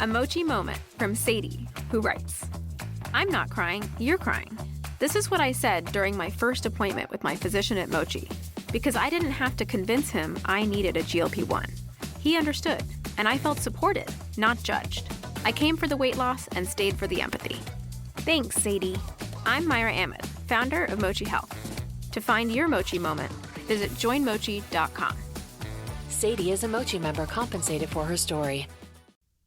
A mochi moment from Sadie, who writes, I'm not crying, you're crying. This is what I said during my first appointment with my physician at Mochi, because I didn't have to convince him I needed a GLP-1. He understood, and I felt supported, not judged. I came for the weight loss and stayed for the empathy. Thanks, Sadie. I'm Myra Ahmed, founder of Mochi Health. To find your Mochi moment, visit joinmochi.com. Sadie is a Mochi member compensated for her story.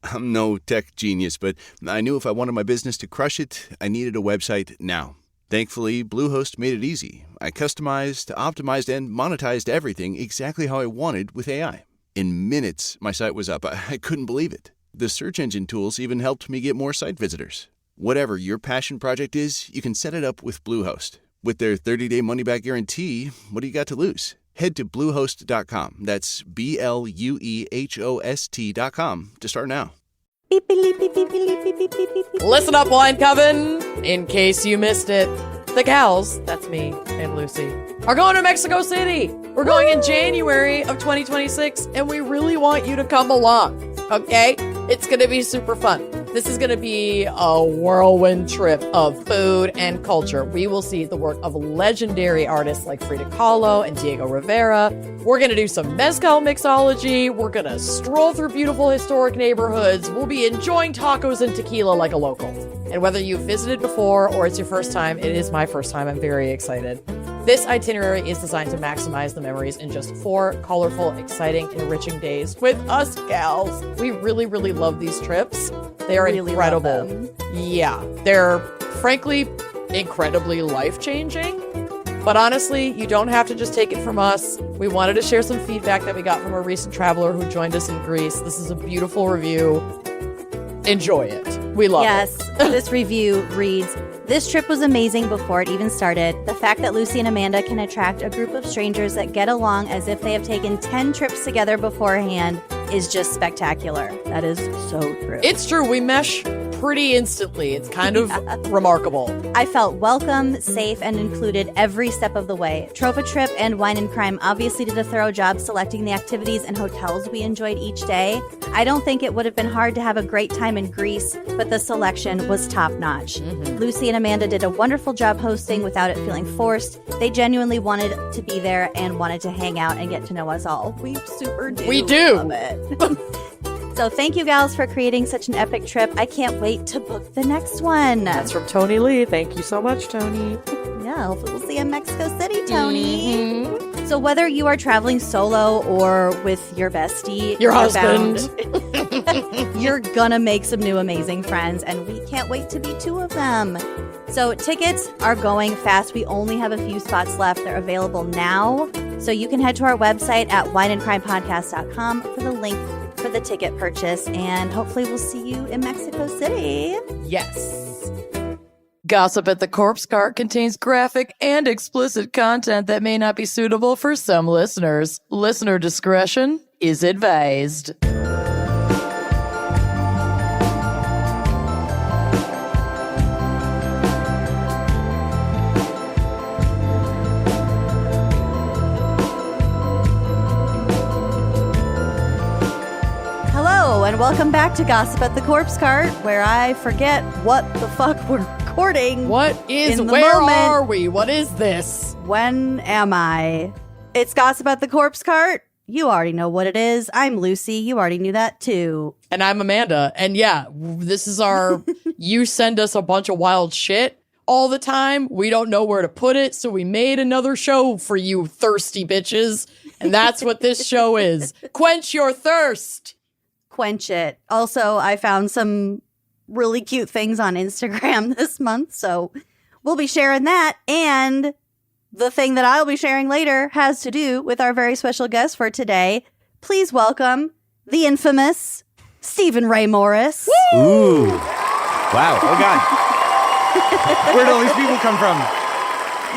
I'm no tech genius, but I knew if I wanted my business to crush it, I needed a website now. Thankfully, Bluehost made it easy. I customized, optimized, and monetized everything exactly how I wanted with AI. In minutes, my site was up. I couldn't believe it. The search engine tools even helped me get more site visitors. Whatever your passion project is, you can set it up with Bluehost. With their 30-day money-back guarantee, what do you got to lose? Head to Bluehost.com. That's BLUEHOST.com to start now. Listen up, Wine Coven. In case you missed it, the gals, that's me and Lucy, are going to Mexico City. We're going in January of 2026, and we really want you to come along, okay? It's going to be super fun. This is going to be a whirlwind trip of food and culture. We will see the work of legendary artists like Frida Kahlo and Diego Rivera. We're going to do some mezcal mixology. We're going to stroll through beautiful historic neighborhoods. We'll be enjoying tacos and tequila like a local. And whether you've visited before or it's your first time, it is my first time. I'm very excited. This itinerary is designed to maximize the memories in just 4 colorful, exciting, enriching days with us gals. We really, really love these trips. They are really incredible. Yeah, they're frankly incredibly life-changing. But honestly, you don't have to just take it from us. We wanted to share some feedback that we got from a recent traveler who joined us in Greece. This is a beautiful review. Enjoy it. We love it. Yes, this review reads, this trip was amazing before it even started. The fact that Lucy and Amanda can attract a group of strangers that get along as if they have taken 10 trips together beforehand is just spectacular. That is so true. It's true. We mesh pretty instantly. It's kind of remarkable. I felt welcome, safe, and included every step of the way. Tropa Trip and Wine and Crime obviously did a thorough job selecting the activities and hotels we enjoyed each day. I don't think it would have been hard to have a great time in Greece, but the selection was top-notch. Mm-hmm. Lucy and Amanda did a wonderful job hosting without it feeling forced. They genuinely wanted to be there and wanted to hang out and get to know us all. We super do. We do. Love it. So thank you, gals, for creating such an epic trip. I can't wait to book the next one. That's from Tony Lee. Thank you so much, Tony. Yeah, hopefully we'll see you in Mexico City, Tony. Mm-hmm. So whether you are traveling solo or with your bestie, your husband, you're gonna make some new amazing friends, and we can't wait to be 2 of them. So tickets are going fast. We only have a few spots left. They're available now. So you can head to our website at wineandcrimepodcast.com for the link for the ticket purchase, and hopefully we'll see you in Mexico City. Yes. Gossip at the Corpse Cart contains graphic and explicit content that may not be suitable for some listeners. Listener discretion is advised. And welcome back to Gossip at the Corpse Cart, where I forget what the fuck we're recording. Where are we? What is this? When am I? It's Gossip at the Corpse Cart. You already know what it is. I'm Lucy. You already knew that too. And I'm Amanda. And yeah, this is our, you send us a bunch of wild shit all the time. We don't know where to put it. So we made another show for you thirsty bitches. And that's what this show is. Quench your thirst. Quench it. Also, I found some really cute things on Instagram this month, so we'll be sharing that. And the thing that I'll be sharing later has to do with our very special guest for today. Please welcome the infamous Stephen Ray Morris. Woo! Ooh. Wow. Oh, God. Where did all these people come from?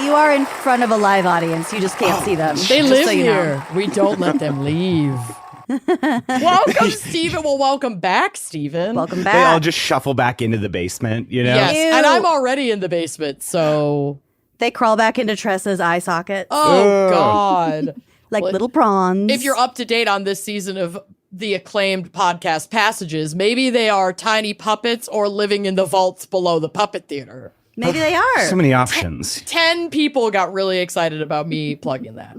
You are in front of a live audience. You just can't see them. They live here. We don't let them leave. Welcome, Stephen. Well, welcome back, Stephen. Welcome back. They all just shuffle back into the basement, you know? Yes, Ew. and I'm already in the basement, so... They crawl back into Tressa's eye socket. Oh, God. Like little prawns. If you're up to date on this season of the acclaimed podcast Passages. Maybe they are tiny puppets or living in the vaults below the puppet theater. Maybe they are. So many options. 10 people got really excited about me plugging that.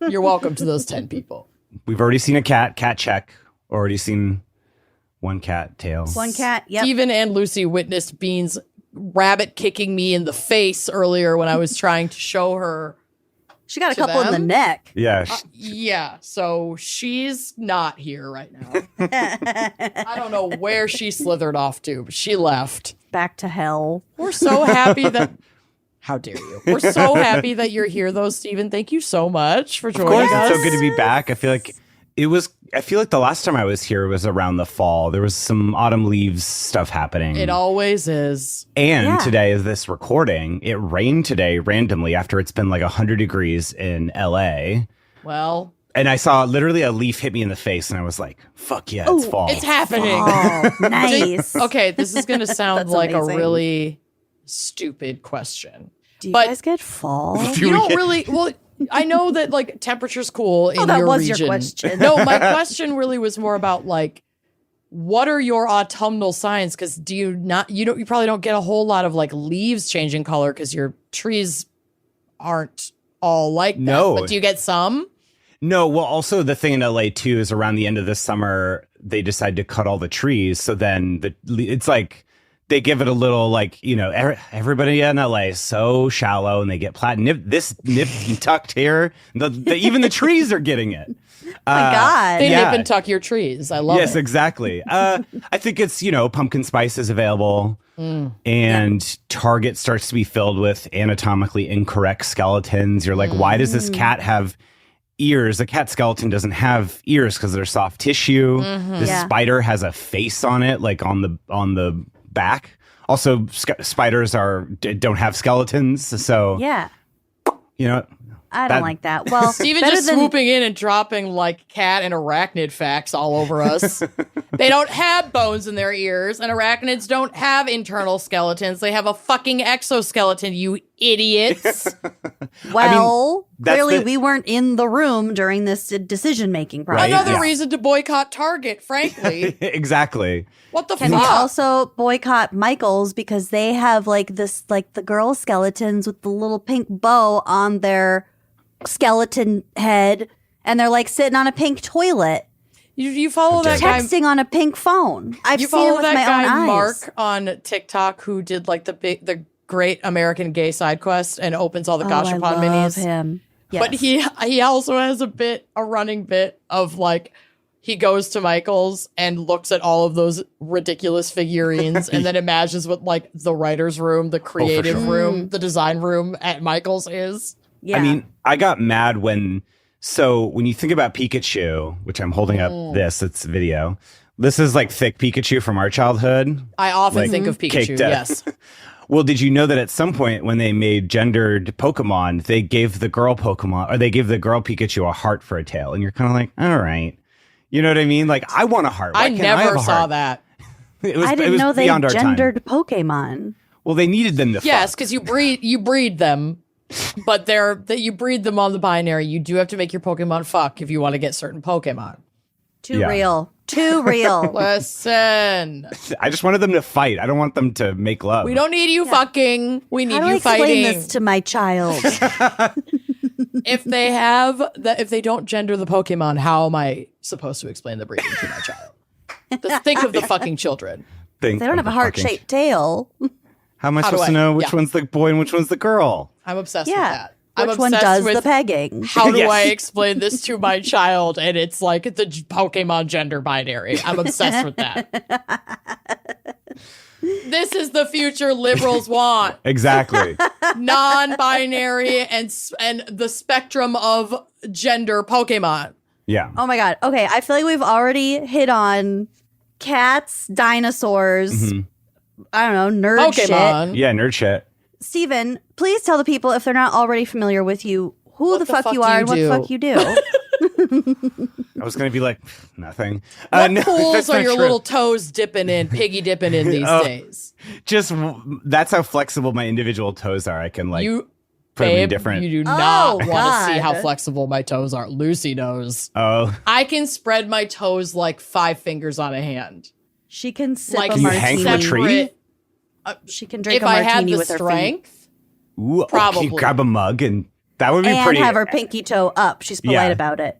You're welcome to those 10 people. We've already seen a cat check. Already seen one cat tail. One cat, yep. Steven and Lucy witnessed Beans rabbit kicking me in the face earlier when I was trying to show her. She got a couple in the neck. Yeah. Yeah, so she's not here right now. I don't know where she slithered off to, but she left. Back to hell. We're so happy that... How dare you? We're so happy that you're here, though, Steven. Thank you so much for joining us. Of course, it's so good to be back. I feel like the last time I was here was around the fall. There was some autumn leaves stuff happening. It always is. And today, as this recording, it rained today randomly after it's been like 100 degrees in LA. Well... And I saw literally a leaf hit me in the face, and I was like, fuck yeah, it's fall. It's happening. Oh, nice. Okay, this is going to sound like amazing. a really stupid question. Do you but guys get fall? You don't really... Well, I know that, like, temperature's cool in that your was region. your question. No, my question really was more about, like, what are your autumnal signs? Because you probably don't get a whole lot of, like, leaves changing color because your trees aren't all like that. No. But do you get some? No, well, also the thing in LA too is around the end of the summer, they decide to cut all the trees. So then it's like they give it a little like, everybody in LA is so shallow and they get nipped and tucked here. Even the trees are getting it. Oh my God. They nip and tuck your trees. I love it. Yes, exactly. I think it's, pumpkin spice is available. And Target starts to be filled with anatomically incorrect skeletons. You're like, why does this cat have ears? The cat skeleton doesn't have ears because they're soft tissue. This spider has a face on it, like on the back. Also, spiders don't have skeletons, so I don't like that. Well, Steven just swooping in and dropping like cat and arachnid facts all over us. They don't have bones in their ears, and arachnids don't have internal skeletons. They have a fucking exoskeleton, you idiots. Well, clearly we weren't in the room during this decision-making process. Another reason to boycott Target, frankly. Exactly. What the Can fuck? we also boycott Michael's because they have like this, like the girl skeletons with the little pink bow on their skeleton head, and they're like sitting on a pink toilet. You follow that guy texting on a pink phone. I've you seen it follow with that my guy own eyes. Mark on TikTok who did like the Great American Gay Side Quest and opens all the Gashapon I love minis. him. Yes. But he also has a running bit of like he goes to Michael's and looks at all of those ridiculous figurines and then imagines what like the writer's room, the creative room, the design room at Michael's is. Yeah. I mean, I got mad when you think about Pikachu, which I'm holding up it's video. This is like thick Pikachu from our childhood. I often think of Pikachu, yes. Well, did you know that at some point when they made gendered Pokemon, they gave the girl Pikachu a heart for a tail? And you're kind of like, all right. You know what I mean? Like, I want a heart. I never saw that. I didn't know they gendered Pokemon. Well, they needed them to Yes, fuck. because you breed them, but you breed them on the binary. You do have to make your Pokemon fuck if you want to get certain Pokemon. Too real. Listen. I just wanted them to fight. I don't want them to make love. We don't need you fucking. We need How do I you explain fighting. this to my child? If they don't gender the Pokemon, how am I supposed to explain the breeding to my child? Just think of the fucking children. They don't have a heart-shaped tail. How am I supposed to know which one's the boy and which one's the girl? I'm obsessed with that. Which one does the pegging? How do I explain this to my child? And it's like the Pokemon gender binary. I'm obsessed with that. This is the future liberals want. Exactly. Non-binary and the spectrum of gender Pokemon. Yeah. Oh my God. Okay, I feel like we've already hit on cats, dinosaurs, I don't know, nerd Pokemon. shit. Yeah, nerd shit. Steven, please tell the people, if they're not already familiar with you, who the fuck you are and what the fuck you do. I was going to be like, nothing. What no, pools that's are not your true. little toes piggy dipping in these days? Just, that's how flexible my individual toes are. I can like... put them in Babe, different. you do not Oh, want to see how God. flexible my toes are. Lucy knows. Oh, I can spread my toes like 5 fingers on a hand. She can sip Like a Can you hang from a martini. tree? She can drink If a I martini had the with her feet. strength, ooh, okay, Probably. grab a mug and that would be And pretty. have her pinky toe up. She's polite Yeah. about it.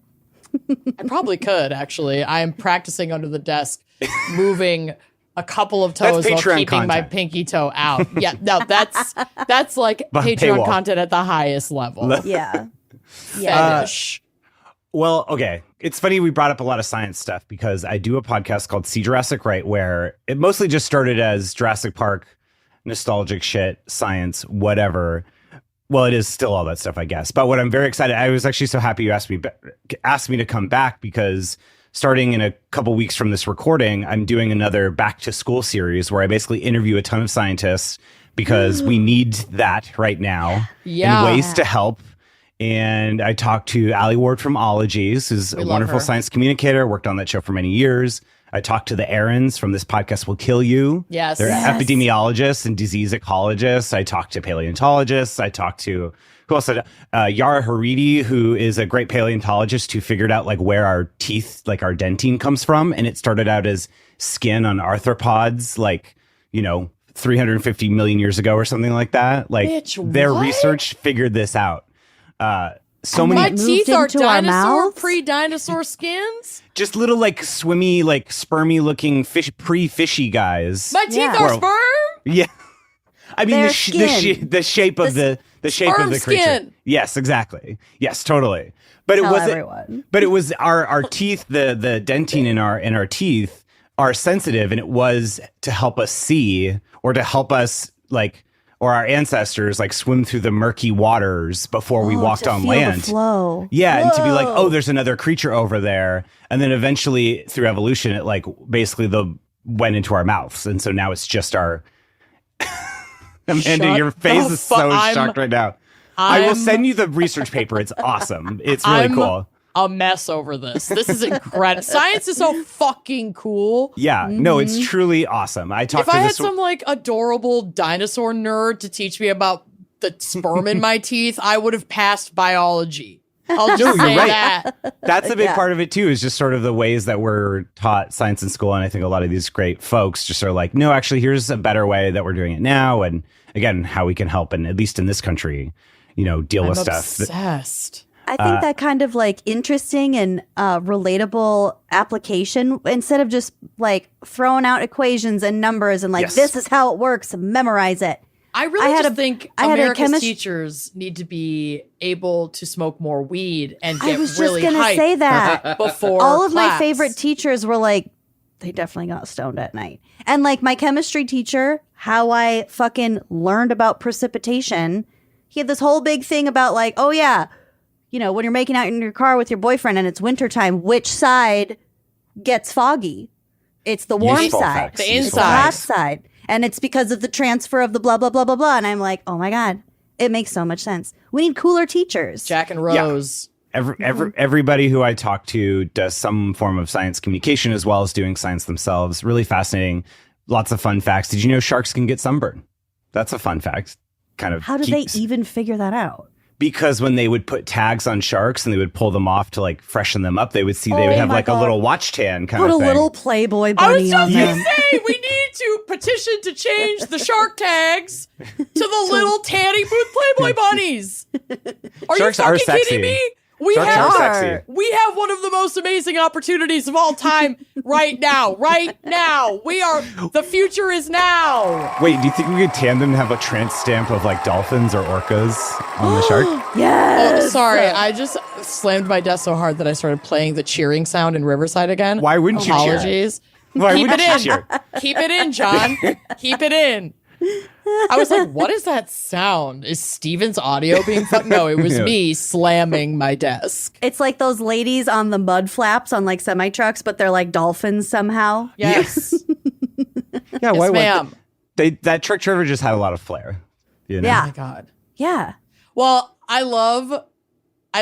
I probably could actually. I am practicing under the desk, moving a couple of toes while Patreon keeping my content. pinky toe out. Yeah, no, that's like Behind Patreon paywall. content at the highest level. Yeah. Yeah. Fetish. Well, okay. It's funny we brought up a lot of science stuff because I do a podcast called See Jurassic Right, where it mostly just started as Jurassic Park, nostalgic shit, science, whatever. Well, it is still all that stuff, I guess. But what I'm very excited, I was actually so happy you asked me to come back because starting in a couple weeks from this recording, I'm doing another back to school series where I basically interview a ton of scientists because we need that right now Yeah. in ways to help. And I talked to Allie Ward from Ologies, who's a love wonderful her. science communicator, worked on that show for many years. I talked to the Aarons from This Podcast Will Kill You. Yes. They're Yes. epidemiologists and disease ecologists. I talked to paleontologists. I talked to, who else? Yara Haridi, who is a great paleontologist who figured out like where our teeth, like our dentine comes from. And it started out as skin on arthropods, like, 350 million years ago or something like that. Like Bitch, their what? research figured this out. So My many moved teeth are into our dinosaur, mouths? pre-dinosaur skins. just little like swimmy, like spermy looking pre-fishy guys. My teeth Yeah. are Well, sperm. Yeah, I mean Their the skin. the shape of the shape sperm of the creature. skin. Yes, exactly. Yes, totally. But Tell it wasn't. everyone. But it was our teeth. The dentine in our teeth are sensitive, and it was to help us see or to help us like. Or our ancestors like swim through the murky waters before we walked to on feel land. The flow. Yeah, and to be like, Whoa. oh, there's another creature over there, and then eventually through evolution, it like basically went into our mouths, and so now it's just our. Amanda, Shut your face the is so I'm- shocked right now. I will I'm- send you the research paper. It's awesome. It's really I'm cool. a mess over this. This is incredible. Science is so fucking cool. Yeah, no, it's truly awesome. I talked If to I had this. some like adorable dinosaur nerd to teach me about the sperm in my teeth, I would have passed biology. I'll just No, you're say right. that. That's a big Yeah. part of it too, is just sort of the ways that we're taught science in school. And I think a lot of these great folks just are like, no, actually, here's a better way that we're doing it now. And again, how we can help, and at least in this country, deal I'm with stuff. obsessed. I think that kind of like interesting and relatable application, instead of just like throwing out equations and numbers and like, Yes. this is how it works, memorize it. I really I had just a- think I had a America's chemist- teachers need to be able to smoke more weed and I get was really just going to hyped say that. before All of my class. favorite teachers were like, they definitely got stoned at night. And like my chemistry teacher, how I fucking learned about precipitation, he had this whole big thing about like, oh yeah, when you're making out in your car with your boyfriend and it's wintertime, which side gets foggy? It's the warm Useful side. facts, The useful It's the inside. hot facts. side. And it's because of the transfer of the blah, blah, blah, blah, blah. And I'm like, oh my God, it makes so much sense. We need cooler teachers. Jack and Rose. Everybody who I talk to does some form of science communication as well as doing science themselves. Really fascinating. Lots of fun facts. Did you know sharks can get sunburn? That's a fun fact. Kind of. How did they even figure that out? Because when they would put tags on sharks and they would pull them off to like freshen them up, they would have my like God. a little watch tan kind Put of a thing. little Playboy I was bunny just on gonna them. say we need to petition to change the shark tags to the little Tanny Booth Playboy bunnies. Are Sharks you are fucking sexy. kidding me? We Sharks have are sexy. we have one of the most amazing opportunities of all time right now. Right now. The future is now. Wait, do you think we could tan them to have a trans stamp of like dolphins or orcas on the shark? Yes. Oh, sorry. I just slammed my desk so hard that I started playing the cheering sound in Riverside again. Why wouldn't you cheer? Apologies. Why Keep wouldn't it you in. cheer? Keep it in, John. Keep it in. I was like, what is that sound? Is Steven's audio being fucked? No, it was Yeah. me slamming my desk. It's like those ladies on the mud flaps on like semi trucks, but they're like dolphins somehow. Yes. Yeah, why Yes, ma'am. that truck driver just had a lot of flair. You know? Yeah. Oh my God. Yeah. Well, I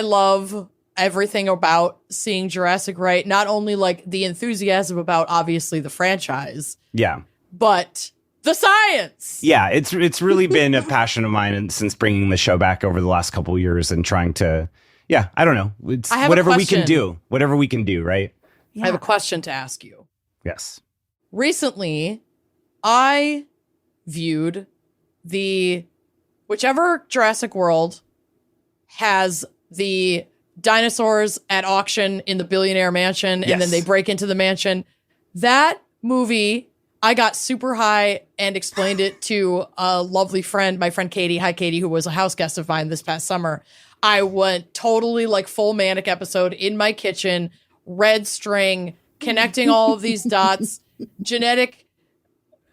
love everything about seeing Jurassic Right. Not only like the enthusiasm about obviously the franchise, Yeah. but the science. Yeah, it's really been a passion of mine and since bringing the show back over the last couple of years and trying to, I don't know. It's whatever we can do. Whatever we can do, right? I have a question to ask you. Yes. Recently, I viewed whichever Jurassic World has the dinosaurs at auction in the billionaire mansion, and then they break into the mansion. That movie, I got super high and explained it to a lovely friend, my friend Katie. Hi, Katie, who was a house guest of mine this past summer. I went totally like full manic episode in my kitchen, red string, connecting all of these dots, genetic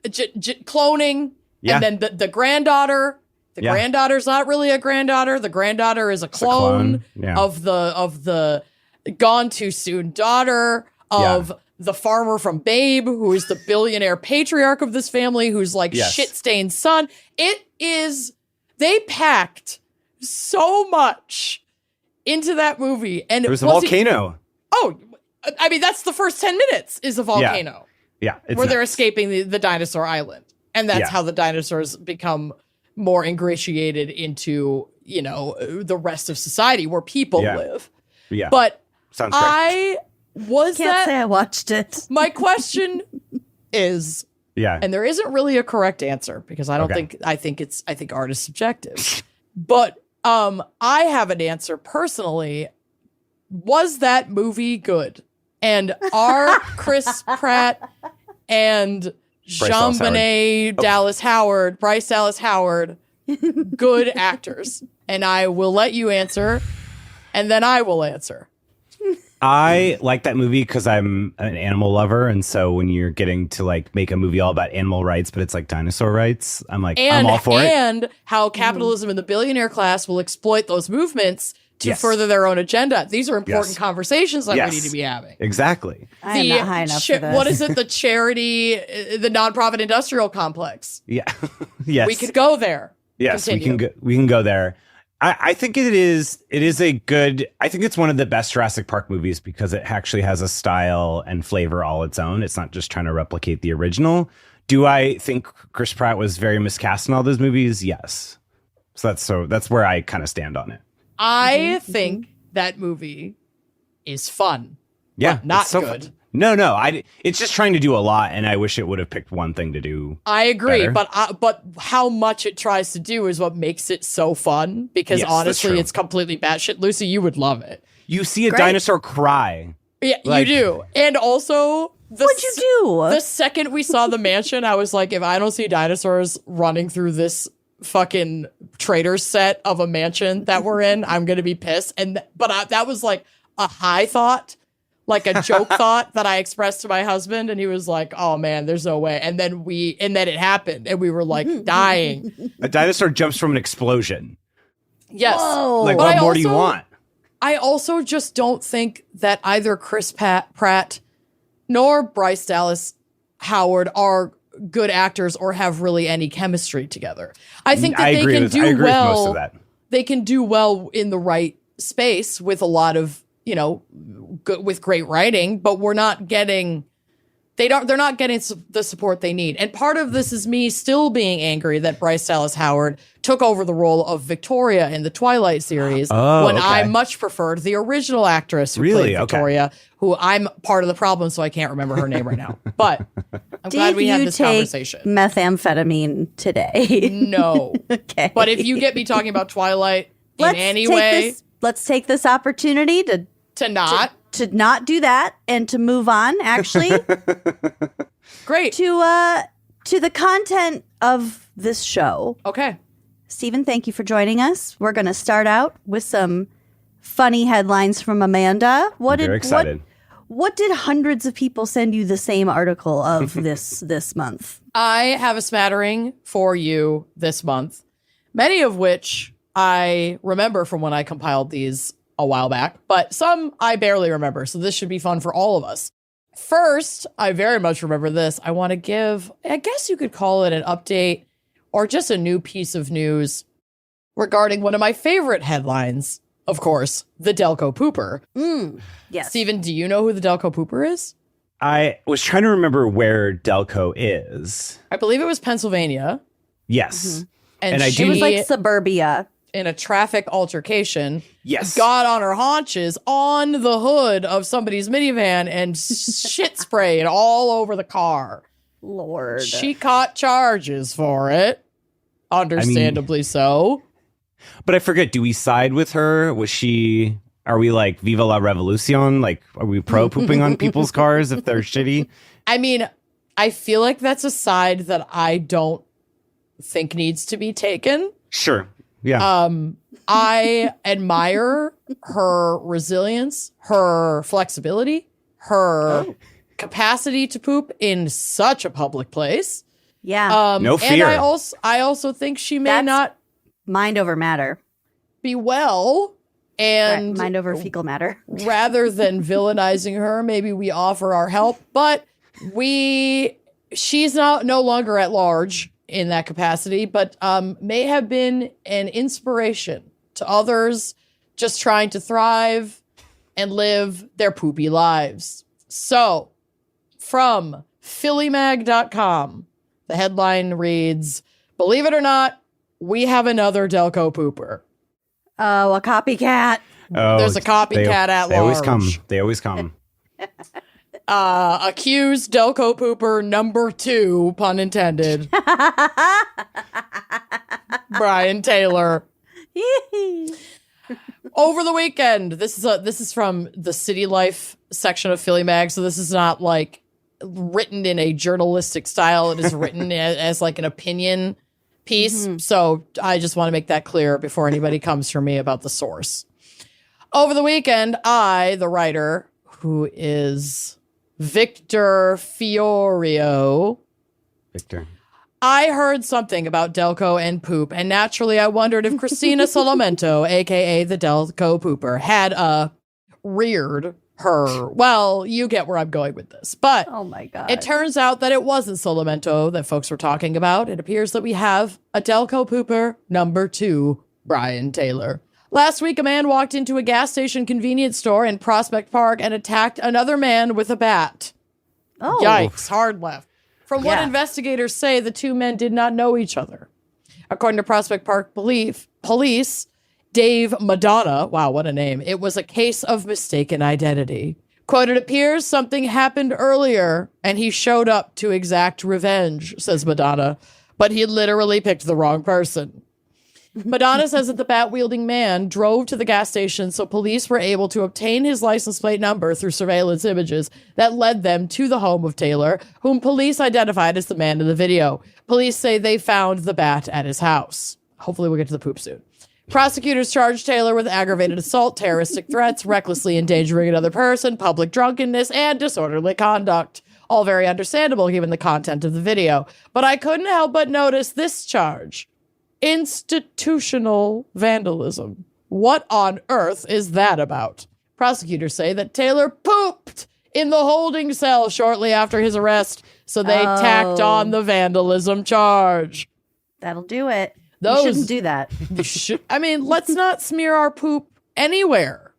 cloning, and then the granddaughter. The granddaughter's not really a granddaughter. The granddaughter is a clone, of the gone too soon daughter of the farmer from Babe, who is the billionaire patriarch of this family, who's like shit-stained son. They packed so much into that movie. And there was a volcano. I mean, that's the first 10 minutes is a volcano. Yeah. Where they're escaping the dinosaur island. And that's how the dinosaurs become more ingratiated into, the rest of society where people live. Yeah. But sounds great. Can't say I watched it. My question is, and there isn't really a correct answer because I don't think art is subjective. But I have an answer personally. Was that movie good? And are Chris Pratt and Bryce Dallas Howard good actors? And I will let you answer, and then I will answer. I like that movie because I'm an animal lover, and so when you're getting to like make a movie all about animal rights, but it's like dinosaur rights, I'm all for it. And how capitalism and the billionaire class will exploit those movements to further their own agenda. These are important conversations that we need to be having. Exactly. I'm not high enough for this. What is it? The charity, the nonprofit industrial complex. Yeah. Yes. We could go there. Yes, Continue. we can go there. I think it is a good, I think it's one of the best Jurassic Park movies because it actually has a style and flavor all its own. It's not just trying to replicate the original. Do I think Chris Pratt was very miscast in all those movies? Yes. So that's where I kind of stand on it. I think that movie is fun. Yeah. Not so good. Fun. No. It's just trying to do a lot, and I wish it would have picked one thing to do. I agree, better. but how much it tries to do is what makes it so fun. Because honestly, it's completely batshit. Lucy, you would love it. You see a dinosaur cry. Yeah, you do. And also, what'd you do? The second we saw the mansion, I was like, if I don't see dinosaurs running through this fucking trader's set of a mansion that we're in, I'm gonna be pissed. But that was like a high thought. Like a joke thought that I expressed to my husband, and he was like, "Oh man, there's no way." And then it happened, and we were like dying. A dinosaur jumps from an explosion. Yes. Whoa. Like, what more do you want? I also just don't think that either Chris Pratt nor Bryce Dallas Howard are good actors or have really any chemistry together. I think that they can do well. Most of that. They can do well in the right space with a lot of, with great writing, but they're not getting the support they need. And part of this is me still being angry that Bryce Dallas Howard took over the role of Victoria in the Twilight series I much preferred the original actress who played Victoria, who I'm part of the problem, so I can't remember her name right now. But I'm glad we had this conversation. Methamphetamine today? No. Okay. But if you get me talking about Twilight in any way, let's take this opportunity to not do that and to move on, actually. Great. To the content of this show. Okay. Stephen, thank you for joining us. We're going to start out with some funny headlines from Amanda. Very excited. What did hundreds of people send you the same article of this month? I have a smattering for you this month, many of which I remember from when I compiled these a while back, but some I barely remember, so this should be fun for all of us. First, I very much remember this. I want to give, I guess you could call it an update or just a new piece of news regarding one of my favorite headlines, of course, the Delco Pooper. Yes. Stephen, do you know who the Delco Pooper is? I was trying to remember where Delco is. I believe it was Pennsylvania. Yes. And I she It was do. like suburbia. in a traffic altercation, Yes. got on her haunches on the hood of somebody's minivan and shit sprayed all over the car. Lord. She caught charges for it. Understandably so. But I forget, do we side with her? Are we like Viva la Revolucion? Like, are we pro pooping on people's cars if they're shitty? I mean, I feel like that's a side that I don't think needs to be taken. Sure. Yeah. I admire her resilience, her flexibility, her capacity to poop in such a public place. Yeah. No fear. And I also think she may That's- not Mind over matter. be well. And Mind over fecal matter. rather than villainizing her, maybe we offer our help. But she's no longer at large in that capacity, but may have been an inspiration to others just trying to thrive and live their poopy lives. So, from phillymag.com, the headline reads, "Believe it or not, we have another Delco pooper." Oh, a copycat. There's a copycat at They always large. come. They always come. Accused Delco pooper number 2, pun intended, Brian Taylor. Over the weekend, this is from the City Life section of Philly Mag, so this is not like written in a journalistic style. It is written as like an opinion piece. So I just want to make that clear before anybody comes for me about the source. Over the weekend, I, the writer, who is Victor Fiorio, I heard something about Delco and poop, and naturally I wondered if Christina Solomento, aka the Delco pooper, had reared her. Well, you get where I'm going with this. But Oh my God. it turns out that it wasn't Solomento that folks were talking about. It appears that we have a Delco pooper number 2, Brian Taylor. Last week, a man walked into a gas station convenience store in Prospect Park and attacked another man with a bat. Oh. Yikes, hard left. From what Yeah. investigators say, the two men did not know each other. According to Prospect Park police, Dave Madonna, wow, what a name, it was a case of mistaken identity. Quote, "It appears something happened earlier and he showed up to exact revenge," says Madonna, "but he literally picked the wrong person." Madonna says that the bat-wielding man drove to the gas station, so police were able to obtain his license plate number through surveillance images that led them to the home of Taylor, whom police identified as the man in the video. Police say they found the bat at his house. Hopefully we'll get to the poop soon. Prosecutors charged Taylor with aggravated assault, terroristic threats, recklessly endangering another person, public drunkenness, and disorderly conduct. All very understandable given the content of the video. But I couldn't help but notice this charge. Institutional vandalism. What on earth is that about? Prosecutors say that Taylor pooped in the holding cell shortly after his arrest, so they tacked on the vandalism charge. That'll do it. Those- You shouldn't do that. Let's not smear our poop anywhere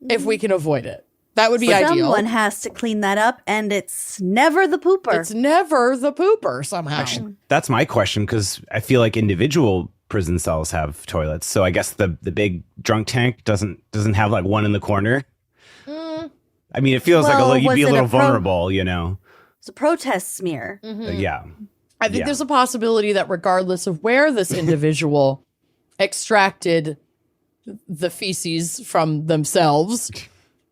if we can avoid it. That would be ideal. Someone has to clean that up, and it's never the pooper. It's never the pooper somehow. Actually, that's my question, because I feel like individual prison cells have toilets. So I guess the big drunk tank doesn't have like one in the corner. I mean, it feels Well, like you'd be a was it little a vulnerable, you know? It's a protest smear. Yeah. I think Yeah. there's a possibility that regardless of where this individual extracted the feces from themselves,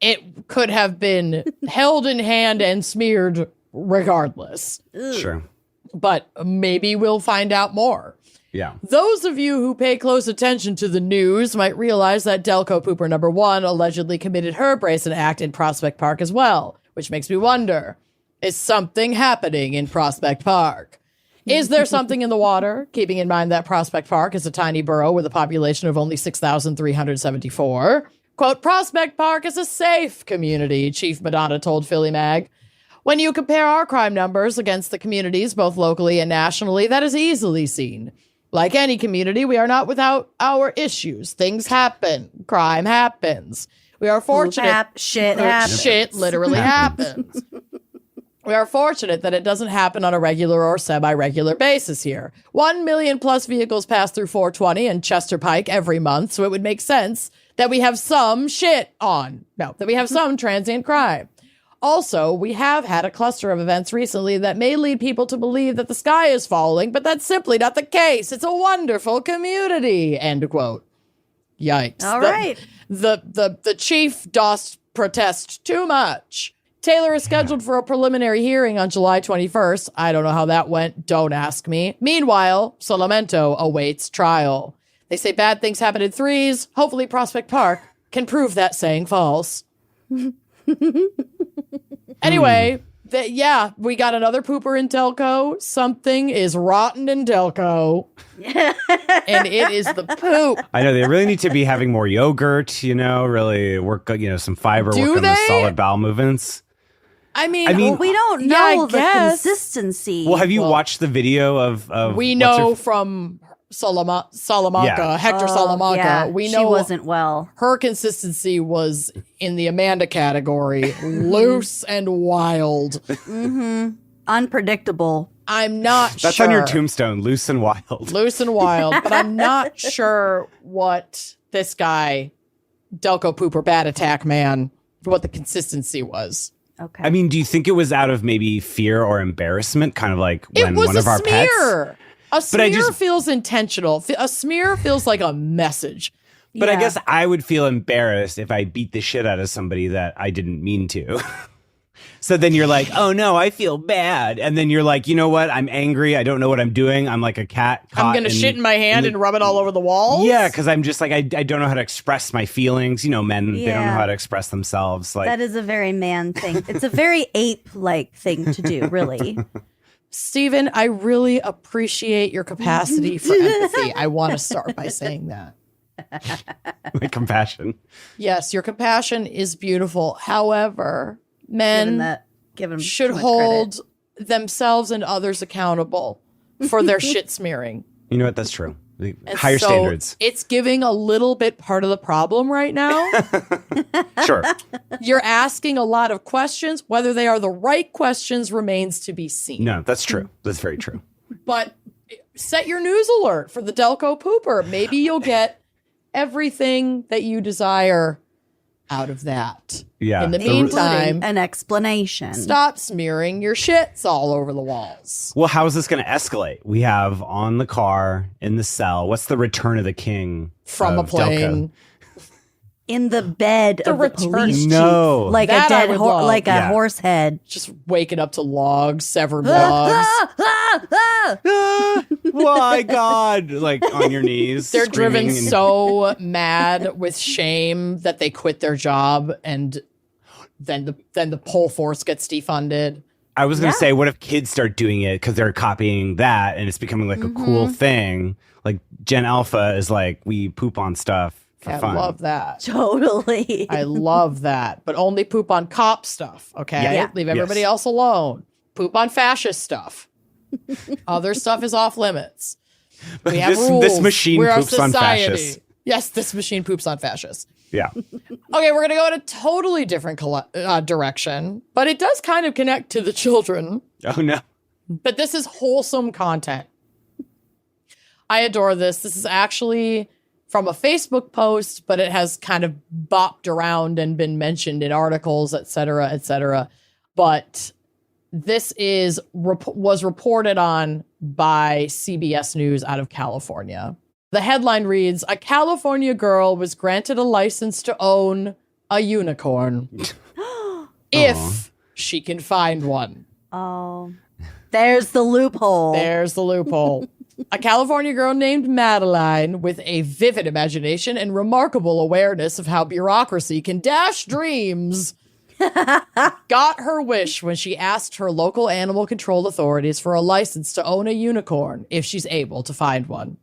it could have been held in hand and smeared regardless. Sure. But maybe we'll find out more. Yeah. Those of you who pay close attention to the news might realize that Delco pooper number 1 allegedly committed her brazen act in Prospect Park as well, which makes me wonder, is something happening in Prospect Park? Is there something in the water, keeping in mind that Prospect Park is a tiny borough with a population of only 6,374? Quote, "Prospect Park is a safe community," Chief Madonna told Philly Mag. "When you compare our crime numbers against the communities, both locally and nationally, that is easily seen. Like any community, we are not without our issues. Things happen. Crime happens. We are fortunate. Shit happens. Shit literally happens. We are fortunate that it doesn't happen on a regular or semi-regular basis here. 1 million plus vehicles pass through 420 and Chester Pike every month, so it would make sense that we have some that we have some transient crime. Also, we have had a cluster of events recently that may lead people to believe that the sky is falling, but that's simply not the case. It's a wonderful community, end quote. Yikes. All right. The chief does protest too much. Taylor is scheduled for a preliminary hearing on July 21st. I don't know how that went. Don't ask me. Meanwhile, Solamento awaits trial. They say bad things happen in threes. Hopefully Prospect Park can prove that saying false. Anyway, we got another pooper in Delco. Something is rotten in Delco. And it is the poop. I know they really need to be having more yogurt, really work, some fiber, work on the solid bowel movements. I mean, well, we don't know the consistency. Well, have you watched the video of we know from Salamanca, Hector Salamanca. Yeah, we know she wasn't well. Her consistency was in the Amanda category, loose and wild. Mm-hmm. Unpredictable. I'm not sure. That's on your tombstone, loose and wild. Loose and wild, but I'm not sure what this guy, Delco Pooper Bad Attack Man, what the consistency was. Okay. I mean, do you think it was out of maybe fear or embarrassment? Kind of like when one of our pets. A smear feels intentional. A smear feels like a message. But I guess I would feel embarrassed if I beat the shit out of somebody that I didn't mean to. So then you're like, oh no, I feel bad. And then you're like, you know what? I'm angry. I don't know what I'm doing. I'm like a cat. I'm going to shit in my hand and rub it all over the walls. Yeah, because I'm just like, I don't know how to express my feelings. Men, they don't know how to express themselves. Like, that is a very man thing. It's a very ape-like thing to do, really. Stephen, I really appreciate your capacity for empathy. I want to start by saying that. My compassion. Yes, your compassion is beautiful. However, men should hold themselves and others accountable for their shit smearing. You know what? That's true. Higher standards. It's giving a little bit part of the problem right now. Sure. You're asking a lot of questions. Whether they are the right questions remains to be seen. No, that's true. That's very true. But set your news alert for the Delco Pooper. Maybe you'll get everything that you desire out of that. Yeah. In the meantime, an explanation. Stop smearing your shits all over the walls. Well, how is this going to escalate? We have on the car, in the cell, what's the return of the king from a plane? Delco? In the bed of the police chief. No. Like that a dead horse head. Just waking up to logs, severed logs. My God. Like on your knees. They're driven so mad with shame that they quit their job, and then the pole force gets defunded. I was going to say, what if kids start doing it because they're copying that and it's becoming like a cool thing? Like Gen Alpha is like, we poop on stuff. I love that. Totally. I love that. But only poop on cop stuff, okay? Yeah. Leave everybody else alone. Poop on fascist stuff. Other stuff is off limits. We have rules. This machine We're poops on fascists. Yes, this machine poops on fascists. Yeah. Okay, we're going to go in a totally different direction, but it does kind of connect to the children. Oh, no. But this is wholesome content. I adore this. This is actually from a Facebook post, but it has kind of bopped around and been mentioned in articles, et cetera, but this was reported on by CBS News out of California. The headline reads, "A California girl was granted a license to own a unicorn if she can find one." Oh, there's the loophole. There's the loophole. A California girl named Madeline, with a vivid imagination and remarkable awareness of how bureaucracy can dash dreams, got her wish when she asked her local animal control authorities for a license to own a unicorn if she's able to find one.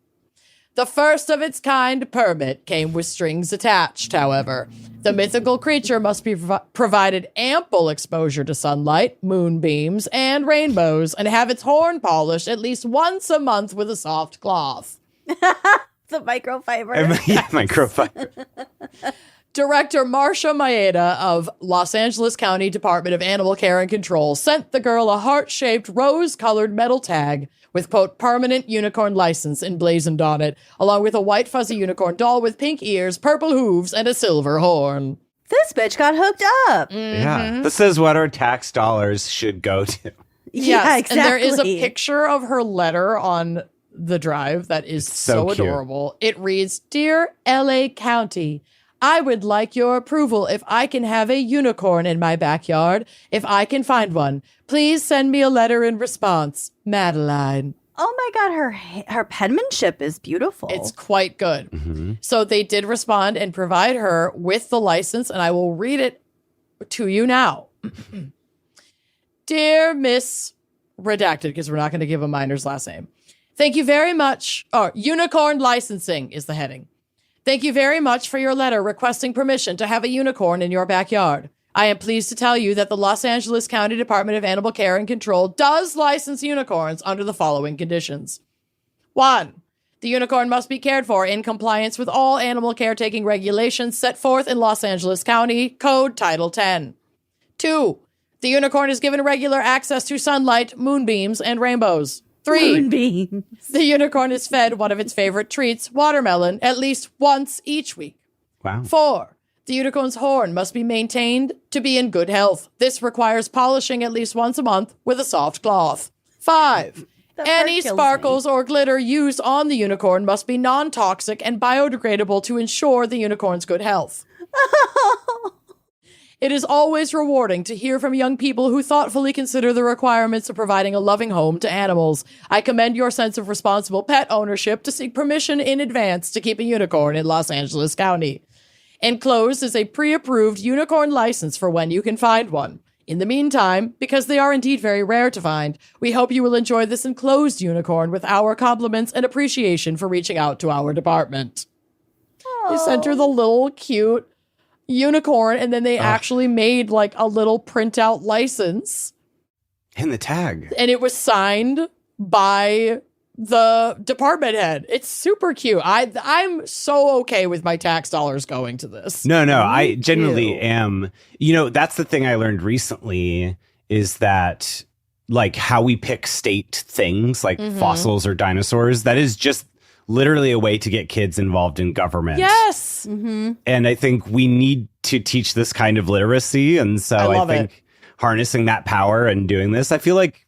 The first of its kind permit came with strings attached, however. The mythical creature must be provided ample exposure to sunlight, moonbeams, and rainbows, and have its horn polished at least once a month with a soft cloth. The microfiber. Yeah, microfiber. Director Marcia Maeda of Los Angeles County Department of Animal Care and Control sent the girl a heart-shaped, rose-colored metal tag with, quote, permanent unicorn license emblazoned on it, along with a white fuzzy unicorn doll with pink ears, purple hooves, and a silver horn. This bitch got hooked up. Yeah. This is what our tax dollars should go to. Yeah, Yes, exactly. and there is a picture of her letter on the drive that is so cute. adorable. It reads, Dear LA County, I would like your approval if I can have a unicorn in my backyard. If I can find one, please send me a letter in response. Madeline. Oh my God, her penmanship is beautiful. It's quite good. So they did respond and provide her with the license, and I will read it to you now. Dear Miss Redacted, because we're not going to give a minor's last name. Thank you very much. Unicorn licensing is the heading. Thank you very much for your letter requesting permission to have a unicorn in your backyard. I am pleased to tell you that the Los Angeles County Department of Animal Care and Control does license unicorns under the following conditions. 1. The unicorn must be cared for in compliance with all animal caretaking regulations set forth in Los Angeles County Code Title 10. 2. The unicorn is given regular access to sunlight, moonbeams, and rainbows. 3. Moonbeam. The unicorn is fed one of its favorite treats, watermelon, at least once each week. Wow. 4. The unicorn's horn must be maintained to be in good health. This requires polishing at least once a month with a soft cloth. 5. That Any part kills sparkles or glitter used on the unicorn must be non-toxic and biodegradable to ensure the unicorn's good health. It is always rewarding to hear from young people who thoughtfully consider the requirements of providing a loving home to animals. I commend your sense of responsible pet ownership to seek permission in advance to keep a unicorn in Los Angeles County. Enclosed is a pre-approved unicorn license for when you can find one. In the meantime, because they are indeed very rare to find, we hope you will enjoy this enclosed unicorn with our compliments and appreciation for reaching out to our department. They sent her the little cute unicorn, and then they actually made like a little printout license. And the tag. And it was signed by the department head. It's super cute. I'm so okay with my tax dollars going to this. No, I genuinely am. You know, that's the thing I learned recently is that like how we pick state things like fossils or dinosaurs, that is just literally a way to get kids involved in government. Yes. Mm-hmm. And I think we need to teach this kind of literacy. And so I think harnessing that power and doing this, I feel like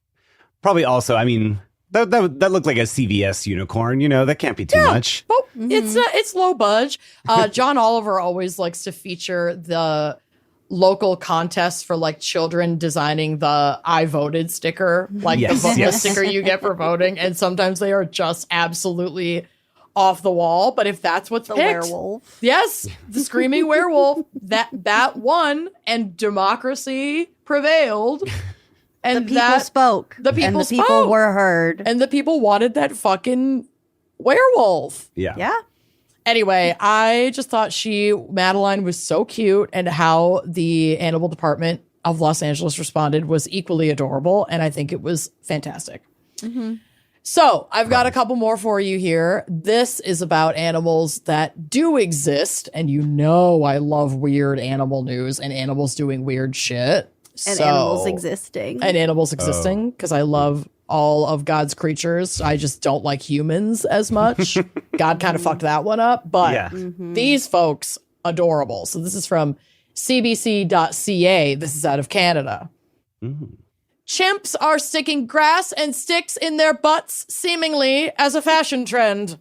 probably also, I mean, that looked like a CVS unicorn, you know, that can't be too much. Oh, it's low budge. John Oliver always likes to feature the local contests for like children designing the I voted sticker, like the sticker you get for voting. And sometimes they are just absolutely off the wall. But if that's what's The picked, werewolf. yes, the screaming werewolf, that won, and democracy prevailed. And The people spoke. The people and the people spoke. were heard. And the people wanted that fucking werewolf. Yeah. Anyway, I just thought Madeline was so cute, and how the animal department of Los Angeles responded was equally adorable. And I think it was fantastic. So I've got a couple more for you here. This is about animals that do exist. And you know, I love weird animal news and animals doing weird shit. And animals existing. And animals existing, because I love all of God's creatures. I just don't like humans as much. God kind of fucked that one up. But these folks, adorable. So this is from cbc.ca. This is out of Canada. Chimps are sticking grass and sticks in their butts, seemingly as a fashion trend.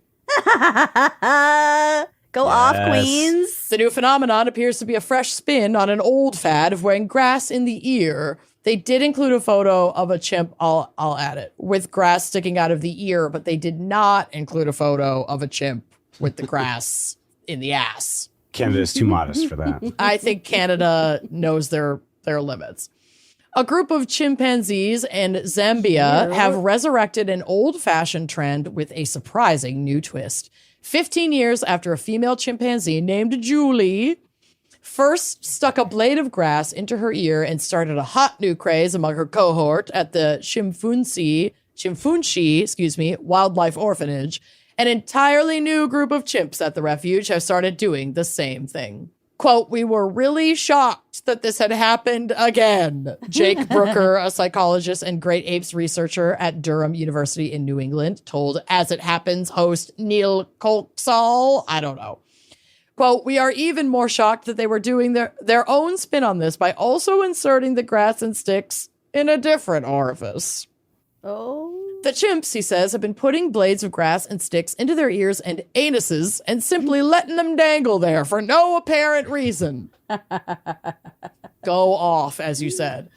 Go off, queens. The new phenomenon appears to be a fresh spin on an old fad of wearing grass in the ear. They did include a photo of a chimp, I'll add it, with grass sticking out of the ear, but they did not include a photo of a chimp with the grass in the ass. Canada is too modest for that. I think Canada knows their limits. A group of chimpanzees in Zambia have resurrected an old-fashioned trend with a surprising new twist. 15 years after a female chimpanzee named Julie first stuck a blade of grass into her ear and started a hot new craze among her cohort at the Chimfunshi, Wildlife Orphanage, an entirely new group of chimps at the refuge have started doing the same thing. Quote, we were really shocked that this had happened again. Jake Brooker, a psychologist and Great Apes researcher at Durham University in New England, told As It Happens host Neil Kolksal, I don't know. Quote, we are even more shocked that they were doing their own spin on this by also inserting the grass and sticks in a different orifice. Oh. The chimps, he says, have been putting blades of grass and sticks into their ears and anuses and simply letting them dangle there for no apparent reason. Go off, as you said.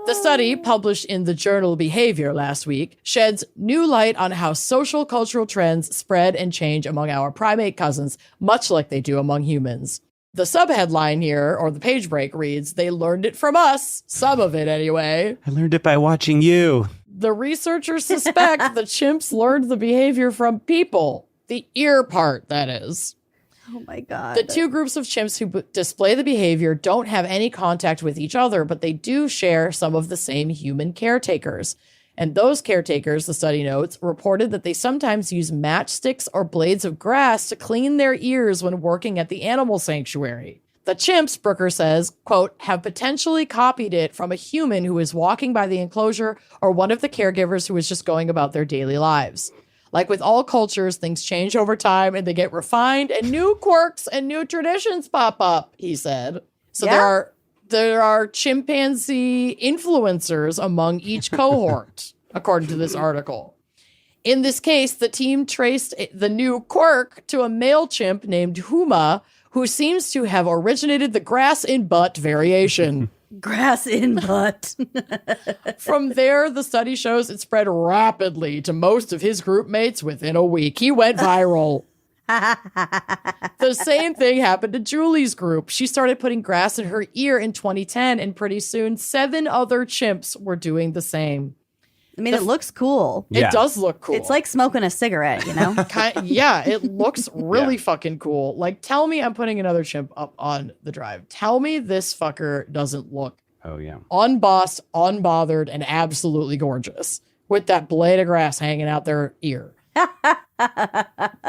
The study, published in the journal Behavior last week, sheds new light on how social cultural trends spread and change among our primate cousins, much like they do among humans. The subheadline here, or the page break, reads, they learned it from us, some of it anyway. I learned it by watching you. The researchers suspect the chimps learned the behavior from people. The ear part, that is. Oh my God. The two groups of chimps who display the behavior don't have any contact with each other, but they do share some of the same human caretakers. And those caretakers, the study notes, reported that they sometimes use matchsticks or blades of grass to clean their ears when working at the animal sanctuary. The chimps, Brooker says, quote, have potentially copied it from a human who is walking by the enclosure or one of the caregivers who is just going about their daily lives. Like with all cultures, things change over time and they get refined and new quirks and new traditions pop up, he said. So Yeah. there are chimpanzee influencers among each cohort, according to this article. In this case, the team traced the new quirk to a male chimp named Huma, who seems to have originated the grass in butt variation. Grass in butt. From there, the study shows it spread rapidly to most of his group mates within a week. He went viral. The same thing happened to Julie's group. She started putting grass in her ear in 2010, and pretty soon 7 other chimps were doing the same. I mean, it looks cool. Yeah. It does look cool. It's like smoking a cigarette, you know? Yeah, it looks really fucking cool. Like, tell me I'm putting another chimp up on the drive. Tell me this fucker doesn't look Oh, yeah. unbossed, unbothered, and absolutely gorgeous with that blade of grass hanging out their ear.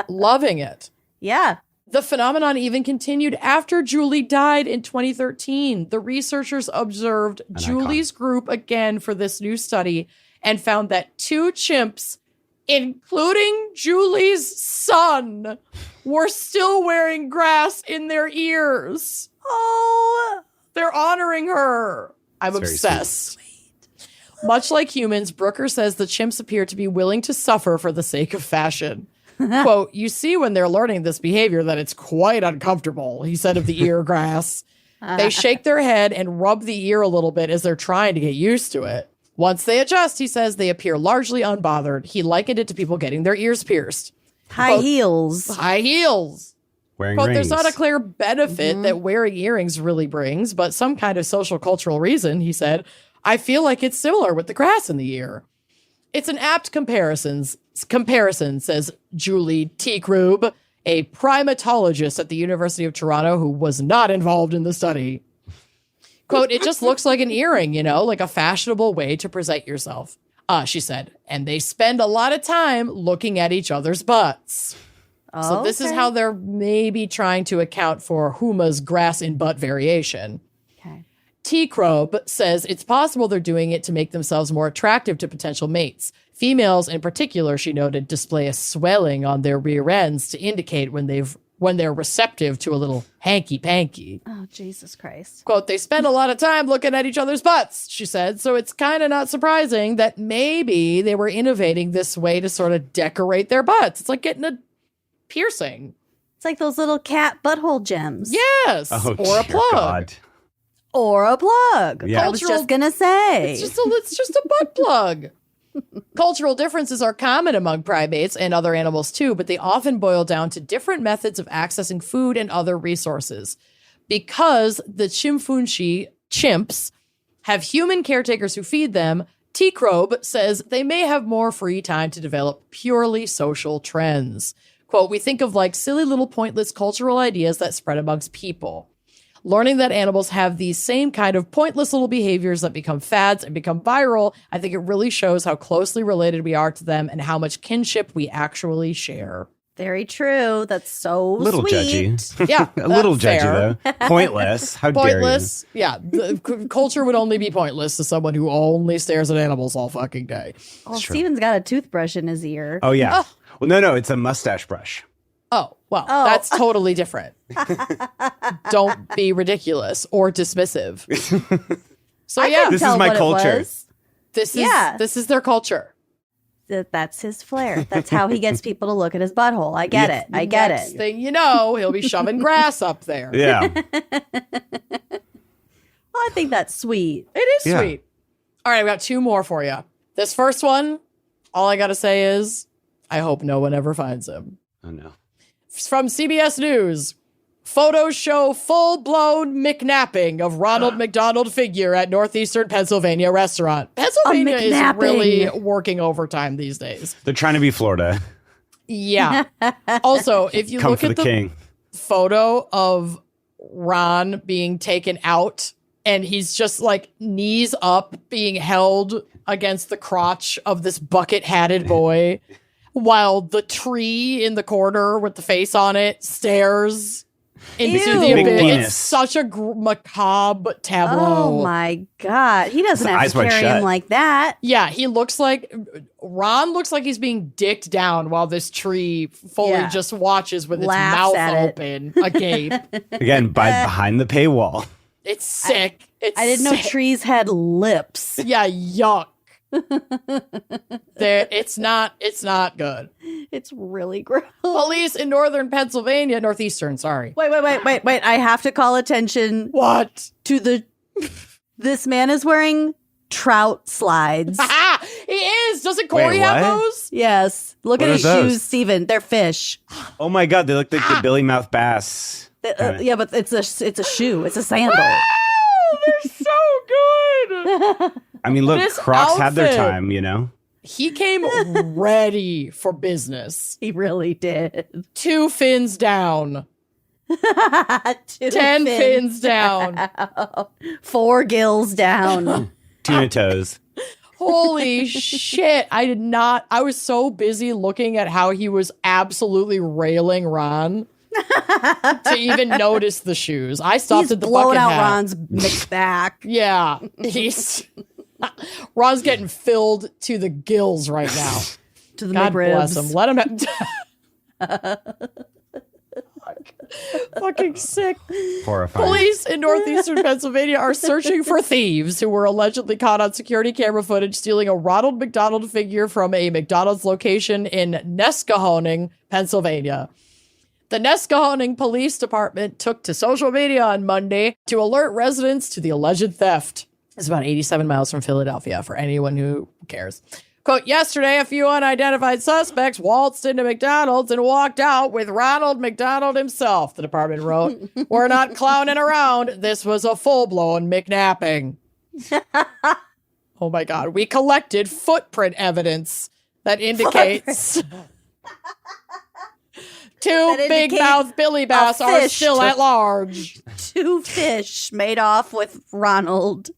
Loving it. Yeah. The phenomenon even continued after Julie died in 2013. The researchers observed Julie's group again for this new study and found that 2 chimps, including Julie's son, were still wearing grass in their ears. Oh. They're honoring her. I'm That's very obsessed. Much like humans, Brooker says the chimps appear to be willing to suffer for the sake of fashion. Quote, you see when they're learning this behavior that it's quite uncomfortable, he said of the ear grass. They shake their head and rub the ear a little bit as they're trying to get used to it. Once they adjust, he says, they appear largely unbothered. He likened it to people getting their ears pierced. High heels. High heels. Wearing Quote, rings. there's not a clear benefit that wearing earrings really brings, but some kind of social cultural reason, he said. I feel like it's similar with the grass in the ear. It's an apt comparison, says Julie Teakrube, a primatologist at the University of Toronto who was not involved in the study. Quote, it just looks like an earring, you know, like a fashionable way to present yourself. She said, and they spend a lot of time looking at each other's butts. So this is how they're maybe trying to account for Huma's grass in butt variation. Okay. T-Crobe says it's possible they're doing it to make themselves more attractive to potential mates. Females in particular, she noted, display a swelling on their rear ends to indicate when they're receptive to a little hanky-panky. Oh, Jesus Christ. Quote, they spend a lot of time looking at each other's butts, she said, so it's kind of not surprising that maybe they were innovating this way to sort of decorate their butts. It's like getting a piercing. It's like those little cat butthole gems. Yes. Oh, or a dear plug. God. Or a plug. Yeah. I was just going to say. It's just a butt plug. Cultural differences are common among primates and other animals too, but they often boil down to different methods of accessing food and other resources. Because the chimpanzee chimps have human caretakers who feed them, T-Crobe says they may have more free time to develop purely social trends. Quote, we think of like silly little pointless cultural ideas that spread amongst people. Learning that animals have these same kind of pointless little behaviors that become fads and become viral, I think it really shows how closely related we are to them and how much kinship we actually share. Very true. That's so Little sweet. judgy. Yeah. A little that's fair. judgy, though. Pointless. How Pointless. Yeah. The culture would only be pointless to someone who only stares at animals all fucking day. Well, Steven's got a toothbrush in his ear. dare you? Oh, yeah. Well, no, it's a mustache brush. Oh, well, that's totally different. Don't be ridiculous or dismissive. So yeah, This is my culture. this is their culture. That's his flair. That's how he gets people to look at his butthole. I get it. I get Next it. thing you know, he'll be shoving grass up there. Yeah. Well, I think that's sweet. It is sweet. All right, I've got two more for you. This first one, all I got to say is, I hope no one ever finds him. Oh, no. It's from CBS News. Photos show full-blown McNapping of Ronald McDonald figure at Northeastern Pennsylvania restaurant. Pennsylvania is really working overtime these days. They're trying to be Florida. Yeah. Also, if you Come look for at the king. photo of Ron being taken out, and he's just like knees up being held against the crotch of this bucket-hatted boy while the tree in the corner with the face on it stares into the Ew. abyss. Big It's such a macabre tableau. Oh my God. He doesn't have eyes to wide carry shut. him like that. Yeah, Ron looks like he's being dicked down while this tree fully just watches with its Laughs mouth at it. open, agape. Again, behind the paywall. It's sick. I didn't know sick. trees had lips. Yeah, yuck. It's not good. It's really gross. Police in northeastern, sorry. Wait. I have to call attention What? to this man is wearing trout slides. Ah, he is. Doesn't Corey Wait, have what? those? Yes. Look What at are his those? shoes, Steven. They're fish. Oh, my God. They look like the Billy Mouth Bass. Yeah, but it's a shoe. It's a sandal. Oh, they're so good. I mean, look, This Crocs had their outfit. time, you know? He came ready for business. He really did. 2 fins down. 10 10 fins down. 4 gills down. Tuna toes. Holy shit. I was so busy looking at how he was absolutely railing Ron to even notice the shoes. I stopped He's at the blowing bucket out hat. Ron's back. Yeah. Ron's getting filled to the gills right now. To the God McRibs. bless him. Let him fucking sick. Horrifying. Police in northeastern Pennsylvania are searching for thieves who were allegedly caught on security camera footage stealing a Ronald McDonald figure from a McDonald's location in Nescahoning, Pennsylvania. The Nescahoning Police Department took to social media on Monday to alert residents to the alleged theft. It's about 87 miles from Philadelphia for anyone who cares. Quote, yesterday, a few unidentified suspects waltzed into McDonald's and walked out with Ronald McDonald himself, the department wrote. We're not clowning around. This was a full-blown McNapping. Oh my God. We collected footprint evidence that indicates two big mouth Billy Bass are fish still at large. 2 fish made off with Ronald.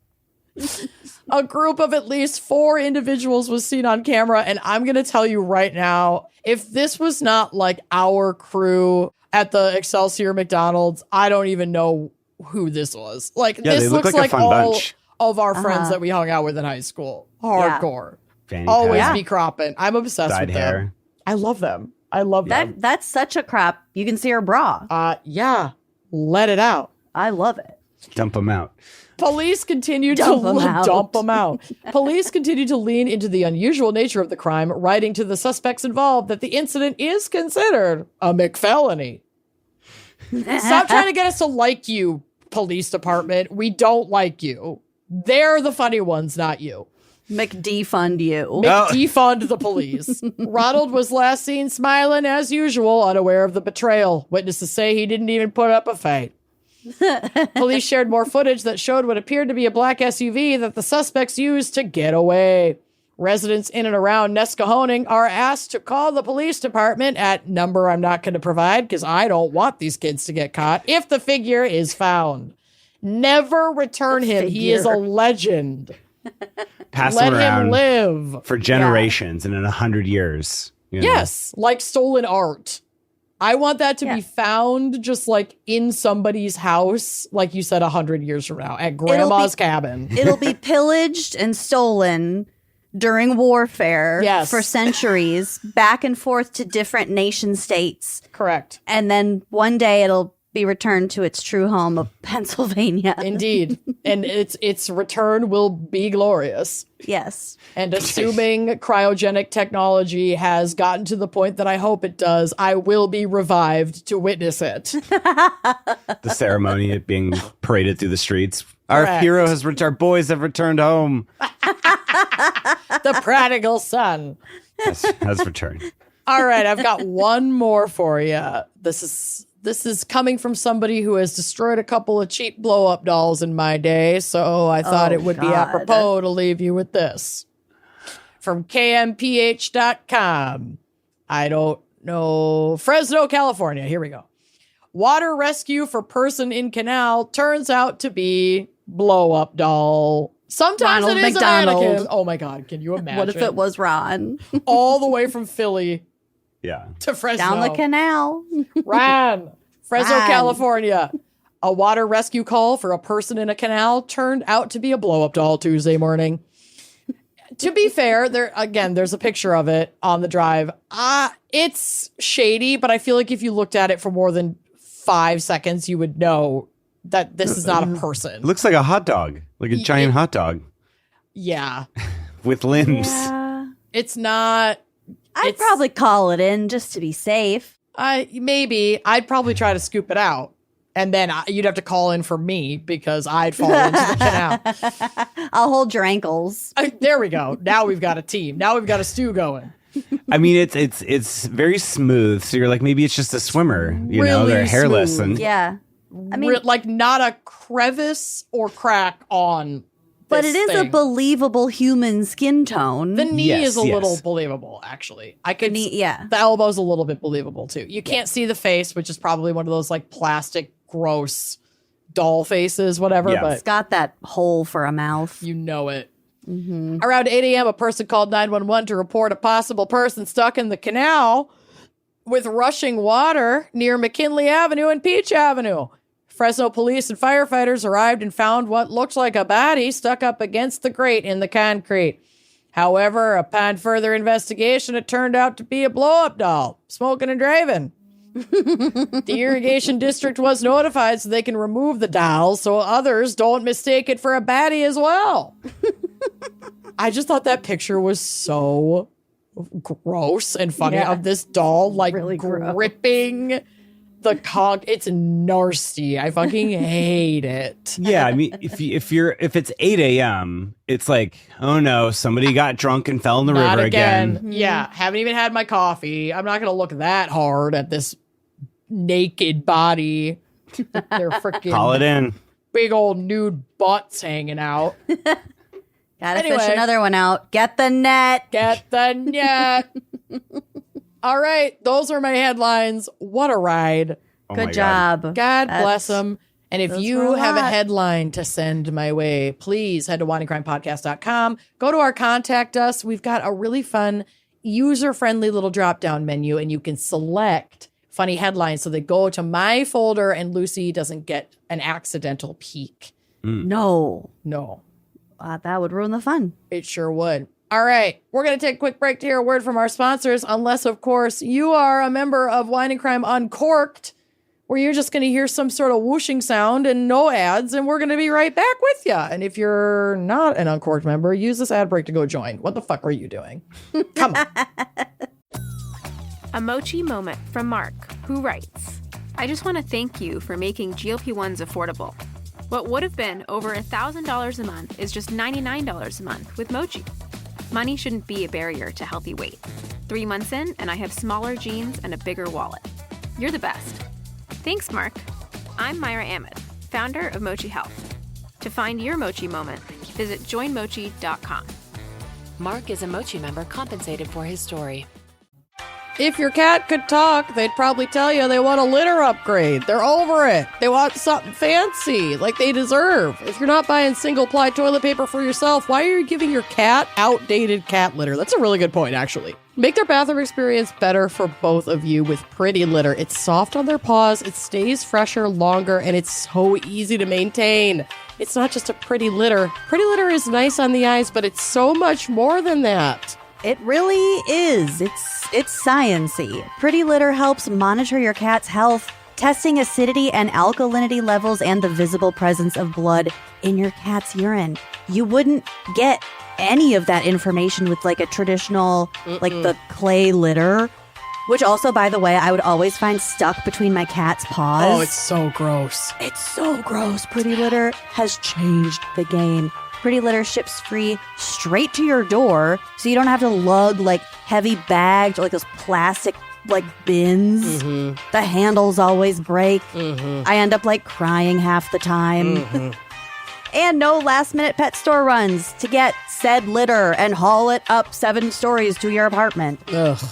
A group of at least 4 individuals was seen on camera, and I'm going to tell you right now, if this was not like our crew at the Excelsior McDonald's, I don't even know who this was. Like, Yeah, this they look looks like a fun all bunch. of our friends that we hung out with in high school. Hardcore. Fanny Always pack, be cropping. I'm obsessed dyed with hair. them. I love them. I love them. That's such a crop. You can see her bra. Yeah. Let it out. I love it. Dump them out. Police continue Dump to 'em out. dump them out. Police continue to lean into the unusual nature of the crime, writing to the suspects involved that the incident is considered a McFelony. Stop trying to get us to like you, police department. We don't like you. They're the funny ones, not you. McDefund you. Defund the police. Ronald was last seen smiling as usual, unaware of the betrayal. Witnesses say he didn't even put up a fight. Police shared more footage that showed what appeared to be a black SUV that the suspects used to get away. Residents in and around Nescahoning are asked to call the police department at number I'm not going to provide because I don't want these kids to get caught if the figure is found. Never return him. He is a legend. Pass Let them around him live. for generations and in 100 years. you know. Yes, like stolen art. I want that to be found just like in somebody's house, like you said, 100 years from now at grandma's cabin. It'll be pillaged and stolen during warfare for centuries, back and forth to different nation states. Correct. And then one day it'll be returned to its true home of Pennsylvania. Indeed. And its return will be glorious. Yes. And assuming cryogenic technology has gotten to the point that I hope it does, I will be revived to witness it. The ceremony it being paraded through the streets. Our hero has returned. Our boys have returned home. The prodigal son has returned. All right, I've got one more for you. This is coming from somebody who has destroyed a couple of cheap blow-up dolls in my day, so I thought it would be apropos to leave you with this. From kmph.com. I don't know. Fresno, California. Here we go. Water rescue for person in canal turns out to be blow-up doll. Sometimes Ronald it is McDonald. a mannequin. Oh my God, can you imagine? What if it was Ron? All the way from Philly Yeah. to Fresno. Down the canal. Ran. Fresno, Ran. California. A water rescue call for a person in a canal turned out to be a blow-up doll Tuesday morning. To be fair, there's a picture of it on the drive. It's shady, but I feel like if you looked at it for more than 5 seconds, you would know that this is not a person. It looks like a hot dog, like a giant hot dog. Yeah. With limbs. Yeah. It's not. I'd probably call it in just to be safe. Maybe. I'd probably try to scoop it out. And then you'd have to call in for me because I'd fall into the canal. I'll hold your ankles. There we go. Now we've got a team. Now we've got a stew going. I mean, it's very smooth. So you're like, maybe it's just a swimmer. You know, Really they're hairless smooth. and Yeah. I mean, like not a crevice or crack on. but this it is thing. a believable human skin tone. The knee Yes, is a yes. little believable, actually. I could. yeah. The elbow's a little bit believable too. You can't see the face, which is probably one of those like plastic, gross doll faces, whatever. Yeah. But It's got that hole for a mouth. you know it. Around 8 a.m., a person called 911 to report a possible person stuck in the canal with rushing water near McKinley Avenue and Peach Avenue. Fresno police and firefighters arrived and found what looked like a body stuck up against the grate in the concrete. However, upon further investigation, it turned out to be a blow-up doll, smoking and driving. The irrigation district was notified so they can remove the doll so others don't mistake it for a baddie as well. I just thought that picture was so gross and funny of this doll like Really gross. gripping the conch. It's nasty. I fucking hate it. yeah. I mean, if it's 8 a.m., it's like, oh no, somebody got drunk and fell in the Not river again. again. Yeah, haven't even had my coffee. I'm not gonna look that hard at this naked body. They're freaking Call it in. big old nude butts hanging out. Gotta Anyway. fish another one out. Get the net. Get the net. All right, those are my headlines. What a ride. Oh my Good God. job. God That's- bless them. And if those were you a have a lot. headline to send my way, please head to winingcrimepodcast.com. Go to our contact us. We've got a really fun, user-friendly little drop-down menu, and you can select funny headlines so they go to my folder and Lucy doesn't get an accidental peek. No. No. That would ruin the fun. It sure would. All right, we're going to take a quick break to hear a word from our sponsors, unless, of course, you are a member of Wine and Crime Uncorked, where you're just going to hear some sort of whooshing sound and no ads, and we're going to be right back with you. And if you're not an Uncorked member, use this ad break to go join. What the fuck are you doing? Come on. A mochi moment from Mark, who writes, I just want to thank you for making GLP-1s affordable. What would have been over $1,000 a month is just $99 a month with Mochi. Money shouldn't be a barrier to healthy weight. 3 months in, and I have smaller jeans and a bigger wallet. You're the best. Thanks, Mark. I'm Myra Ahmed, founder of Mochi Health. To find your Mochi moment, visit joinmochi.com. Mark is a Mochi member compensated for his story. If your cat could talk, they'd probably tell you they want a litter upgrade. They're over it. They want something fancy, like they deserve. If you're not buying single-ply toilet paper for yourself, why are you giving your cat outdated cat litter? That's a really good point, actually. Make their bathroom experience better for both of you with Pretty Litter. It's soft on their paws, it stays fresher longer, and it's so easy to maintain. It's not just a pretty litter. Pretty Litter is nice on the eyes, but it's so much more than that. It really is. It's science-y. Pretty Litter helps monitor your cat's health, testing acidity and alkalinity levels and the visible presence of blood in your cat's urine. You wouldn't get any of that information with like a traditional, like the clay litter, which also, by the way, I would always find stuck between my cat's paws. Oh, it's so gross. It's so gross. Pretty Litter has changed the game. Pretty Litter ships free straight to your door, so you don't have to lug like heavy bags or like those plastic like bins. The handles always break. I end up like crying half the time. And no last-minute pet store runs to get said litter and haul it up 7 stories to your apartment. Ugh.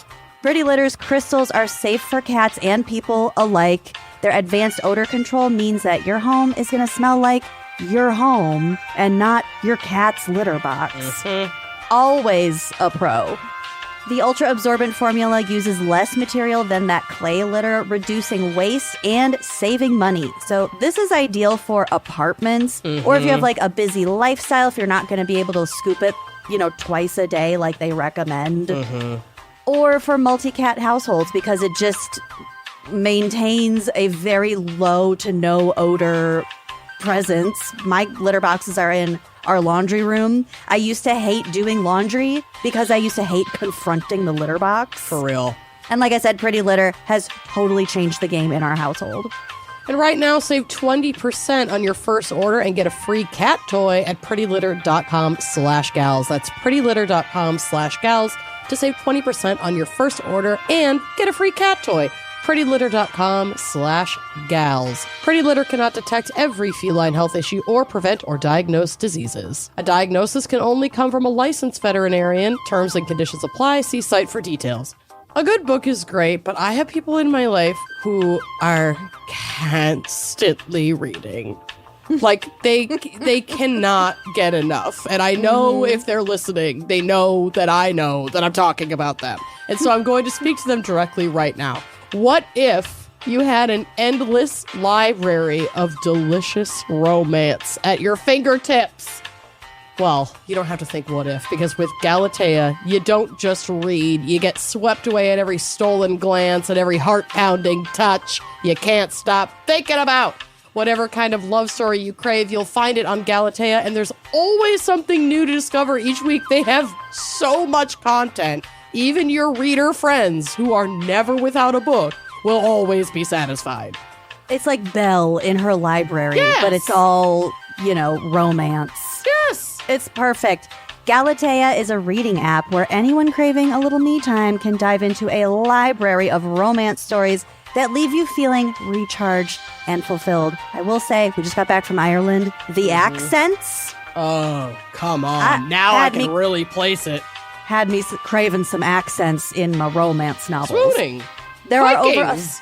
Pretty Litter's crystals are safe for cats and people alike. Their advanced odor control means that your home is going to smell like your home and not your cat's litter box. Always a pro. The ultra-absorbent formula uses less material than that clay litter, reducing waste and saving money. So this is ideal for apartments, or if you have like a busy lifestyle, if you're not going to be able to scoop it, twice a day like they recommend. Or for multi-cat households, because it just maintains a very low to no odor presence. My litter boxes are in our laundry room. I used to hate doing laundry because I used to hate confronting the litter box. For real. And like I said, Pretty Litter has totally changed the game in our household. And right now, save 20% on your first order and get a free cat toy at prettylitter.com/gals. That's prettylitter.com/gals to save 20% on your first order and get a free cat toy. prettylitter.com/gals. Pretty Litter cannot detect every feline health issue or prevent or diagnose diseases. A diagnosis can only come from a licensed veterinarian. Terms and conditions apply. See site for details. A good book is great, but I have people in my life who are constantly reading. Like, they cannot get enough. And I know if they're listening, they know that I know that I'm talking about them. And so I'm going to speak to them directly right now. What if you had an endless library of delicious romance at your fingertips? Well, you don't have to think what if, because with Galatea, you don't just read. You get swept away at every stolen glance, at every heart-pounding touch you can't stop thinking about. Whatever kind of love story you crave, you'll find it on Galatea, and there's always something new to discover each week. They have so much content. Even your reader friends, who are never without a book, will always be satisfied. It's like Belle in her library, Yes. but it's all, romance. Yes! It's perfect. Galatea is a reading app where anyone craving a little me time can dive into a library of romance stories that leave you feeling recharged and fulfilled. I will say, we just got back from Ireland. The accents Oh, come on. Now I can really place it. had me craving some accents in my romance novels. Swooning. There are Vikings.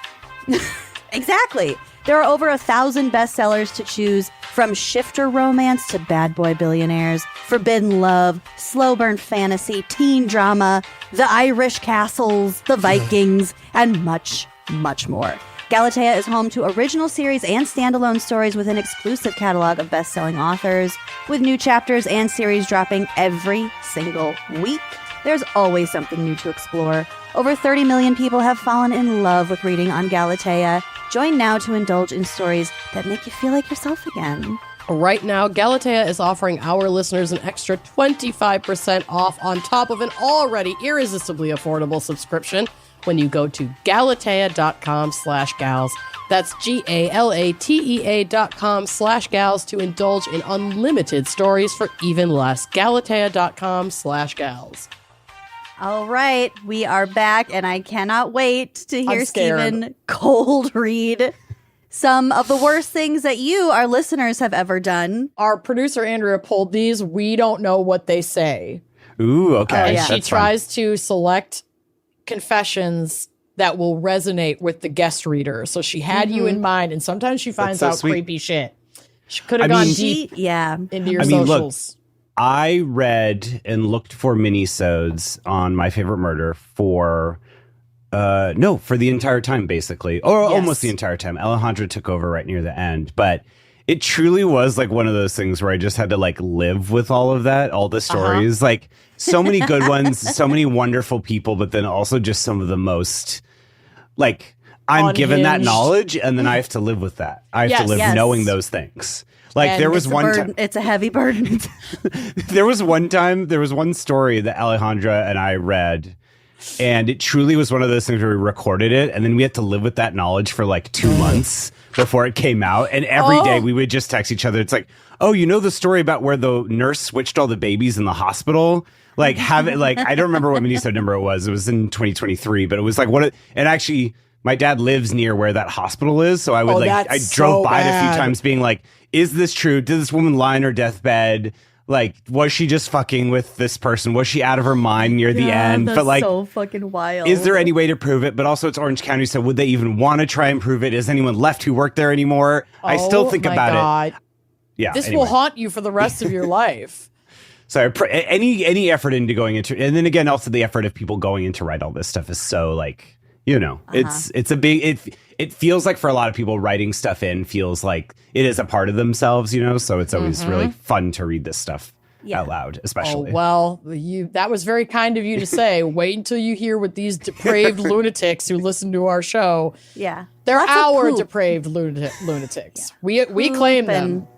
Exactly. There are over 1,000 bestsellers to choose from shifter romance to bad boy billionaires, forbidden love, slow burn fantasy, teen drama, the Irish castles, the Vikings, and much, much more. Galatea is home to original series and standalone stories with an exclusive catalog of best-selling authors, with new chapters and series dropping every single week. There's always something new to explore. Over 30 million people have fallen in love with reading on Galatea. Join now to indulge in stories that make you feel like yourself again. Right now, Galatea is offering our listeners an extra 25% off on top of an already irresistibly affordable subscription when you go to galatea.com/gals. That's GALATEA.com/gals to indulge in unlimited stories for even less. Galatea.com/gals. All right, we are back, and I cannot wait to hear I'm scared. Stephen cold read some of the worst things that you, our listeners, have ever done. Our producer, Andrea, pulled these. We don't know what they say. Ooh, okay. yeah. She That's fun. tries to select confessions that will resonate with the guest reader. So she had you in mind, and sometimes she finds so out sweet. creepy shit. She could have I gone mean, deep Yeah. into your I mean, look, socials. I read and looked for minisodes on My Favorite Murder for the entire time, basically, or almost the entire time. Alejandra took over right near the end, but it truly was like one of those things where I just had to like live with all of that, all the stories, like so many good ones, so many wonderful people, but then also just some of the most like I'm given that knowledge and then I have to live with that. I have to live knowing those things. Like and there was one time, it's a heavy burden. there was one story that Alejandra and I read, and it truly was one of those things where we recorded it and then we had to live with that knowledge for like 2 months before it came out. And every day we would just text each other. It's like, oh, you know the story about where the nurse switched all the babies in the hospital? Like I don't remember what minisode number it was. It was in 2023, but it was like and actually my dad lives near where that hospital is. So I would I drove by it a few times being like, is this true? Did this woman lie on her deathbed? Like, was she just fucking with this person? Was she out of her mind near the end? That's but like, so fucking wild. Is there any way to prove it? But also it's Orange County. So would they even want to try and prove it? Is anyone left who worked there anymore? I still think about it. Yeah. This will haunt you for the rest of your life. So any effort into going into, and then again, also the effort of people going in to write all this stuff is so like, it's a big, it feels like for a lot of people writing stuff in feels like it is a part of themselves, so it's always really fun to read this stuff out loud, especially. Oh, well, that was very kind of you to say. Wait until you hear what these depraved lunatics who listen to our show. Yeah. They're our depraved lunatics. Yeah. We claim them.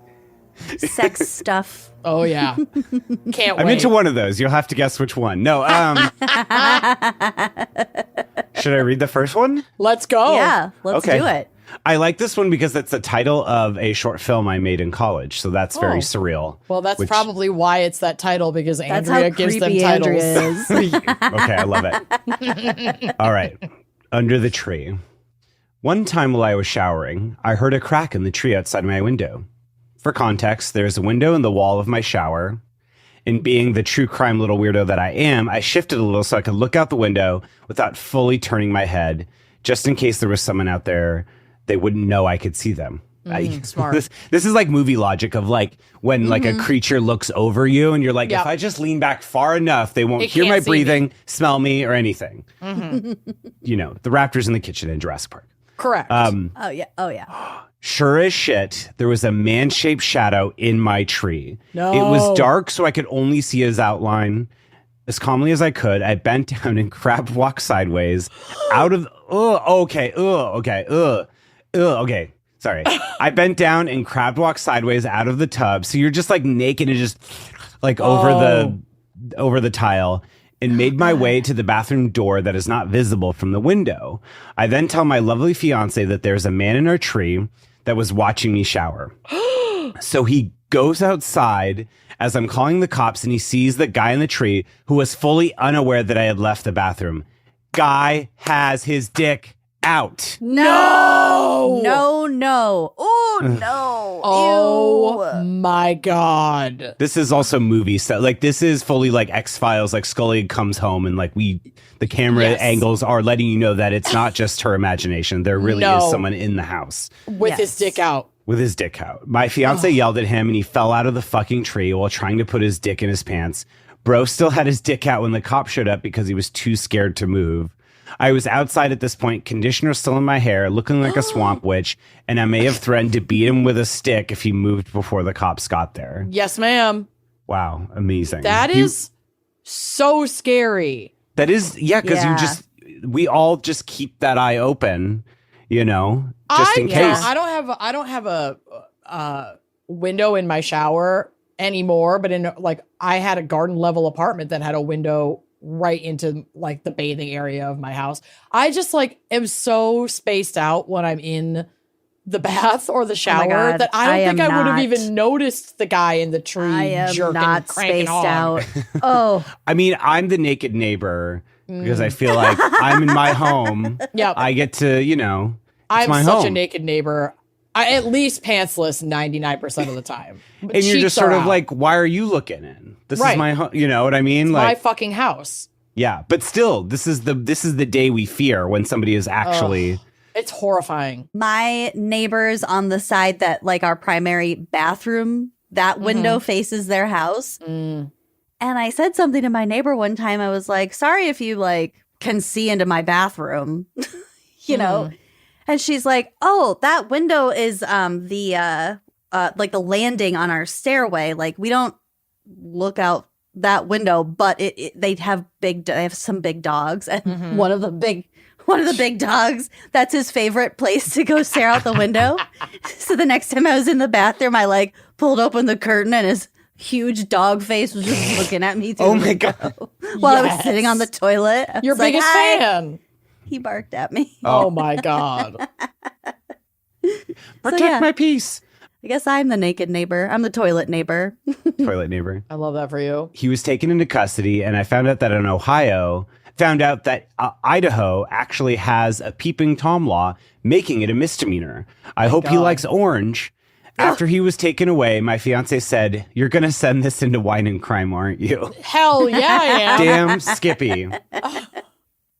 Sex stuff. Oh, yeah. Can't wait. I'm into one of those. You'll have to guess which one. No. Should I read the first one? Let's go. Yeah, let's do it. I like this one because it's the title of a short film I made in college. So that's very surreal. Well, that's probably why it's that title, because Andrea gives them titles. Okay, I love it. All right. Under the tree. One time while I was showering, I heard a crack in the tree outside my window. For context, there's a window in the wall of my shower. And being the true crime little weirdo that I am, I shifted a little so I could look out the window without fully turning my head, just in case there was someone out there, they wouldn't know I could see them. Smart. This is like movie logic of like when like a creature looks over you and you're like, if I just lean back far enough, they won't hear my breathing, smell me, or anything. The raptors in the kitchen in Jurassic Park. Correct. Oh, yeah. Sure as shit, there was a man-shaped shadow in my tree. No. It was dark, so I could only see his outline. As calmly as I could, I bent down and crab walked sideways out of... Okay. Sorry. I bent down and crab walked sideways out of the tub. So you're just like naked and just like over the tile, and made my way to the bathroom door that is not visible from the window. I then tell my lovely fiance that there's a man in our tree that was watching me shower. So he goes outside as I'm calling the cops, and he sees the guy in the tree who was fully unaware that I had left the bathroom. Guy has his dick out. No. Oh, no. Oh, my God. This is also movie stuff. Like, this is fully like X-Files. Like, Scully comes home and like the camera angles are letting you know that it's not just her imagination. There really is someone in the house. With his dick out. With his dick out. My fiance yelled at him and he fell out of the fucking tree while trying to put his dick in his pants. Bro still had his dick out when the cop showed up because he was too scared to move. I was outside at this point, conditioner still in my hair, looking like a swamp witch, and I may have threatened to beat him with a stick if he moved before the cops got there. Yes, ma'am. Wow, amazing. That is so scary. That is, because we all just keep that eye open, just in case. I don't have a window in my shower anymore, but I had a garden level apartment that had a window right into like the bathing area of my house. I just am so spaced out when I'm in the bath or the shower that I don't think I would have even noticed the guy in the tree jerking, not cranking on. Out. Oh, I mean, I'm the naked neighbor because I feel like I'm in my home. Yep. I get to, I'm my such home. a naked neighbor. I at least pantsless 99% of the time. And you're just sort of like, why are you looking in? This is my home. You know what I mean? It's my fucking house. Yeah, but still, this is the day we fear when somebody is actually. It's horrifying. My neighbors on the side that our primary bathroom that window faces their house. Mm. And I said something to my neighbor one time. I was like, sorry if you like can see into my bathroom, you know? And she's like, oh, that window is the like the landing on our stairway. Like we don't look out that window, but they have some big dogs, and one of the big dogs, that's his favorite place to go stare out the window. So the next time I was in the bathroom, I like pulled open the curtain and his huge dog face was just looking at me through Oh the my window God. while I was sitting on the toilet. I Your was like, biggest "Hi." fan. He barked at me. Oh my God. Protect yeah. my peace. I guess I'm the naked neighbor. I'm the toilet neighbor. Toilet neighbor. I love that for you. He was taken into custody, and I found out that Idaho actually has a peeping Tom law, making it a misdemeanor. I hope he likes orange. After he was taken away, my fiance said, "You're going to send this into Wine and Crime, aren't you?" Hell yeah, I am. Damn Skippy.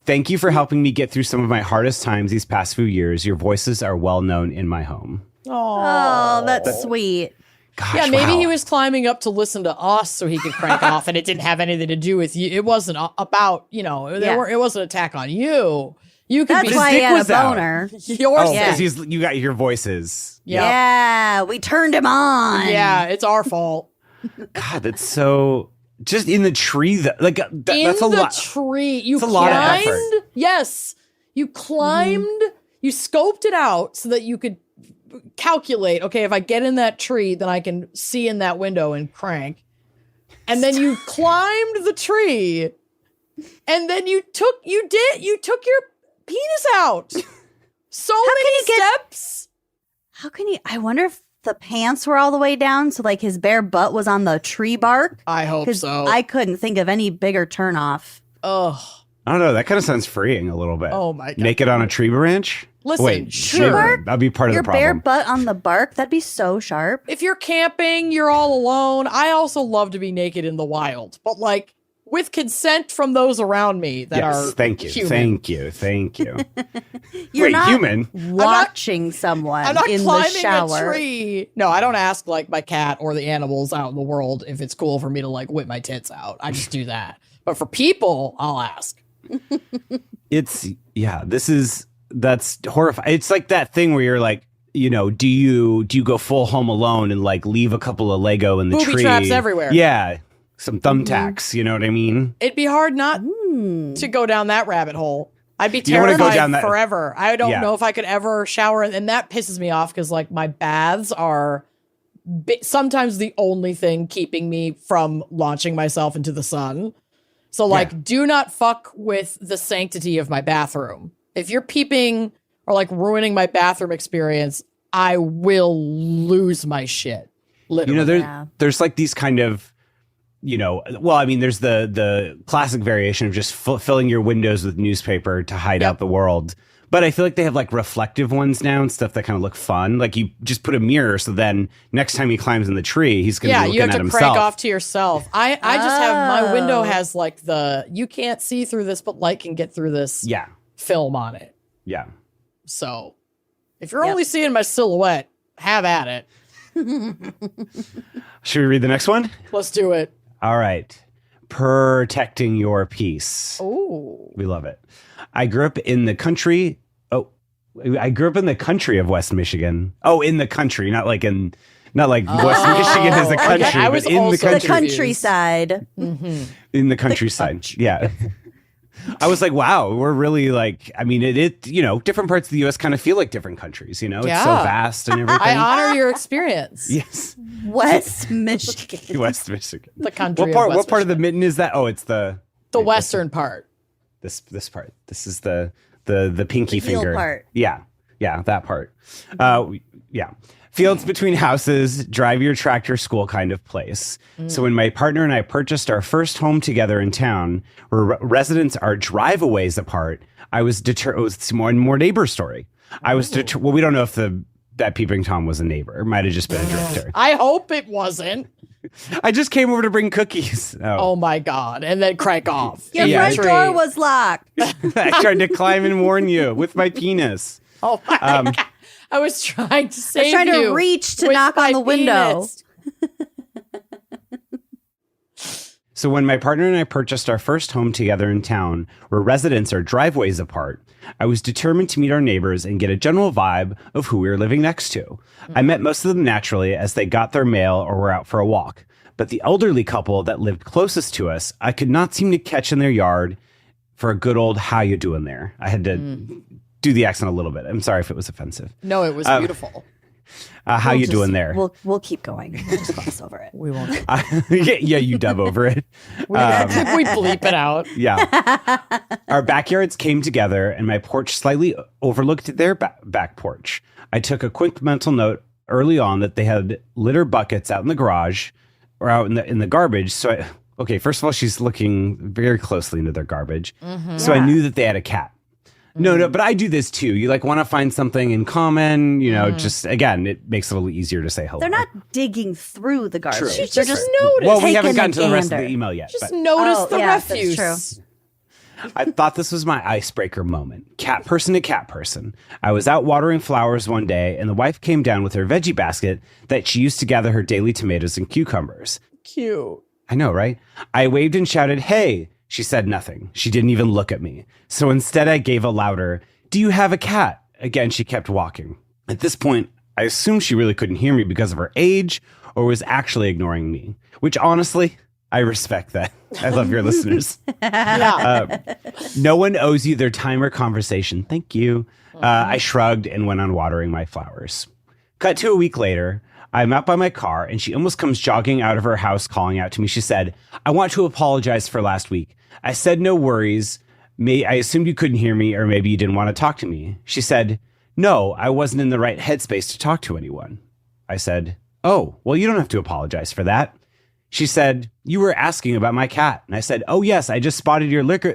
Thank you for helping me get through some of my hardest times these past few years. Your voices are well known in my home. Oh, that's sweet. Gosh, Yeah, maybe wow. he was climbing up to listen to us so he could crank off, and it didn't have anything to do with you. It wasn't about, it wasn't an attack on you. You could That's be why he dick had a was out. boner. yours. Oh, Yeah. because you got your voices. Yeah, we turned him on. Yeah, it's our fault. God, that's so... Just in the tree, that's a lot. Tree. You It's a climbed. lot of effort. Yes. You climbed. You scoped it out so that you could calculate, okay, if I get in that tree, then I can see in that window and crank. And then you climbed the tree. And then you took your penis out. So many steps. How can you? I wonder if the pants were all the way down, so like his bare butt was on the tree bark. I hope 'Cause so. I couldn't think of any bigger turnoff. Ugh. I don't know. That kind of sounds freeing a little bit. Oh, my God. Naked on a tree branch? Listen, Wait, sure. maybe bark? that'd be part of Your the bare problem. butt on the bark, that'd be so sharp. If you're camping, you're all alone. I also love to be naked in the wild, but like with consent from those around me that are thank you. human. Thank you. You're Wait, not human? watching someone I'm not in the climbing shower. a tree. No, I don't ask like my cat or the animals out in the world if it's cool for me to like whip my tits out. I just do that. But for people, I'll ask. That's horrifying. It's like that thing where you're like, do you go full Home Alone and like leave a couple of Lego in the Booby tree? traps everywhere. Yeah. Some thumbtacks, you know what I mean? It'd be hard not to go down that rabbit hole. I'd be don't wanna go terrified down that- forever. I don't Yeah. know if I could ever shower, and that pisses me off because like my baths are sometimes the only thing keeping me from launching myself into the sun. So like, do not fuck with the sanctity of my bathroom. If you're peeping or like ruining my bathroom experience, I will lose my shit. Literally. There's like these kind of, there's the classic variation of just filling your windows with newspaper to hide out the world. But I feel like they have like reflective ones now and stuff that kind of look fun. Like you just put a mirror, so then next time he climbs in the tree, he's going to be looking you have at to himself. crank off to yourself. I just have my window has like you can't see through this, but light can get through this film on it. Yeah. So if you're only seeing my silhouette, have at it. Should we read the next one? Let's do it. All right. Protecting your peace. Ooh. We love it. I grew up in the country. I grew up in the country of West Michigan. Oh, in the country, not like West Michigan is the country, I was but in the also country. The countryside. In the countryside. Yeah. I was like, wow, we're really like, I mean, different parts of the U.S. kind of feel like different countries, It's so vast and everything. I honor your experience. Yes. West Michigan. West Michigan. The country. What part of the mitten is that? Oh, it's the western part. This part. This is the pinky The heel finger part. Yeah, that part. Yeah. Fields between houses, drive your tractor school kind of place. So when my partner and I purchased our first home together in town, where residents are drive-a-ways apart, I was deterred. It was more neighbor story. I was deterred. Well, we don't know if that peeping Tom was a neighbor. It might have just been a drifter. I hope it wasn't. I just came over to bring cookies. Oh my God. And then crank off. Your front door was locked. I tried to climb and warn you with my penis. Oh my God. I was trying to save you. I was trying to reach to with knock on my the window. penis. So when my partner and I purchased our first home together in town, where residents are driveways apart, I was determined to meet our neighbors and get a general vibe of who we were living next to. I met most of them naturally as they got their mail or were out for a walk. But the elderly couple that lived closest to us, I could not seem to catch in their yard for a good old how you doing there. I had to do the accent a little bit. I'm sorry if it was offensive. No, it was beautiful. How you doing there? We'll keep going. We'll just gloss over it. We won't. Yeah, you dub over it. We bleep it out. Yeah. Our backyards came together and my porch slightly overlooked their back porch. I took a quick mental note early on that they had litter buckets out in the garage or out in the garbage. So okay, first of all, she's looking very closely into their garbage. So I knew that they had a cat. No, but I do this too. You like want to find something in common, just again, it makes it a little easier to say hello. They're not digging through the garbage. True. They're just noticed. Well, we haven't gotten taking to the a rest of the gander. email yet. Just but notice the that's refuse. true. I thought this was my icebreaker moment. Cat person to cat person. I was out watering flowers one day and the wife came down with her veggie basket that she used to gather her daily tomatoes and cucumbers. Cute. I know, right? I waved and shouted, "Hey!" She said nothing. She didn't even look at me. So instead I gave a louder, "Do you have a cat?" Again, she kept walking. At this point, I assumed she really couldn't hear me because of her age or was actually ignoring me, which honestly, I respect that. I love your listeners. No one owes you their time or conversation. Thank you. I shrugged and went on watering my flowers. Cut to a week later. I'm out by my car and she almost comes jogging out of her house calling out to me. She said, "I want to apologize for last week. I said no worries. I assumed you couldn't hear me or maybe you didn't want to talk to me." She said, "No, I wasn't in the right headspace to talk to anyone." I said, "Oh, well, you don't have to apologize for that." She said, "You were asking about my cat." And I said, "Oh, yes, I just spotted your litter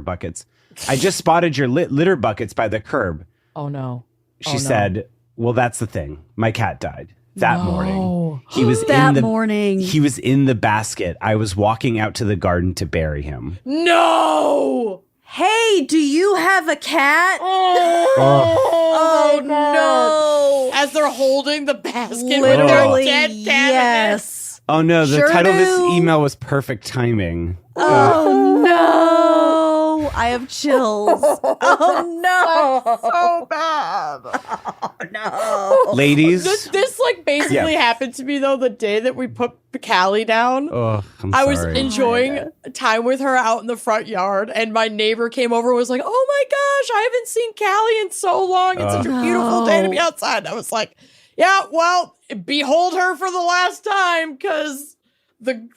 buckets. I just spotted your litter buckets by the curb." Oh, no. She said, "Well, that's the thing. My cat died that morning. He was morning. He was in the basket. I was walking out to the garden to bury him." No! Hey, do you have a cat? Oh, no. As they're holding the basket with Literally, their dead cat. yes. Oh, no. The Sure title of this do. email was perfect timing. Oh, no. I have chills. Oh, no. So bad. Oh, no. Ladies. This like basically happened to me though the day that we put Callie down. Oh, I'm I was sorry. enjoying time with her out in the front yard, and my neighbor came over and was like, "Oh my gosh, I haven't seen Callie in so long. It's such a beautiful day to be outside." And I was like, "Yeah, well, behold her for the last time, because the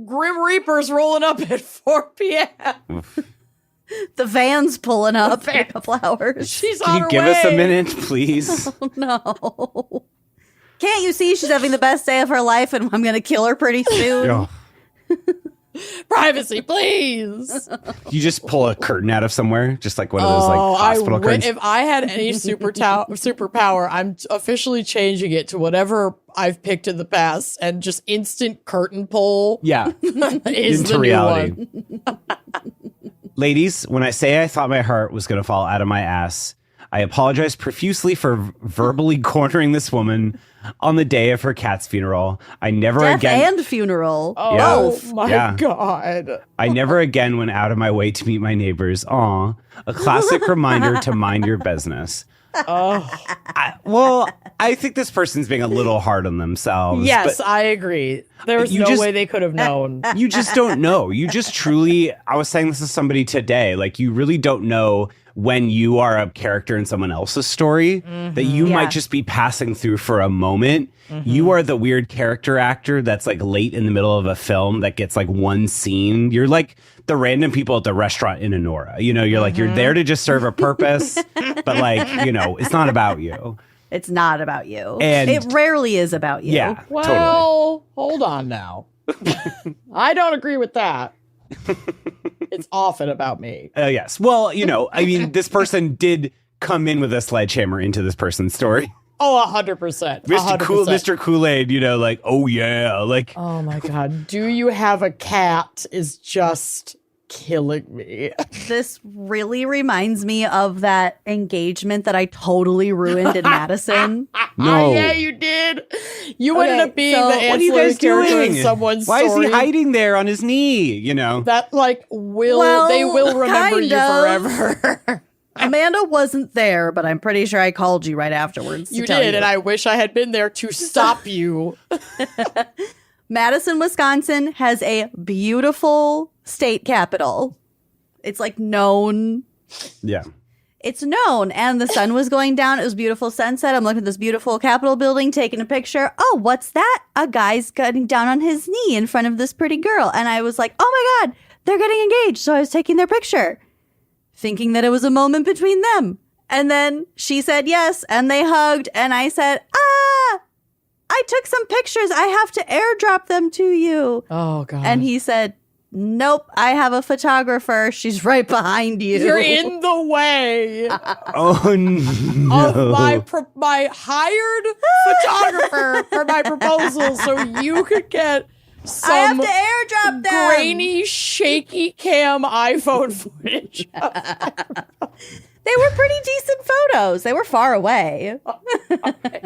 Grim Reaper's rolling up at 4 p.m. The van's pulling up in a couple hours. She's Can on you her give way. us a minute, please? Oh, no. Can't you see she's having the best day of her life and I'm going to kill her pretty soon? Oh. Privacy, please. You just pull a curtain out of somewhere, just like one of those like hospital curtains. If I had any superpower, I'm officially changing it to whatever I've picked in the past, and just instant curtain pull. Yeah, is into the reality. new one. Ladies, when I say I thought my heart was going to fall out of my ass, I apologize profusely for verbally cornering this woman on the day of her cat's funeral. I never Death again. and funeral. Oh Both. my God. I never again went out of my way to meet my neighbors. Aw, a classic reminder to mind your business. I think this person's being a little hard on themselves. Yes, but I agree. There was You no just- way they could have known. you just don't know. You just truly, I was saying this to somebody today, like you really don't know when you are a character in someone else's story that you might just be passing through for a moment. You are the weird character actor that's like late in the middle of a film that gets like one scene. You're like the random people at the restaurant in Honora. You know, you're like, you're there to just serve a purpose, but like, you know, it's not about you. It's not about you. And- it rarely is about you. Yeah, totally. Well, hold on now. I don't agree with that. It's often about me. Yes. Well, you know, I mean, this person did come in with a sledgehammer into this person's story. Oh, 100%. Mr. Kool-Aid, you know, like, oh yeah, like, Oh my God. Do you have a cat is just killing me. This really reminds me of that engagement that I totally ruined in Madison. No. Yeah, you did. You ended up being so the what are you ancillary guys character doing? in someone's Why story. is he hiding there on his knee? You know. That they will remember you forever. Amanda wasn't there, but I'm pretty sure I called you right afterwards. You did, and I wish I had been there to stop you. Madison, Wisconsin has a beautiful state capitol. It's like known. Yeah. It's known. And the sun was going down. It was beautiful sunset. I'm looking at this beautiful Capitol building, taking a picture. Oh, what's that? A guy's getting down on his knee in front of this pretty girl. And I was like, oh my God, they're getting engaged. So I was taking their picture, thinking that it was a moment between them. And then she said yes, and they hugged. And I said, I took some pictures. I have to airdrop them to you. Oh, God. And he said, nope, I have a photographer. She's right behind you. You're in the way Oh no. of my hired photographer for my proposal so you could get some I have to airdrop them. grainy, shaky cam iPhone footage. They were pretty decent photos. They were far away.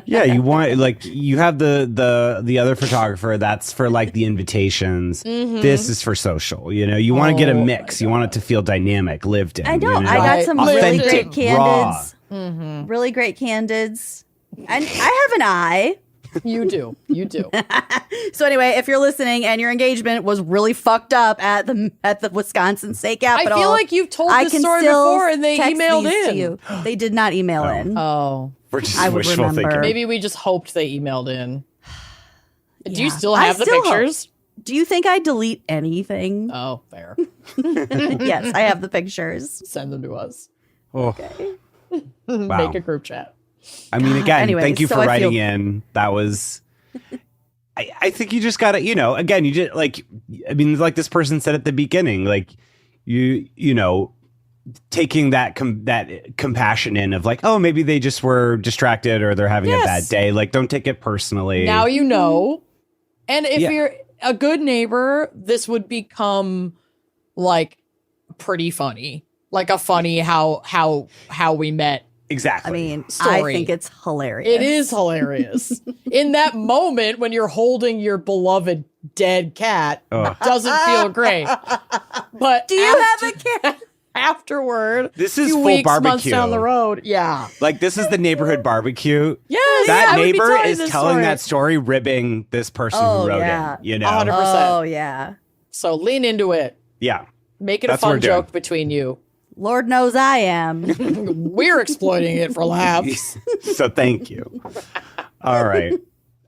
Yeah, you want like you have the other photographer that's for like the invitations. Mm-hmm. This is for social. You know, you want to get a mix. You want it to feel dynamic, lived in. I know. You know? I got some really Authentic, great raw. candids. Really great candids. And I have an eye. You do. So anyway, if you're listening and your engagement was really fucked up at the Wisconsin State Capitol, I feel like you've told I this can story still before and they text emailed these in. to you. They did not email in. Oh. We're just I would wishful remember. thinking. Maybe we just hoped they emailed in. Do you Yeah. still I have the still hope. pictures? Do you think I delete anything? Oh, fair. Yes, I have the pictures. Send them to us. Oh, wow. Make a group chat. I mean, again, Anyways, thank you so for I writing feel- in. That was. I think you just gotta, again, you just like, I mean, like this person said at the beginning, like you know, taking that compassion in of like, oh, maybe they just were distracted or they're having a bad day. Like, don't take it personally. Now you know. And if Yeah. you're a good neighbor, this would become like pretty funny. Like a funny how we met. Exactly. I mean, Story. I think it's hilarious. It is hilarious. In that moment when you're holding your beloved dead cat, doesn't feel great. But Do you have a cat? Afterward, This is few full weeks, months barbecue. down the road. Yeah. Like, this is the neighborhood barbecue. Yes. That I would be neighbor telling is this telling story. that story, ribbing this person Oh, who wrote yeah. it. You know? 100%. Oh, yeah. So lean into it. Yeah. Make it That's a what fun we're doing. joke between you. Lord knows I am. We're exploiting it for laughs. So thank you. All right.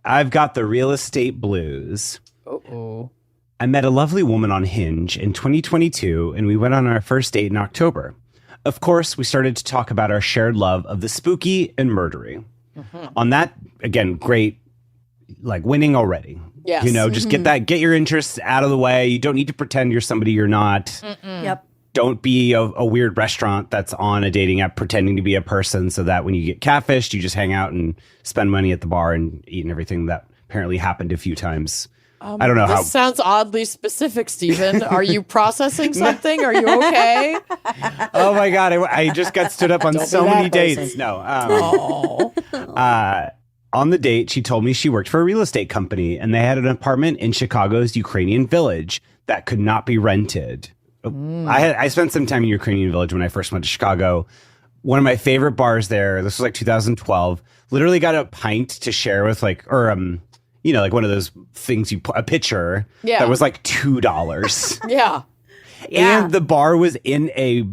I've got the real estate blues. Uh-oh. I met a lovely woman on Hinge in 2022, and we went on our first date in October. Of course, we started to talk about our shared love of the spooky and murdery. On that, again, great, like winning already. Yes. You know, just get your interests out of the way. You don't need to pretend you're somebody you're not. Yep. Don't be a weird restaurant that's on a dating app pretending to be a person so that when you get catfished, you just hang out and spend money at the bar and eat and everything. That apparently happened a few times. I don't know This how. sounds oddly specific, Stephen. Are you processing something? Are you okay? Oh my God. I just got stood up on Don't so be that many dates. person. No. Oh. On the date, she told me she worked for a real estate company and they had an apartment in Chicago's Ukrainian village that could not be rented. I spent some time in Ukrainian village when I first went to Chicago. One of my favorite bars there, this was like 2012, literally got a pint to share with like one of those things a pitcher that was like $2. Yeah. Yeah. And the bar was in a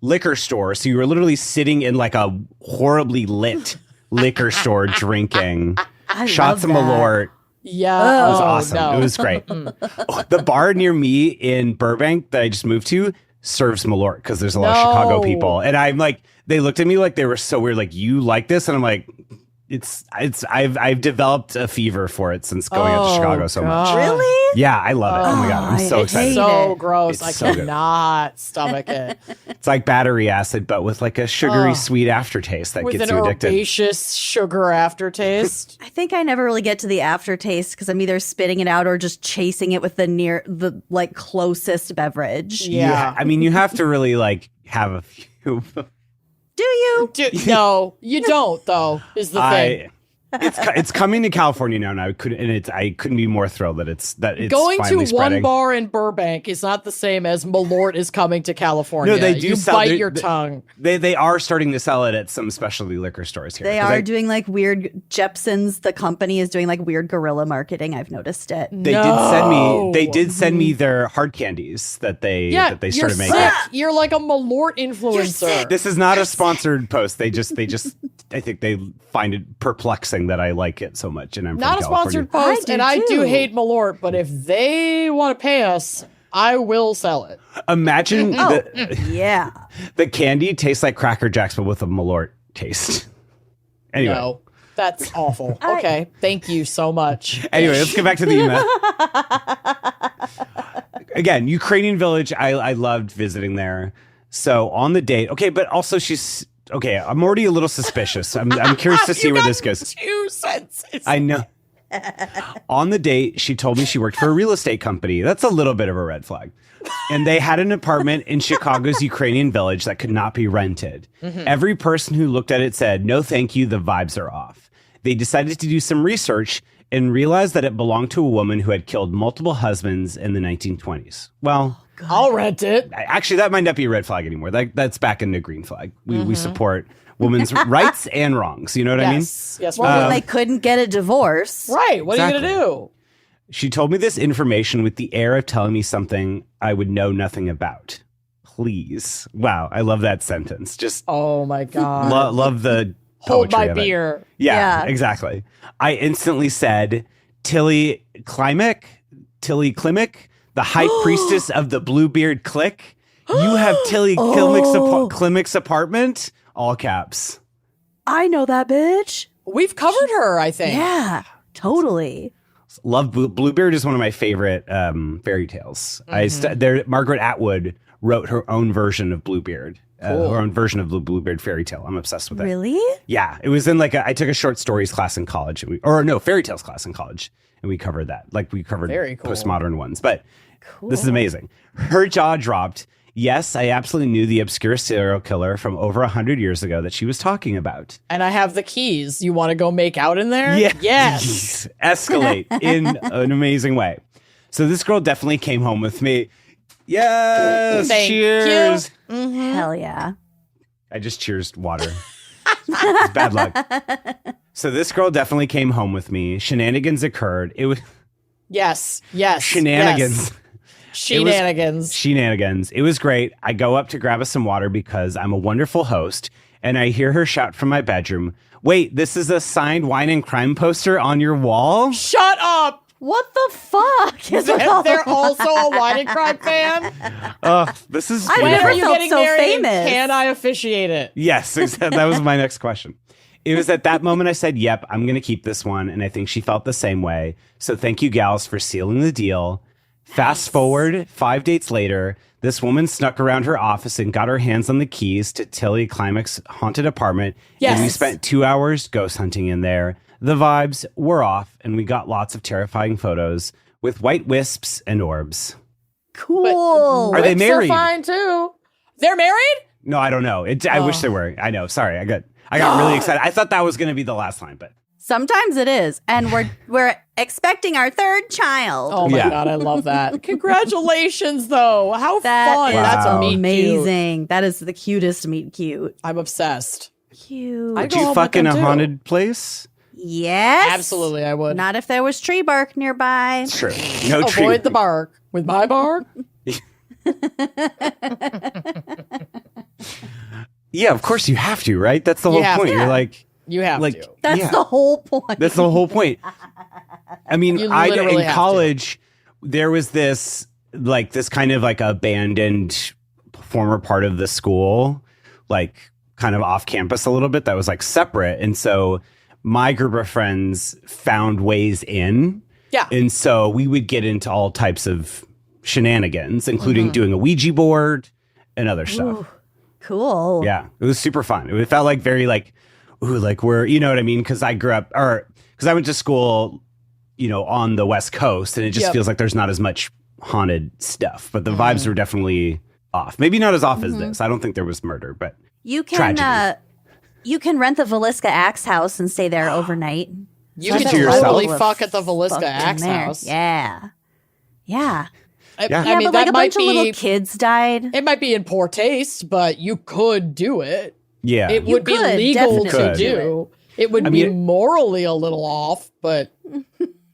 liquor store. So you were literally sitting in like a horribly lit liquor store drinking shots of love that. Malort. Yeah. It was awesome. No. It was great. The bar near me in Burbank that I just moved to serves Malort because there's a lot of Chicago people. And I'm like, they looked at me like they were so weird. Like, you like this? And I'm like, I've developed a fever for it since going out to Chicago so much. Really? Yeah, I love it. Oh my God, I'm so excited. So gross. It's I so good. cannot stomach it. It's like battery acid, but with like a sugary sweet aftertaste that With gets an you addicted. herbaceous sugar aftertaste. I think I never really get to the aftertaste because I'm either spitting it out or just chasing it with the like closest beverage. Yeah. I mean, you have to really like have a few. Do you? No, you don't, though, is the thing. It's coming to California now, and I couldn't be more thrilled that it's Going finally to one spreading. bar in Burbank is not the same as Malort is coming to California. No, they do You sell- bite they- your they- tongue. They are starting to sell it at some specialty liquor stores here. They 'Cause are doing like weird. Jepson's, the company, is doing like weird guerrilla marketing. I've noticed it. They did send me their hard candies that they started you're making. sick. You're like a Malort influencer. This is not a sponsored post. They just I think they find it perplexing that I like it so much, and I'm Not from a California. sponsored post, and I do too. hate Malort, but if they want to pay us, I will sell it. Imagine Yeah. the candy tastes like Cracker Jacks, but with a Malort taste. Anyway. No, that's awful. Okay, thank you so much. Anyway, let's get back to the email. Again, Ukrainian village. I loved visiting there. So on the date, okay, but also I'm already a little suspicious. I'm curious to see where this goes. 2 senses. I know. On the date, she told me she worked for a real estate company. That's a little bit of a red flag. And they had an apartment in Chicago's Ukrainian village that could not be rented. Every person who looked at it said, "No, thank you. The vibes are off." They decided to do some research and realized that it belonged to a woman who had killed multiple husbands in the 1920s. Well, I'll rent it. actually, that might not be a red flag anymore. That's back into green flag. We support women's rights and wrongs. You know what I mean? Yes. Well, when they couldn't get a divorce. Right. What are you Exactly. going to do? She told me this information with the air of telling me something I would know nothing about. Please. Wow. I love that sentence. Just Oh my God. love the Hold poetry my of it. beer. Yeah, Yeah. exactly. I instantly said, Tilly Klimek, the high priestess of the Bluebeard clique. You have Tilly Klimek's apartment? All caps. I know that bitch. We've covered her, I think. Yeah, totally. Love Bluebeard is one of my favorite fairy tales. Margaret Atwood wrote her own version of Bluebeard. Her own version of the Bluebeard fairy tale. I'm obsessed with it. Really? Yeah, it was in I took a short stories class in college, fairy tales class in college, and we covered that. Like we covered Very cool. postmodern ones, but this is amazing. Her jaw dropped. Yes, I absolutely knew the obscure serial killer from over 100 years ago that she was talking about. And I have the keys. You want to go make out in there? Yeah. Yes. Escalate in an amazing way. So this girl definitely came home with me. Yes, Thank cheers. you. Hell yeah. I just cheersed water. It's bad luck. So this girl definitely came home with me. Shenanigans occurred. It was Yes. shenanigans. Yes. Shenanigans. Shenanigans. It was great. I go up to grab us some water because I'm a wonderful host, and I hear her shout from my bedroom, "Wait, this is a signed wine and crime poster on your wall?" Shut up. What the fuck? Is with all They're the- also a Wine and Crime fan. This is I've When never are you felt getting so married? And famous. can I officiate it? Yes, exactly. That was my next question. It was at that moment I said, "Yep, I'm going to keep this one," and I think she felt the same way. So thank you, gals, for sealing the deal. Fast forward 5 dates later, this woman snuck around her office and got her hands on the keys to Tilly Klimak's haunted apartment. Yes. And we spent 2 hours ghost hunting in there. The vibes were off, and we got lots of terrifying photos with white wisps and orbs. Cool. Are they Whips married? fine too. They're married? No, I don't know. I wish they were. I know. Sorry, I got really excited. I thought that was going to be the last line, but Sometimes it is, and we're expecting our third child. Oh my Yeah. God, I love that. Congratulations, though. How That fun. is That's Wow. a meet cute. amazing. That is the cutest meet cute. I'm obsessed. Cute. I would go you home fuck with in them, a too. haunted place? Yes. Absolutely, I would. Not if there was tree bark nearby. Sure. No tree. Avoid the bark. With my bark? Yeah, of course you have to, right? That's the whole have point. to. You're like, You have like to. That's yeah. the whole point. That's the whole point. I mean, You literally in have college, there was this kind of like abandoned former part of the school, like kind of off campus a little bit that was like separate. And so my group of friends found ways in. Yeah. And so we would get into all types of shenanigans, including doing a Ouija board and other stuff. Ooh, cool. Yeah. It was super fun. It felt like very like, ooh, like we're, you know what I mean? Because I grew up, or because I went to school, you know, on the West Coast, and it just feels like there's not as much haunted stuff, but the vibes were definitely off. Maybe not as off as this. I don't think there was murder, but You can tragedy. you can rent the Velisca Axe house and stay there overnight. You Keep can it to yourself. totally Full of fuck at the Velisca fucking Axe there. house. Yeah. Yeah. I Yeah, mean, but like that a might bunch of little be, kids died. it might be in poor taste, but you could do it. yeah. It would be could legal to definitely do. It would be morally a little off, but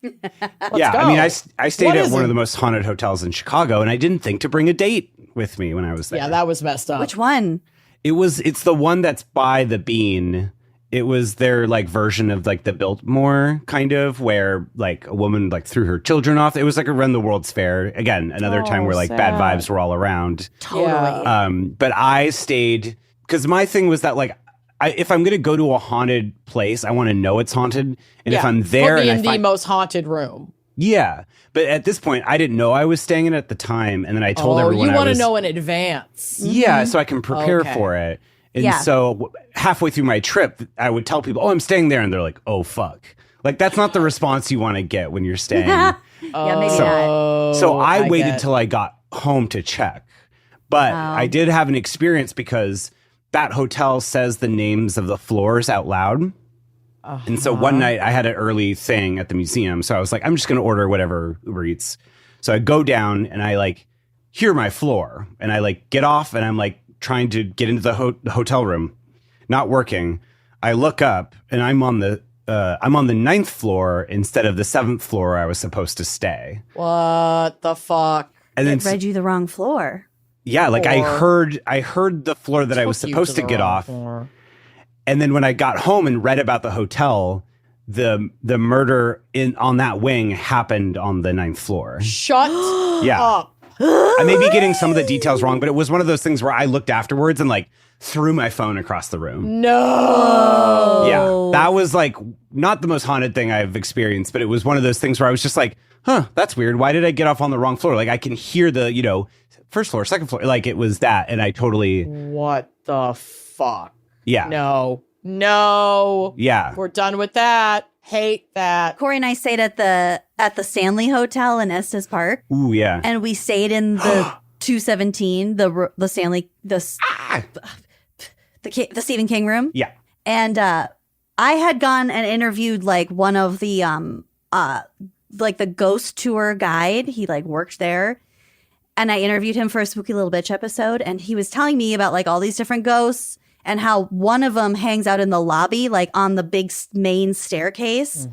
yeah, go. I mean, I stayed What at is one it? of the most haunted hotels in Chicago, and I didn't think to bring a date with me when I was there. yeah, that was messed up. Which one? It's the one that's by the Bean. It was their like version of like the Biltmore kind of, where like a woman like threw her children off. It was like a Run the World's Fair. Again, another time where like bad vibes were all around. Totally. Yeah. But I stayed because my thing was that like if I'm going to go to a haunted place, I want to know it's haunted. And if I'm there put me and in I the find, most haunted room. yeah, but at this point, I didn't know I was staying in at the time, and then I told everyone you I want to was, know in advance. yeah, so I can prepare Okay. for it. And Yeah. so halfway through my trip, I would tell people, "Oh, I'm staying there," and they're like, "Oh, fuck!" Like that's not the response you want to get when you're staying. Yeah, maybe not. So I waited get- till I got home to check. But I did have an experience because that hotel says the names of the floors out loud. And so one night I had an early thing at the museum. So I was like, I'm just going to order whatever Uber Eats. So I go down and I like hear my floor and I like get off and I'm like trying to get into the hotel room, not working. I look up and I'm on the 9th floor instead of the 7th floor I was supposed to stay. What the fuck? And then It read you the wrong floor. yeah, like I Or- heard the floor that I was Took you supposed to the get wrong off. floor. And then when I got home and read about the hotel, the murder on that wing happened on the 9th floor. Shut Yeah. up. I may be getting some of the details wrong, but it was one of those things where I looked afterwards and like threw my phone across the room. No. Yeah. That was like not the most haunted thing I've experienced, but it was one of those things where I was just like, huh, that's weird. Why did I get off on the wrong floor? Like I can hear the, you know, first floor, second floor. Like it was that. And I totally, What the fuck? yeah. No. Yeah. We're done with that. Hate that. Corey and I stayed at the Stanley Hotel in Estes Park, Ooh, yeah. and we stayed in the 217, the Stanley, the Stephen King room. Yeah. And I had gone and interviewed like one of the like the ghost tour guide. He like worked there. And I interviewed him for a Spooky Little Bitch episode, and he was telling me about like all these different ghosts and how one of them hangs out in the lobby, like on the big main staircase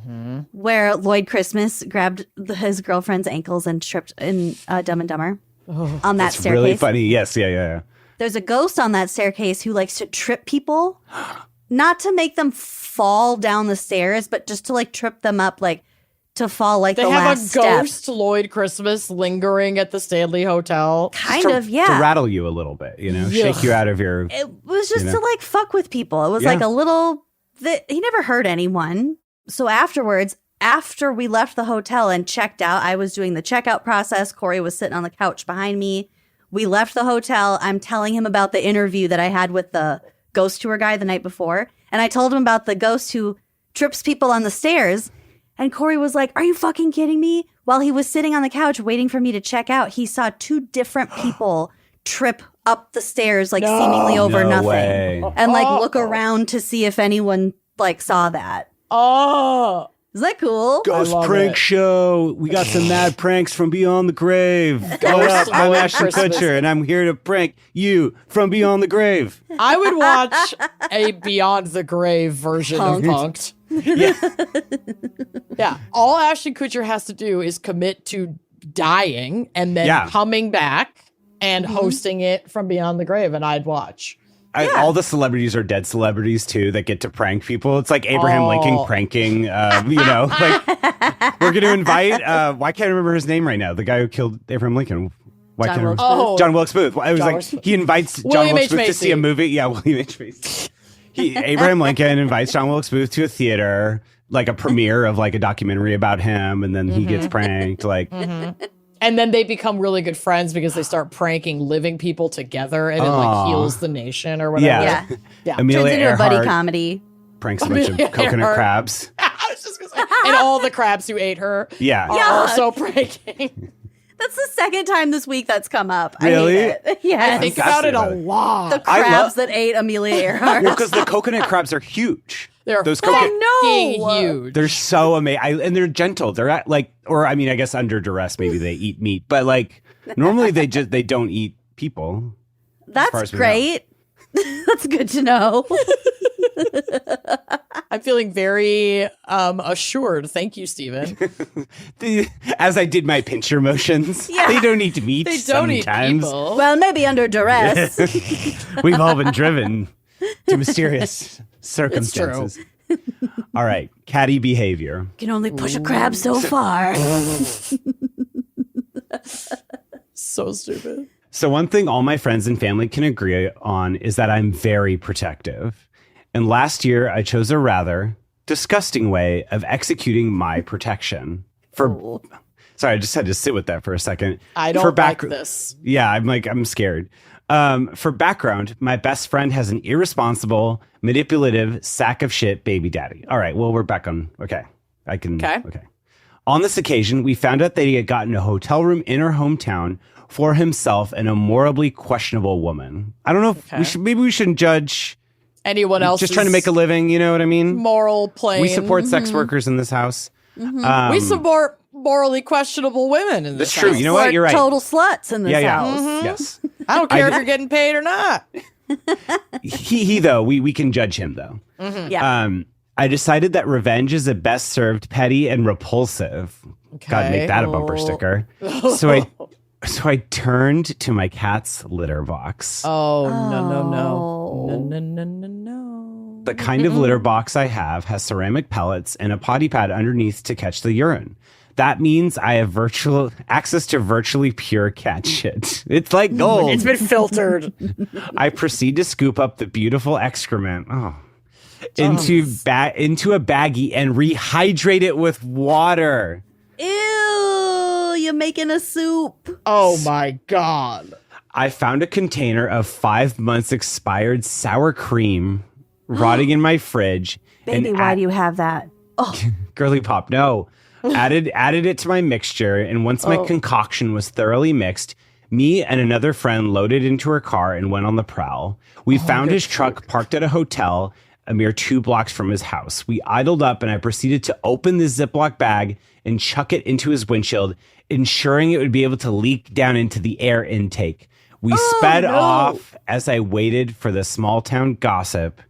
where Lloyd Christmas grabbed his girlfriend's ankles and tripped in Dumb and Dumber on that It's staircase. really funny. Yes. Yeah. There's a ghost on that staircase who likes to trip people, not to make them fall down the stairs, but just to like trip them up, like to fall like They the have last a step. ghost Lloyd Christmas lingering at the Stanley Hotel. Kind to, of, yeah. To rattle you a little bit, you know, Yuck. shake you out of your. It was just You know? to like fuck with people. It was Yeah. like a little. He never hurt anyone. So afterwards, after we left the hotel and checked out, I was doing the checkout process. Corey was sitting on the couch behind me. We left the hotel. I'm telling him about the interview that I had with the ghost tour guy the night before. And I told him about the ghost who trips people on the stairs. And Corey was like, "Are you fucking kidding me?" While he was sitting on the couch waiting for me to check out, he saw 2 different people trip up the stairs, like seemingly over No nothing. way. And like look around to see if anyone like saw that. Oh. Is that cool? Ghost love prank it. show. We got some mad pranks from beyond the grave. What Ghost up? I'm Lloyd Ashton Christmas. Kutcher, and I'm here to prank you from beyond the grave. I would watch a Beyond the Grave version of Punked. Yeah. All Ashton Kutcher has to do is commit to dying and then Yeah. coming back and hosting it from Beyond the Grave, and I'd watch. All the celebrities are dead celebrities too that get to prank people. It's like Abraham Lincoln pranking. You know, like we're going to invite. Why can't I remember his name right now? The guy who killed Abraham Lincoln. Why John can't I remember? Wilkes Booth. John Wilkes Booth. I was John like, Wilkes Booth. he invites John William Wilkes H. Booth to Macy. see a movie. Yeah, William H. Macy. Abraham Lincoln invites John Wilkes Booth to a theater, like a premiere of like a documentary about him, and then he gets pranked. Like, and then they become really good friends because they start pranking living people together, and it like heals the nation or whatever. Yeah. Amelia Turns into a buddy Earhart comedy. pranks a bunch of coconut crabs. I was just gonna say, and all the crabs who ate her are also pranking. That's the second time this week that's come up. Really? I hate it. Yeah. I think about it a lot. The crabs that ate Amelia Earhart. Well, because the coconut crabs are huge. They're those fucking huge. They're so amazing, and they're gentle. They're at, like, or I mean, I guess under duress, maybe they eat meat, but like normally they don't eat people. That's great. That's good to know. I'm feeling very assured. Thank you, Stephen. As I did my pincher motions, they don't eat meat. They don't sometimes. eat people. Well, maybe under duress. We've all been driven to mysterious circumstances. All right, catty behavior. Can only push a crab so far. So stupid. So one thing all my friends and family can agree on is that I'm very protective. And last year, I chose a rather disgusting way of executing my protection. Sorry, I just had to sit with that for a second. I don't like this. Yeah, I'm scared. For background, my best friend has an irresponsible, manipulative, sack of shit baby daddy. All right, well, we're back on. Okay. Okay. On this occasion, we found out that he had gotten a hotel room in our hometown for himself and a morally questionable woman. I don't know if we shouldn't judge anyone else. Just trying to make a living, you know what I mean? Moral plane. We support sex workers in this house. We support morally questionable women in this house. That's true. You know what? You're right. Total sluts in this house. Yes. I don't care if you're getting paid or not. He though, we can judge him though. Yeah. I decided that revenge is at best served petty and repulsive. God, make that a bumper sticker. So I turned to my cat's litter box. No. The kind of litter box I have has ceramic pellets and a potty pad underneath to catch the urine. That means I have access to virtually pure cat shit. It's like gold. It's been filtered. I proceed to scoop up the beautiful excrement into a baggie and rehydrate it with water. Ew, you're making a soup. Oh my God. I found a container of 5 months expired sour cream rotting in my fridge. Baby, why do you have that? Oh, girly pop, no. Added it to my mixture, and once my concoction was thoroughly mixed, me and another friend loaded into her car and went on the prowl. We found his truck parked at a hotel a mere 2 blocks from his house. We idled up, and I proceeded to open the Ziploc bag and chuck it into his windshield, ensuring it would be able to leak down into the air intake. We sped off as I waited for the small town gossip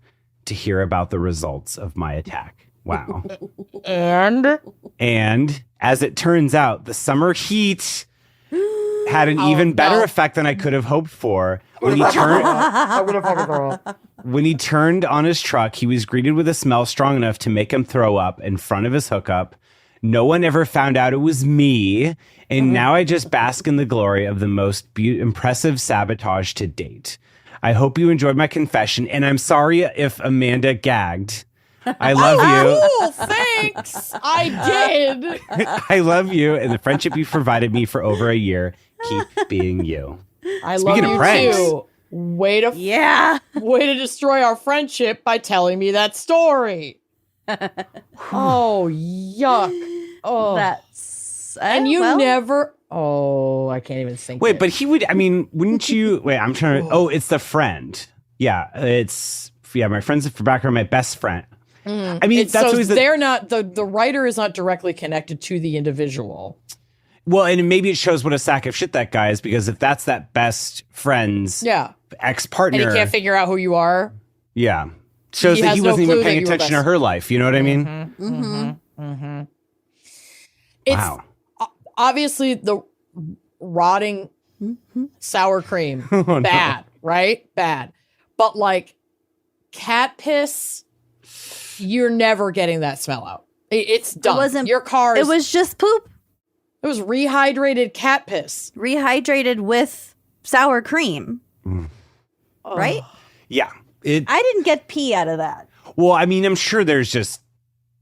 to hear about the results of my attack. Wow. And as it turns out, the summer heat had an even better effect than I could have hoped for. When he turned on his truck, he was greeted with a smell strong enough to make him throw up in front of his hookup. No one ever found out it was me, and now I just bask in the glory of the most impressive sabotage to date. I hope you enjoyed my confession, and I'm sorry if Amanda gagged. I love you. Oh, thanks. I did. I love you, and the friendship you've provided me for over a year. Keep being you. Speaking of pranks, too. Way to destroy our friendship by telling me that story. Oh, yuck. Oh, that's and you never. Oh, I can't even think. Wait, but he would. I mean, wouldn't you? Wait, I'm trying to. Oh, it's the friend. Yeah, my friend's for background. My best friend. I mean, that's always they're not the writer is not directly connected to the individual. Well, and maybe it shows what a sack of shit that guy is, because if that's that best friend's ex-partner, and he can't figure out who you are. Yeah. Shows that he wasn't even paying attention to her life. You know what I mean? It's obviously the rotting sour cream. Bad, right? Bad. But like cat piss, you're never getting that smell out. It's done. It wasn't your car. It was just poop. It was rehydrated cat piss. Rehydrated with sour cream. Right? Yeah. I didn't get pee out of that. Well, I mean, I'm sure there's just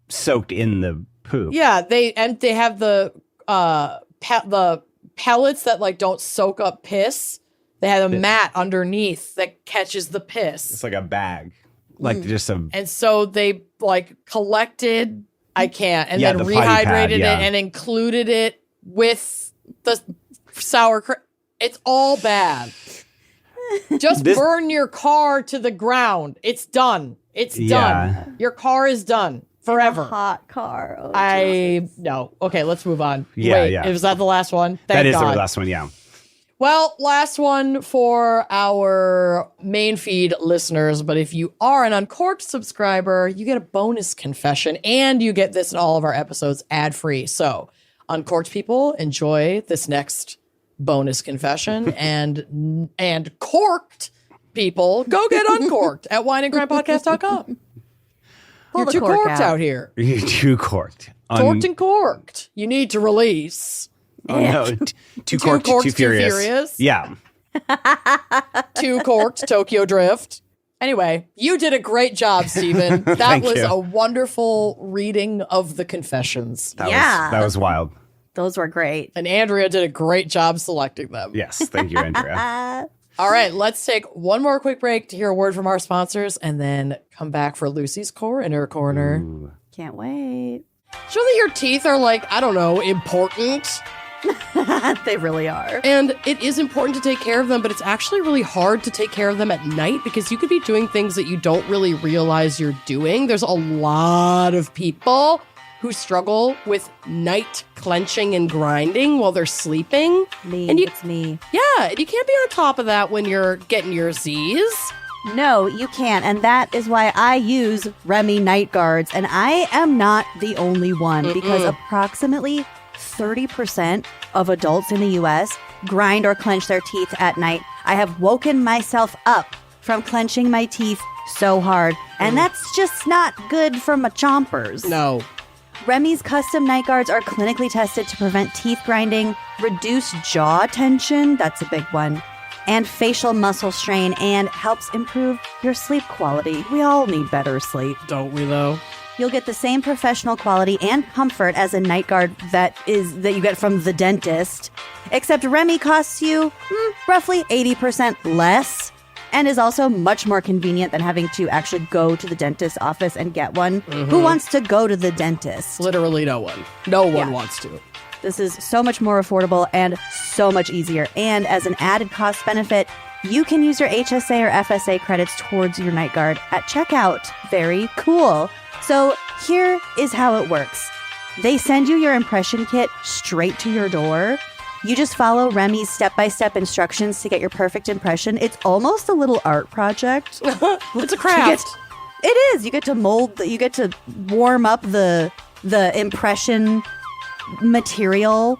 soaked in the poop. Yeah, they have the pellets that like don't soak up piss. They have a mat underneath that catches the piss. It's like a bag. Like just a... And so they like collected, and then the rehydrated pad, it and included it with the sour cream. It's all bad. Just burn your car to the ground. It's done. It's done. Your car is done forever. Hot car. Oh, no. Okay, let's move on. Yeah, Wait, yeah. Was that the last one? Thank That is God. the last one, yeah. Well, last one for our main feed listeners, but if you are an Uncorked subscriber, you get a bonus confession and you get this in all of our episodes ad-free. So, Uncorked people, enjoy this next bonus confession and corked people, go get uncorked at wineandgrindpodcast.com. You're too corked out here. You're too corked. Corked and corked. You need to release. Oh, no. Too corked, too furious. Yeah. Too corked, Tokyo Drift. Anyway, you did a great job, Stephen. That Thank was you. a wonderful reading of the confessions. That was wild. those were great. And Andrea did a great job selecting them. Yes. Thank you, Andrea. All right, let's take one more quick break to hear a word from our sponsors and then come back for Lucy's Core in her corner. Ooh. Can't wait. Sure that your teeth are like, I don't know, important. They really are. And it is important to take care of them, but it's actually really hard to take care of them at night because you could be doing things that you don't really realize you're doing. There's a lot of people who struggle with night clenching and grinding while they're sleeping. It's me. Yeah, and you can't be on top of that when you're getting your Z's. No, you can't. And that is why I use Remy night guards. And I am not the only one because approximately 30% of adults in the US grind or clench their teeth at night. I have woken myself up from clenching my teeth so hard. And that's just not good for my chompers. No. Remy's custom night guards are clinically tested to prevent teeth grinding, reduce jaw tension, that's a big one, and facial muscle strain, and helps improve your sleep quality. We all need better sleep. Don't we, though? You'll get the same professional quality and comfort as a night guard that you get from the dentist, except Remy costs you roughly 80% less and is also much more convenient than having to actually go to the dentist's office and get one. Who wants to go to the dentist? Literally no one. No one wants to. This is so much more affordable and so much easier. And as an added cost benefit, you can use your HSA or FSA credits towards your night guard at checkout. Very cool. So here is how it works. They send you your impression kit straight to your door. You just follow Remy's step-by-step instructions to get your perfect impression. It's almost a little art project. It's a craft. It is. You get to mold, you get to warm up the impression material,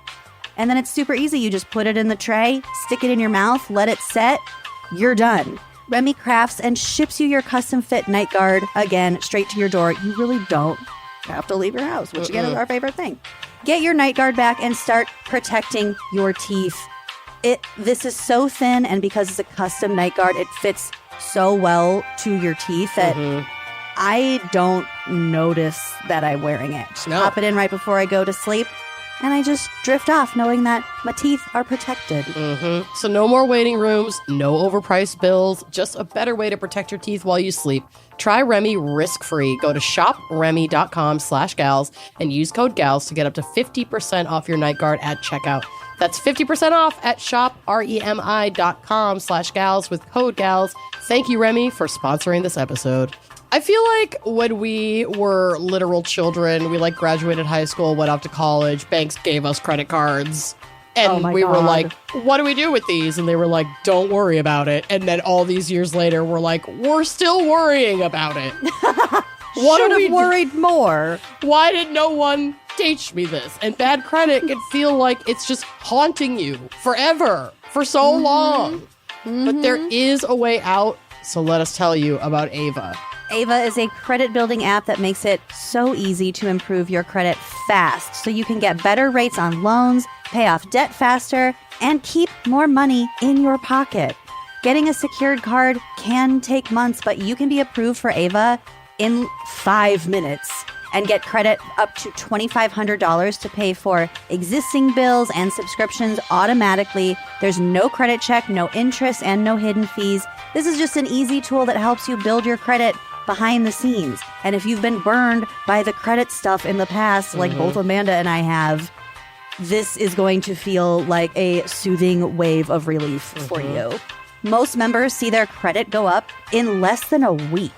and then it's super easy. You just put it in the tray, stick it in your mouth, let it set, you're done. Remy crafts and ships you your custom fit night guard, again, straight to your door. You really don't have to leave your house, which again is our favorite thing. Get your night guard back and start protecting your teeth. This is so thin, and because it's a custom night guard, it fits so well to your teeth that I don't notice that I'm wearing it. No. Pop it in right before I go to sleep, and I just drift off knowing that my teeth are protected. So no more waiting rooms, no overpriced bills, just a better way to protect your teeth while you sleep. Try Remy risk-free. Go to shopremy.com/gals and use code GALS to get up to 50% off your night guard at checkout. That's 50% off at shopremi.com/gals with code GALS. Thank you, Remy, for sponsoring this episode. I feel like when we were literal children, we like graduated high school, went off to college, banks gave us credit cards, and we were like, what do we do with these? And they were like, don't worry about it. And then all these years later, we're like, we're still worrying about it. What Should have worried more. Why did no one teach me this? And bad credit can feel like it's just haunting you forever, for so long. But there is a way out, so let us tell you about Ava. Ava is a credit building app that makes it so easy to improve your credit fast, so you can get better rates on loans, pay off debt faster, and keep more money in your pocket. Getting a secured card can take months, but you can be approved for Ava in 5 minutes and get credit up to $2,500 to pay for existing bills and subscriptions automatically. There's no credit check, no interest, and no hidden fees. This is just an easy tool that helps you build your credit behind the scenes. And if you've been burned by the credit stuff in the past, like both Amanda and I have, this is going to feel like a soothing wave of relief for you. Most members see their credit go up in less than a week.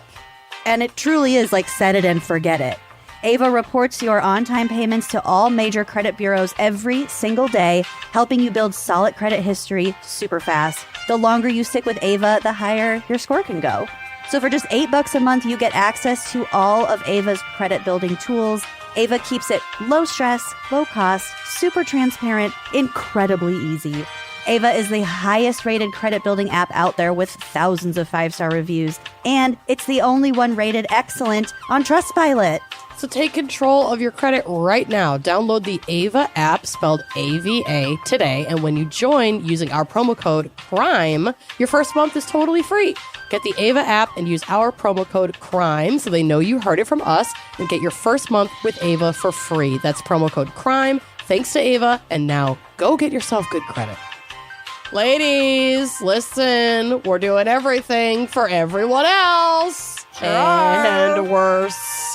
And it truly is like set it and forget it. Ava reports your on-time payments to all major credit bureaus every single day, helping you build solid credit history super fast. The longer you stick with Ava, the higher your score can go. So for just $8 a month, you get access to all of Ava's credit building tools. Ava keeps it low stress, low cost, super transparent, incredibly easy. Ava is the highest rated credit building app out there with thousands of 5-star reviews. And it's the only one rated excellent on Trustpilot. So take control of your credit right now. Download the Ava app, spelled AVA, today. And when you join using our promo code CRIME, your first month is totally free. Get the Ava app and use our promo code CRIME so they know you heard it from us, and get your first month with Ava for free. That's promo code CRIME. Thanks to Ava. And now go get yourself good credit. Ladies, listen, we're doing everything for everyone else. And we're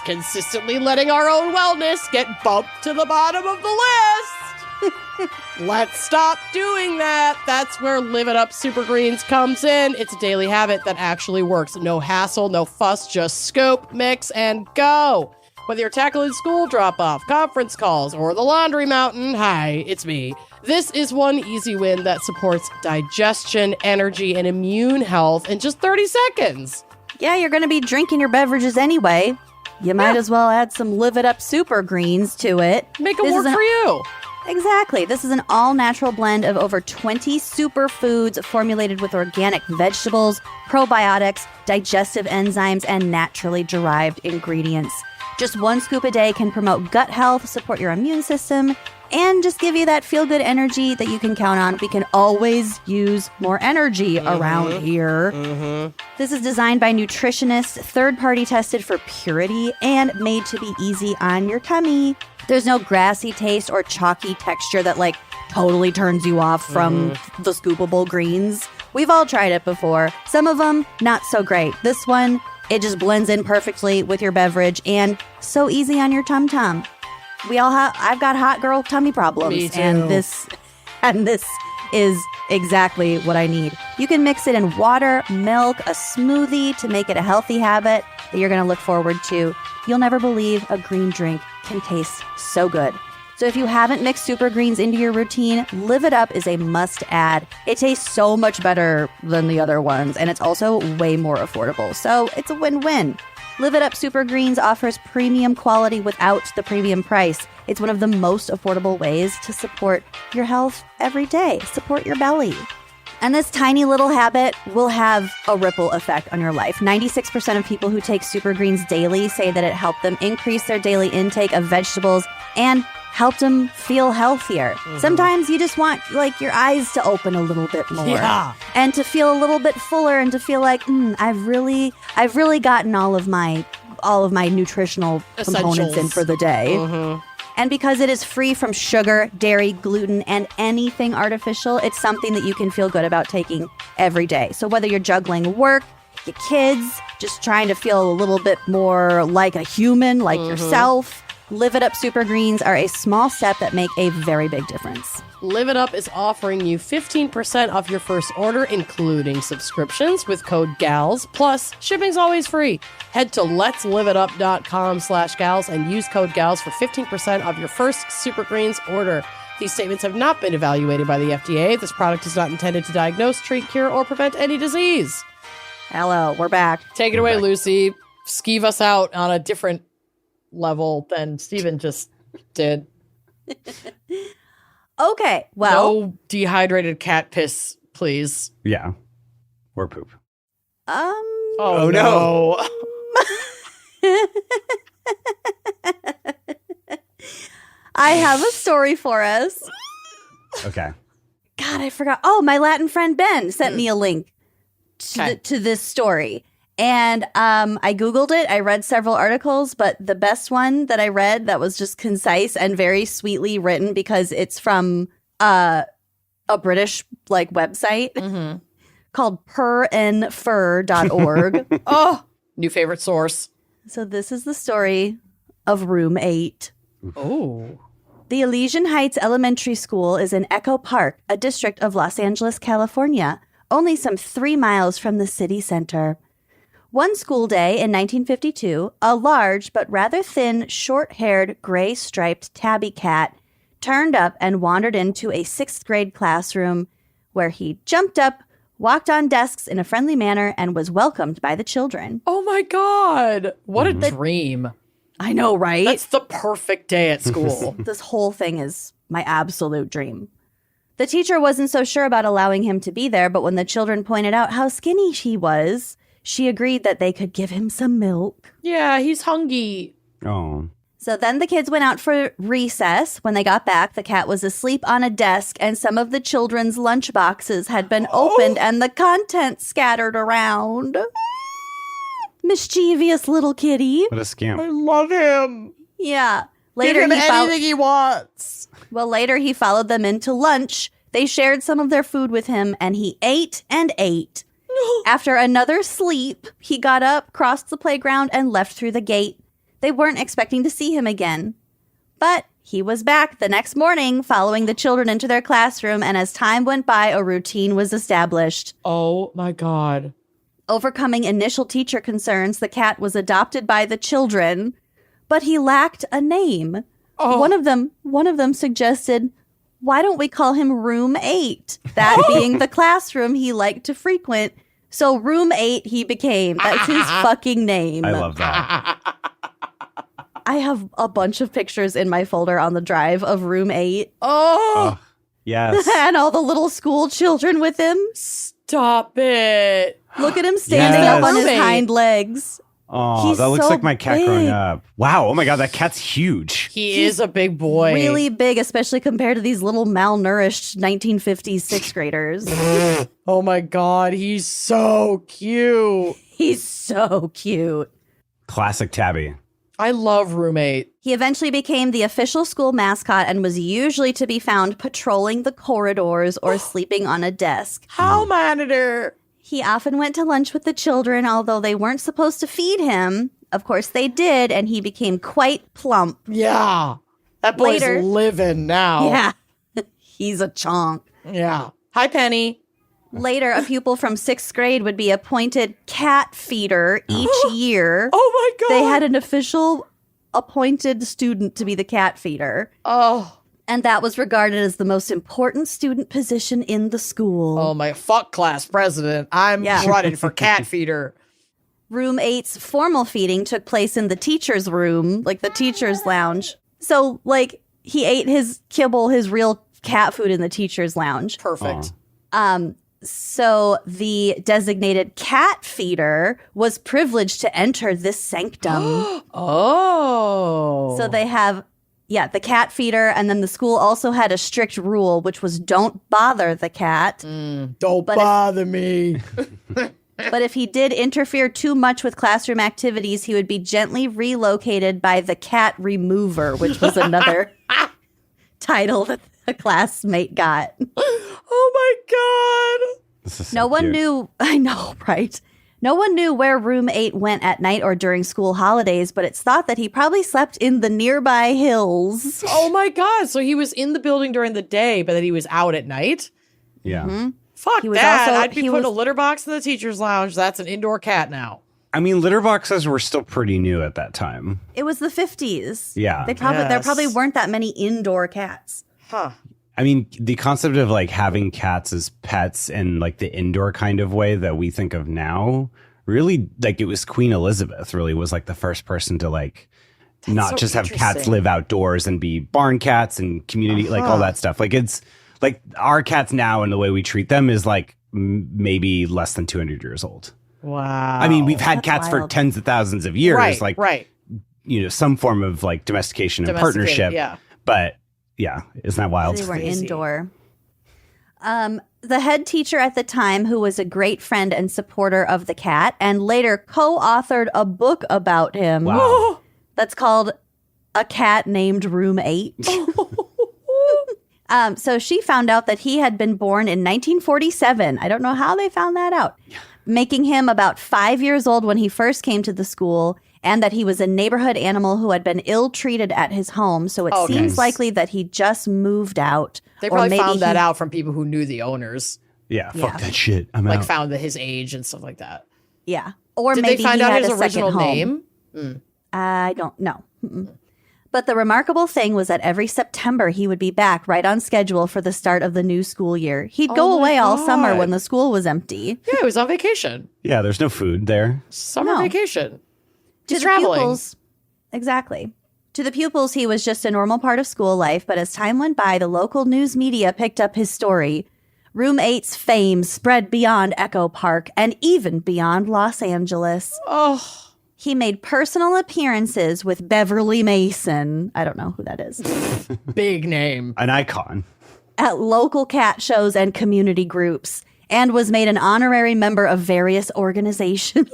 consistently letting our own wellness get bumped to the bottom of the list. Let's stop doing that. That's where Live It Up Super Greens comes in. It's a daily habit that actually works. No hassle, no fuss, just scoop, mix, and go. Whether you're tackling school drop-off, conference calls, or the laundry mountain, hi, it's me. This is one easy win that supports digestion, energy, and immune health in just 30 seconds. Yeah, you're going to be drinking your beverages anyway. You might as well add some Live It Up Super Greens to it. Make it work for you. Exactly. This is an all-natural blend of over 20 superfoods formulated with organic vegetables, probiotics, digestive enzymes, and naturally derived ingredients. Just 1 scoop a day can promote gut health, support your immune system, and just give you that feel-good energy that you can count on. We can always use more energy around here. This is designed by nutritionists, third-party tested for purity, and made to be easy on your tummy. There's no grassy taste or chalky texture that, like, totally turns you off from the scoopable greens. We've all tried it before. Some of them, not so great. This one, it just blends in perfectly with your beverage and so easy on your tum-tum. I've got hot girl tummy problems. Me too. And this is exactly what I need. You can mix it in water, milk, a smoothie to make it a healthy habit that you're going to look forward to. You'll never believe a green drink can taste so good. So if you haven't mixed super greens into your routine, Live It Up is a must-add. It tastes so much better than the other ones, and it's also way more affordable. So it's a win-win. Live It Up Super Greens offers premium quality without the premium price. It's one of the most affordable ways to support your health every day. Support your belly. And this tiny little habit will have a ripple effect on your life. 96% of people who take Super Greens daily say that it helped them increase their daily intake of vegetables and helped them feel healthier. Sometimes you just want, like, your eyes to open a little bit more. Yeah. And to feel a little bit fuller and to feel like, I've really gotten all of my nutritional components in for the day. And because it is free from sugar, dairy, gluten, and anything artificial, it's something that you can feel good about taking every day. So whether you're juggling work, your kids, just trying to feel a little bit more like a human, like yourself, Live It Up Super Greens are a small step that make a very big difference. Live It Up is offering you 15% off your first order, including subscriptions, with code GALS. Plus, shipping's always free. Head to letsliveitup.com/gals and use code GALS for 15% off your first Super Greens order. These statements have not been evaluated by the FDA. This product is not intended to diagnose, treat, cure, or prevent any disease. Hello, we're back. Take it away, Lucy. Skeeve us out on a different level than Steven just did. Okay, well. No dehydrated cat piss, please. Yeah. Or poop. Oh no. I have a story for us. Okay. God, I forgot. Oh, my Latin friend Ben sent me a link. to this story. And I Googled it. I read several articles, but the best one that I read that was just concise and very sweetly written because it's from a British website called pernfur.org. Oh, new favorite source. So this is the story of Room 8. Oh. The Elysian Heights Elementary School is in Echo Park, a district of Los Angeles, California, only some 3 miles from the city center. One school day in 1952, a large but rather thin, short-haired, gray-striped tabby cat turned up and wandered into a 6th grade classroom where he jumped up, walked on desks in a friendly manner, and was welcomed by the children. Oh my God. What a dream. I know, right? That's the perfect day at school. This whole thing is my absolute dream. The teacher wasn't so sure about allowing him to be there, but when the children pointed out how skinny he was, she agreed that they could give him some milk. Yeah, he's hungry. Oh. So then the kids went out for recess. When they got back, the cat was asleep on a desk, and some of the children's lunch boxes had been opened and the contents scattered around. Mischievous little kitty. What a scamp. I love him. Yeah. Give him anything he wants. Well, later he followed them into lunch. They shared some of their food with him, and he ate and ate. After another sleep, he got up, crossed the playground, and left through the gate. They weren't expecting to see him again. But he was back the next morning, following the children into their classroom, and as time went by, a routine was established. Oh, my God. Overcoming initial teacher concerns, the cat was adopted by the children, but he lacked a name. Oh. One of them suggested, why don't we call him Room 8? That being the classroom he liked to frequent. So Room 8 he became. That's his fucking name. I love that. I have a bunch of pictures in my folder on the drive of Room 8. Oh, Yes. And all the little school children with him. stop it. Look at him standing Yes. up on his Roommate. hind legs. Oh, He's that looks so like my cat growing big. up. Wow. Oh my God, that cat's huge. He is a big boy. Really big, especially compared to these little malnourished 1950s sixth graders. Oh my God, he's so cute. He's so cute. Classic Tabby. I love Roommate. He eventually became the official school mascot and was usually to be found patrolling the corridors or sleeping on a desk. How monitor. He often went to lunch with the children, although they weren't supposed to feed him. Of course they did, and he became quite plump. Yeah. That boy's Later. living now. Yeah, he's a chonk. Yeah. Hi, Penny. Later, a pupil from sixth grade would be appointed cat feeder each year. Oh my God. They had an official appointed student to be the cat feeder. Oh. And that was regarded as the most important student position in the school. Oh my fuck class president. I'm Yeah. running for cat feeder. Room 8's formal feeding took place in the teacher's room, like the teacher's lounge. So, like, he ate his kibble, his real cat food in the teacher's lounge. Perfect. So the designated cat feeder was privileged to enter this sanctum. Oh. So they have, the cat feeder, and then the school also had a strict rule, which was don't bother the cat. Don't bother me. But if he did interfere too much with classroom activities, he would be gently relocated by the cat remover, which was another title that a classmate got. Oh my God. This is so No one cute. knew, I know, right? No one knew where Room 8 went at night or during school holidays, but it's thought that he probably slept in the nearby hills. Oh my God. So he was in the building during the day, but then he was out at night? Yeah. Fuck He was that. also- I'd be he putting a was- litter box in the teacher's lounge. That's an indoor cat now. I mean, litter boxes were still pretty new at that time. It was the 50s. Yeah. There Yes. probably weren't that many indoor cats. Huh. I mean, the concept of like having cats as pets in like the indoor kind of way that we think of now, really, like it was Queen Elizabeth really was like the first person to like not so just have cats interesting. live outdoors and be barn cats and community, like all that stuff. Like it's like our cats now and the way we treat them is like maybe less than 200 years old. Wow. I mean, we've had That's cats for wild. tens of thousands of years, Right. you know, some form of like domestication and Domesticated, partnership. yeah. But yeah, isn't that wild? They were crazy. indoor. The head teacher at the time, who was a great friend and supporter of the cat, and later co-authored a book about him. Wow. That's called A Cat Named Room 8. So she found out that he had been born in 1947. I don't know how they found that out. Making him about 5 years old when he first came to the school, and that he was a neighborhood animal who had been ill-treated at his home. So it seems likely that he just moved out. They probably found that out from people who knew the owners. Yeah, fuck that shit. I'm like out. found his age and stuff like that. Yeah. Or Did maybe they find he out had his a second original home. name? I don't know. But the remarkable thing was that every September he would be back right on schedule for the start of the new school year. He'd go away all summer when the school was empty. Yeah, he was on vacation. Yeah, there's no food there. Summer vacation. To traveling. the pupils, exactly. To the pupils, he was just a normal part of school life, but as time went by, the local news media picked up his story. Room 8's fame spread beyond Echo Park and even beyond Los Angeles. Oh. He made personal appearances with Beverly Mason. I don't know who that is. Big name. An icon. At local cat shows and community groups, and was made an honorary member of various organizations.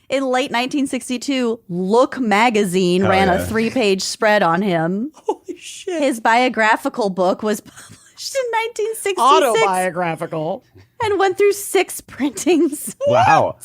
In late 1962, Look magazine ran a 3-page spread on him. Holy shit. His biographical book was published in 1966 Autobiographical. and went through 6 printings. Wow.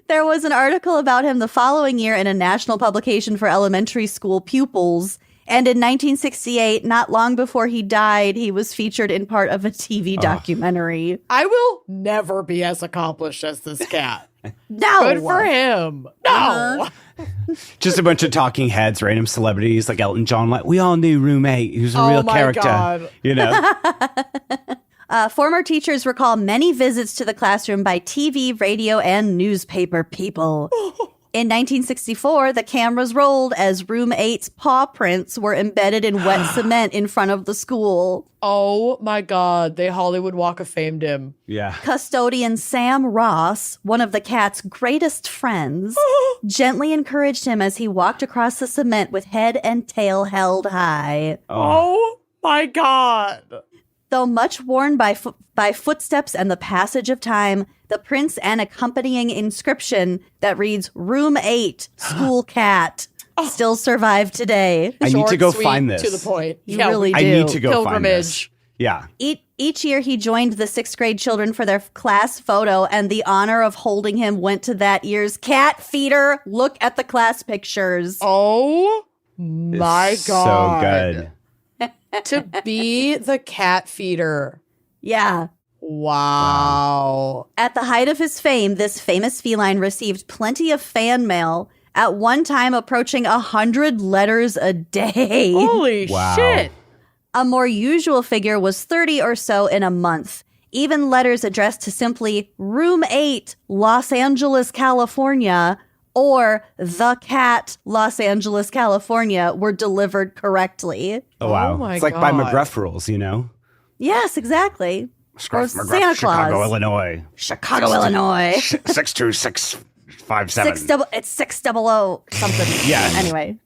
There was an article about him the following year in a national publication for elementary school pupils. And in 1968, not long before he died, he was featured in part of a TV documentary. I will never be as accomplished as this cat. No. Good for him. No. Just a bunch of talking heads, random celebrities like Elton John. Like, we all knew Room 8. He was a real my character. God. You know? Former teachers recall many visits to the classroom by TV, radio, and newspaper people. In 1964, the cameras rolled as Room 8's paw prints were embedded in wet cement in front of the school. Oh my God. They Hollywood Walk of Famed him. Yeah. Custodian Sam Ross, one of the cat's greatest friends, gently encouraged him as he walked across the cement with head and tail held high. Oh my God. Though much worn by footsteps and the passage of time, the prints and accompanying inscription that reads Room 8, School Cat, still survive today. I need Short, to go sweet, find this. To the point. You really do. I need to go find this. Pilgrimage. Yeah. Each year he joined the 6th grade children for their class photo, and the honor of holding him went to that year's cat feeder. Look at the class pictures. Oh my It's God. So good. To be the cat feeder. Yeah. Wow. At the height of his fame, this famous feline received plenty of fan mail, at one time approaching 100 letters a day. Holy Wow. shit. A more usual figure was 30 or so in a month. Even letters addressed to simply Room 8, Los Angeles, California, or The Cat, Los Angeles, California, were delivered correctly. Oh, wow. Oh my it's like by God. McGruff rules, you know? Yes, exactly. McGruff, Santa Claus. Chicago, Illinois. Chicago, Illinois. 62657. It's 600 something. Yeah. Anyway,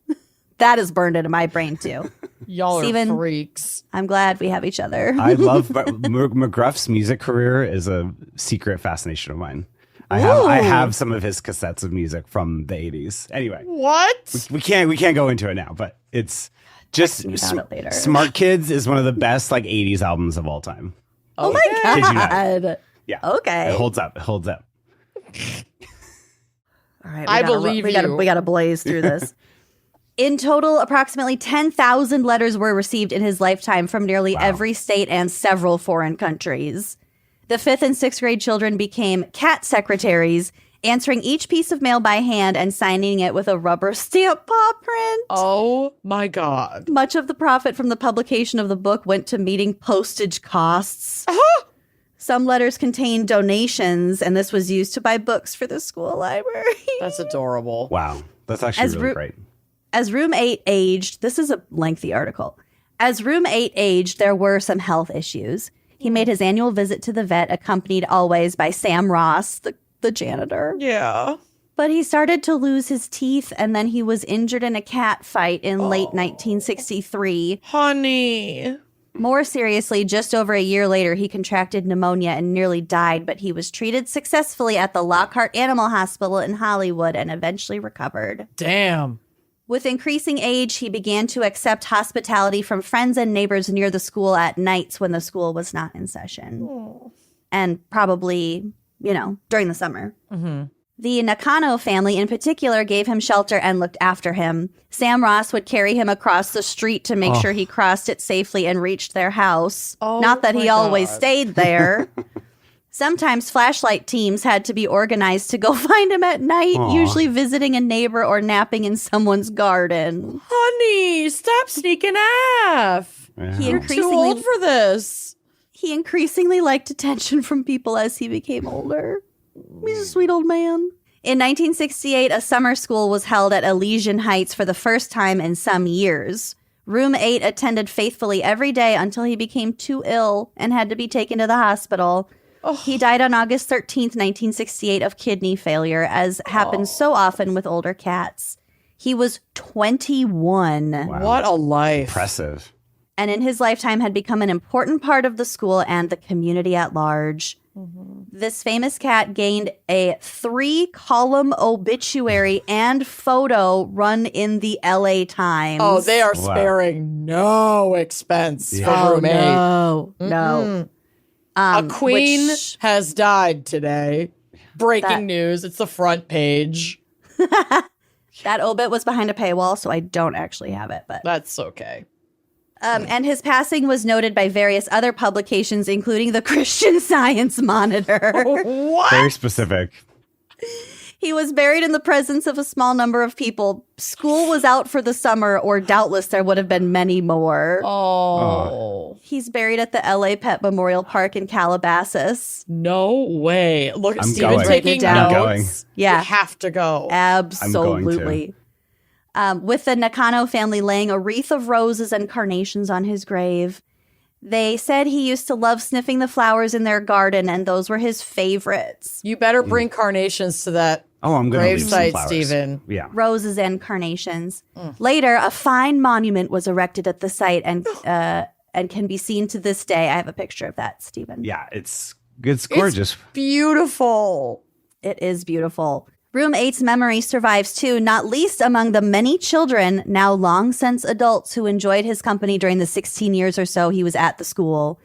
that is burned into my brain too. Y'all are Steven. freaks. I'm glad we have each other. I love McGruff's music career is a secret fascination of mine. I have some of his cassettes of music from the 80s. Anyway, What? we can't go into it now, but it's just me about it later. Smart Kids is one of the best like 80s albums of all time. Oh my Kid you not. God. Yeah. Okay. It holds up. It holds up. All right, I believe you. We got to blaze through this. In total, approximately 10,000 letters were received in his lifetime from nearly every state and several foreign countries. The 5th and 6th grade children became cat secretaries, answering each piece of mail by hand and signing it with a rubber stamp paw print. Oh my God. Much of the profit from the publication of the book went to meeting postage costs. Some letters contained donations, and this was used to buy books for the school library. That's adorable. Wow. That's actually really great. As Room 8 aged, this is a lengthy article. As Room 8 aged, there were some health issues. He made his annual visit to the vet, accompanied always by Sam Ross, the janitor. Yeah. But he started to lose his teeth, and then he was injured in a cat fight in late 1963. Honey. More seriously, just over a year later, he contracted pneumonia and nearly died, but he was treated successfully at the Lockhart Animal Hospital in Hollywood and eventually recovered. Damn. With increasing age, he began to accept hospitality from friends and neighbors near the school at nights when the school was not in session. Oh. And probably, during the summer. Mm-hmm. The Nakano family in particular gave him shelter and looked after him. Sam Ross would carry him across the street to make sure he crossed it safely and reached their house. Not that he always stayed there. Sometimes flashlight teams had to be organized to go find him at night, usually visiting a neighbor or napping in someone's garden. Honey, stop sneaking off. Yeah. He You're too old for this. He increasingly liked attention from people as he became older. He's a sweet old man. In 1968, a summer school was held at Elysian Heights for the first time in some years. Room 8 attended faithfully every day until he became too ill and had to be taken to the hospital. He died on August 13th, 1968 of kidney failure, as happens so often with older cats. He was 21. Wow. What a life. Impressive. And in his lifetime had become an important part of the school and the community at large. Mm-hmm. This famous cat gained a 3-column obituary and photo run in the LA Times. Oh, they are sparing no expense for Room 8. No. A queen has died today. Breaking news. It's the front page. That obit was behind a paywall, so I don't actually have it. But that's okay. And his passing was noted by various other publications, including the Christian Science Monitor. What? Very specific. He was buried in the presence of a small number of people. School was out for the summer, or doubtless there would have been many more. Oh. He's buried at the LA Pet Memorial Park in Calabasas. No way. Look, I'm Steven going. taking I'm notes. going. Yeah. You have to go. Absolutely. With the Nakano family laying a wreath of roses and carnations on his grave. They said he used to love sniffing the flowers in their garden, and those were his favorites. You better bring carnations to that I'm going to leave some gravesite, flowers. Stephen. Yeah. Roses and carnations. Later, a fine monument was erected at the site and can be seen to this day. I have a picture of that, Stephen. Yeah, it's gorgeous. It's beautiful. It is beautiful. Room 8's memory survives too, not least among the many children, now long since adults, who enjoyed his company during the 16 years or so he was at the school.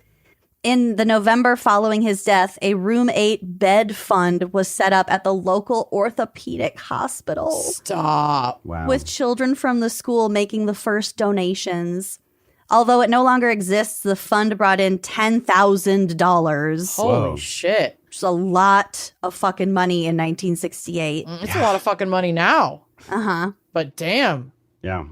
In the November following his death, a Room 8 bed fund was set up at the local orthopedic hospital. Stop. Wow. With children from the school making the first donations. Although it no longer exists, the fund brought in $10,000. Holy shit. Which is a lot of fucking money in 1968. It's a lot of fucking money now. Uh-huh. But damn. Yeah.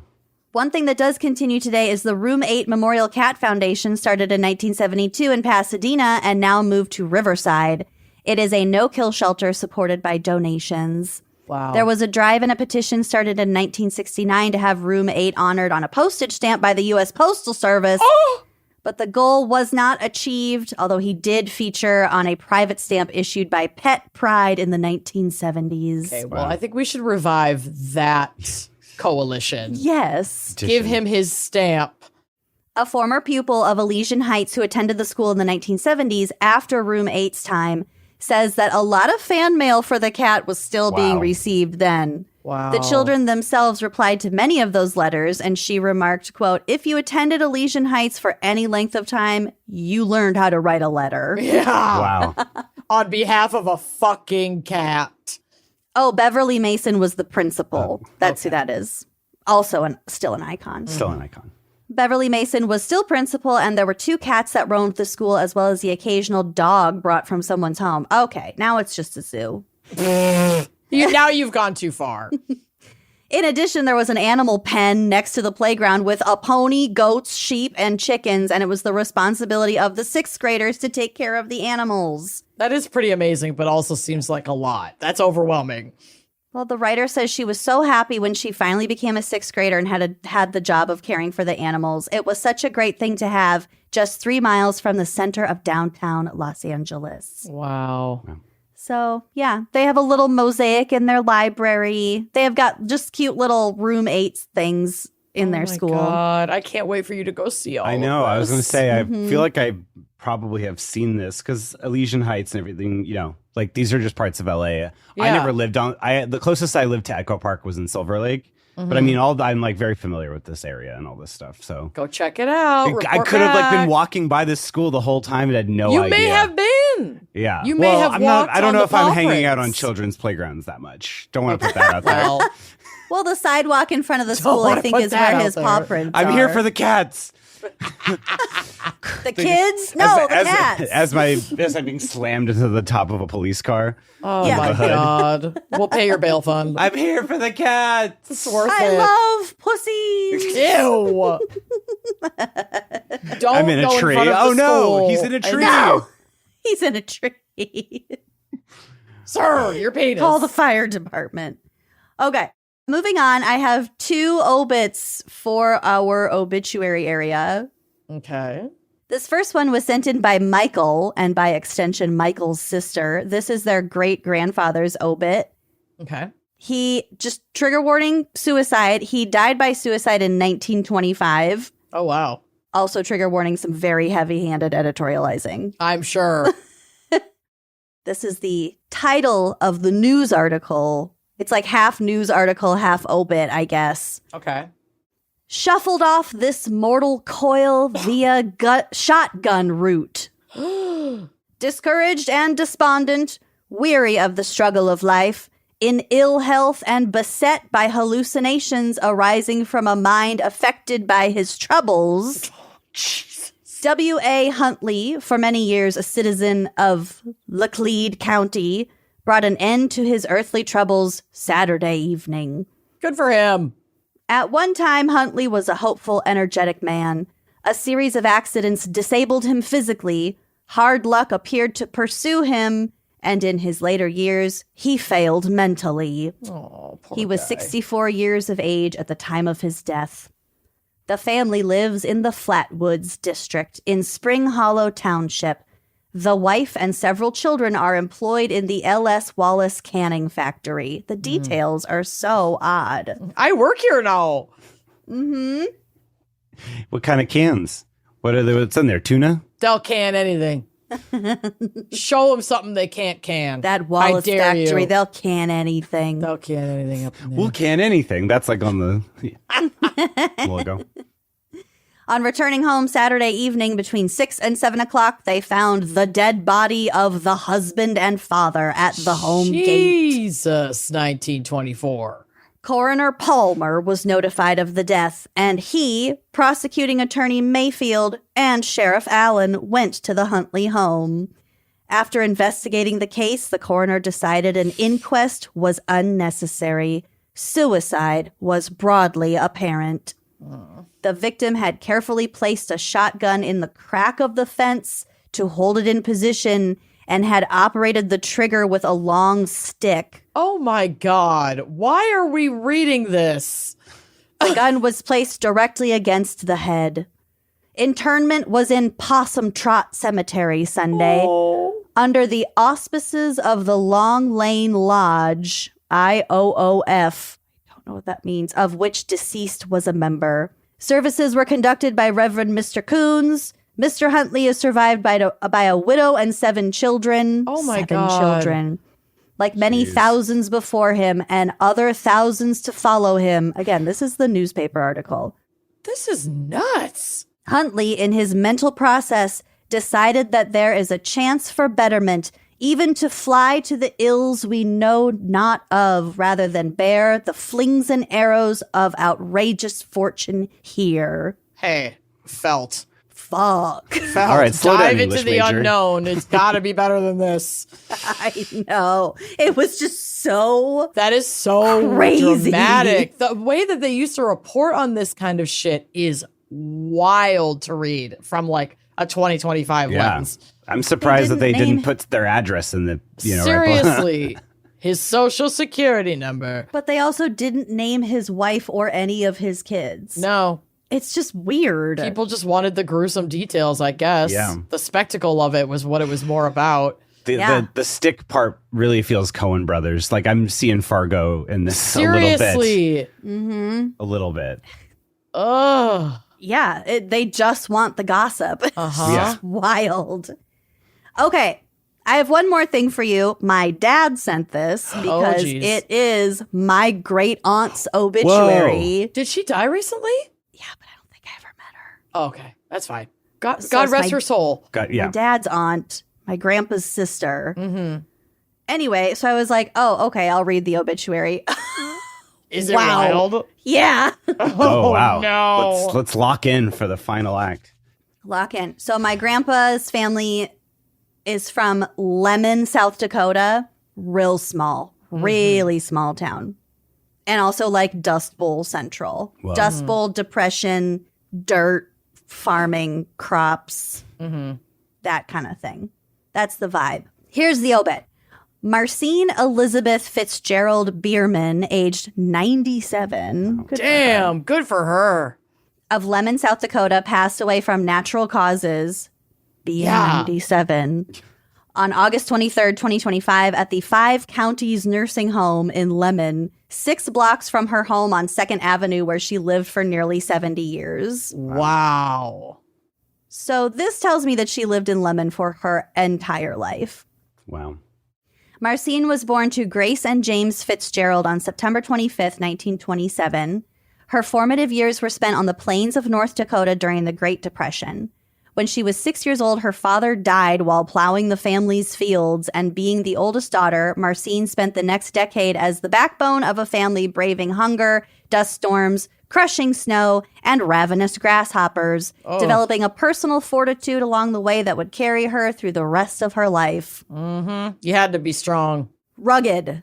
One thing that does continue today is the Room 8 Memorial Cat Foundation, started in 1972 in Pasadena and now moved to Riverside. It is a no-kill shelter supported by donations. Wow. There was a drive and a petition started in 1969 to have Room 8 honored on a postage stamp by the U.S. Postal Service. But the goal was not achieved, although he did feature on a private stamp issued by Pet Pride in the 1970s. Okay, well, I think we should revive that coalition. Yes. Give him his stamp. A former pupil of Elysian Heights who attended the school in the 1970s after Room 8's time says that a lot of fan mail for the cat was still being received then. Wow. The children themselves replied to many of those letters, and she remarked, quote, "If you attended Elysian Heights for any length of time, you learned how to write a letter." Yeah. Wow. On behalf of a fucking cat. Oh, Beverly Mason was the principal. That's who that is. Also still an icon. Still an icon. Beverly Mason was still principal, and there were 2 cats that roamed the school, as well as the occasional dog brought from someone's home. Okay, now it's just a zoo. Now you've gone too far. In addition, there was an animal pen next to the playground with a pony, goats, sheep, and chickens, and it was the responsibility of the 6th graders to take care of the animals. That is pretty amazing, but also seems like a lot. That's overwhelming. Well, the writer says she was so happy when she finally became a 6th grader and had the job of caring for the animals. It was such a great thing to have just 3 miles from the center of downtown Los Angeles. Wow. So, yeah, they have a little mosaic in their library. They have got just cute little Room 8 things in their school. God, I can't wait for you to go see all I know. of I was going to this. say, I feel like I probably have seen this because Elysian Heights and everything, like these are just parts of LA. I never lived the closest I lived to Echo Park was in Silver Lake. But I mean, I'm like very familiar with this area and all this stuff. So Go check it out. I could have like been walking by this school the whole time and had no idea. You may have been. Yeah. You may have walked I don't on know the if I'm hanging Prince. out on children's playgrounds that much. Don't want to put that out there. Well, Well, the sidewalk in front of the school, I wanna think, put is that where out his there. paw prints I'm are. here for the cats. The kids? No, the cats. As I'm being slammed into the top of a police car. oh Yeah. my God. We'll pay your bail fund. I'm here for the cats. It's worth I it. love pussies. Ew. Don't I'm in go a tree. front of the Oh no, school. he's in a tree. No, he's in a tree. Sir, your penis. Call the fire department. Okay, moving on. I have 2 obits for our obituary area. Okay. This first one was sent in by Michael, and by extension, Michael's sister. This is their great-grandfather's obit. Okay. He, just trigger warning, suicide. He died by suicide in 1925. Oh, wow. Also, trigger warning, some very heavy-handed editorializing. I'm sure. This is the title of the news article. It's like half news article, half obit, I guess. Okay. Shuffled off this mortal coil via shotgun route. Discouraged and despondent, weary of the struggle of life, in ill health and beset by hallucinations arising from a mind affected by his troubles, W.A. Huntley, for many years a citizen of Laclede County, brought an end to his earthly troubles Saturday evening. Good for him. At one time, Huntley was a hopeful, energetic man. A series of accidents disabled him physically. Hard luck appeared to pursue him, and in his later years, he failed mentally. Oh, poor He was guy. 64 years of age at the time of his death. The family lives in the Flatwoods district in Spring Hollow Township. The wife and several children are employed in the L.S. Wallace canning factory. The details are so odd. I work here now. Mm-hmm. What kind of cans? What's in there? Tuna? They'll can anything. Show them something they can't can. That Wallace I dare factory, you. they'll can anything. They'll can anything up in there. We'll can anything. That's like on the logo. On returning home Saturday evening between 6 and 7 o'clock, they found the dead body of the husband and father at the home gate. Jesus, 1924. Coroner Palmer was notified of the death, and he, prosecuting attorney Mayfield, and Sheriff Allen went to the Huntley home. After investigating the case, the coroner decided an inquest was unnecessary. Suicide was broadly apparent. The victim had carefully placed a shotgun in the crack of the fence to hold it in position and had operated the trigger with a long stick. Oh my God. Why are we reading this? The gun was placed directly against the head. Interment was in Possum Trot Cemetery Sunday under the auspices of the Long Lane Lodge, IOOF. I don't know what that means, of which deceased was a member. Services were conducted by Reverend Mr. Coons. Mr. Huntley is survived by a widow and 7 children. Oh my 7 God. children. Like many thousands before him and other thousands to follow him. Again, this is the newspaper article. This is nuts. Huntley, in his mental process, decided that there is a chance for betterment, even to fly to the ills we know not of, rather than bear the flings and arrows of outrageous fortune here. Hey, felt. Fuck. All right, slow down, Dive into English the major. unknown. It's got to be better than this. I know. It was just so... That is so Crazy. dramatic. The way that they used to report on this kind of shit is wild to read from like a 2025 Yeah. lens. I'm surprised that they didn't name- didn't put their address in the, right below. Seriously. His social security number. But they also didn't name his wife or any of his kids. No. It's just weird. People just wanted the gruesome details, I guess. Yeah. The spectacle of it was what it was more about. The stick part really feels Coen Brothers. Like I'm seeing Fargo in this Seriously. Mm-hmm. a little bit. Ugh. Yeah, they just want the gossip. Uh-huh. Yeah. It's wild. Okay, I have one more thing for you. My dad sent this because geez. it is my great aunt's obituary. Did she die recently? Yeah, but I don't think I ever met her. Oh, okay. That's fine. God So God it's rest my- her soul. My dad's aunt, my grandpa's sister. Mm-hmm. Anyway, so I was like, oh, okay, I'll read the obituary. Is it Wow. wild? Yeah. Oh, wow. no. Let's lock in for the final act. Lock in. So my grandpa's family is from Lemon, South Dakota. Real small, really small town. And also like Dust Bowl Central. Wow. Dust Bowl, depression, dirt, farming, crops, that kind of thing. That's the vibe. Here's the obit. Marcine Elizabeth Fitzgerald Bierman, aged 97. Good for her. Damn, good for her. Of Lemon, South Dakota, passed away from natural causes, B97, on August 23rd, 2025, at the Five Counties Nursing Home in Lemon, 6 blocks from her home on 2nd Avenue, where she lived for nearly 70 years. Wow. So this tells me that she lived in Lemon for her entire life. Wow. Marcine was born to Grace and James Fitzgerald on September 25th, 1927. Her formative years were spent on the plains of North Dakota during the Great Depression. When she was 6 years old, her father died while plowing the family's fields, and being the oldest daughter, Marcine spent the next decade as the backbone of a family braving hunger, dust storms, crushing snow, and ravenous grasshoppers, developing a personal fortitude along the way that would carry her through the rest of her life. You had to be strong. Rugged.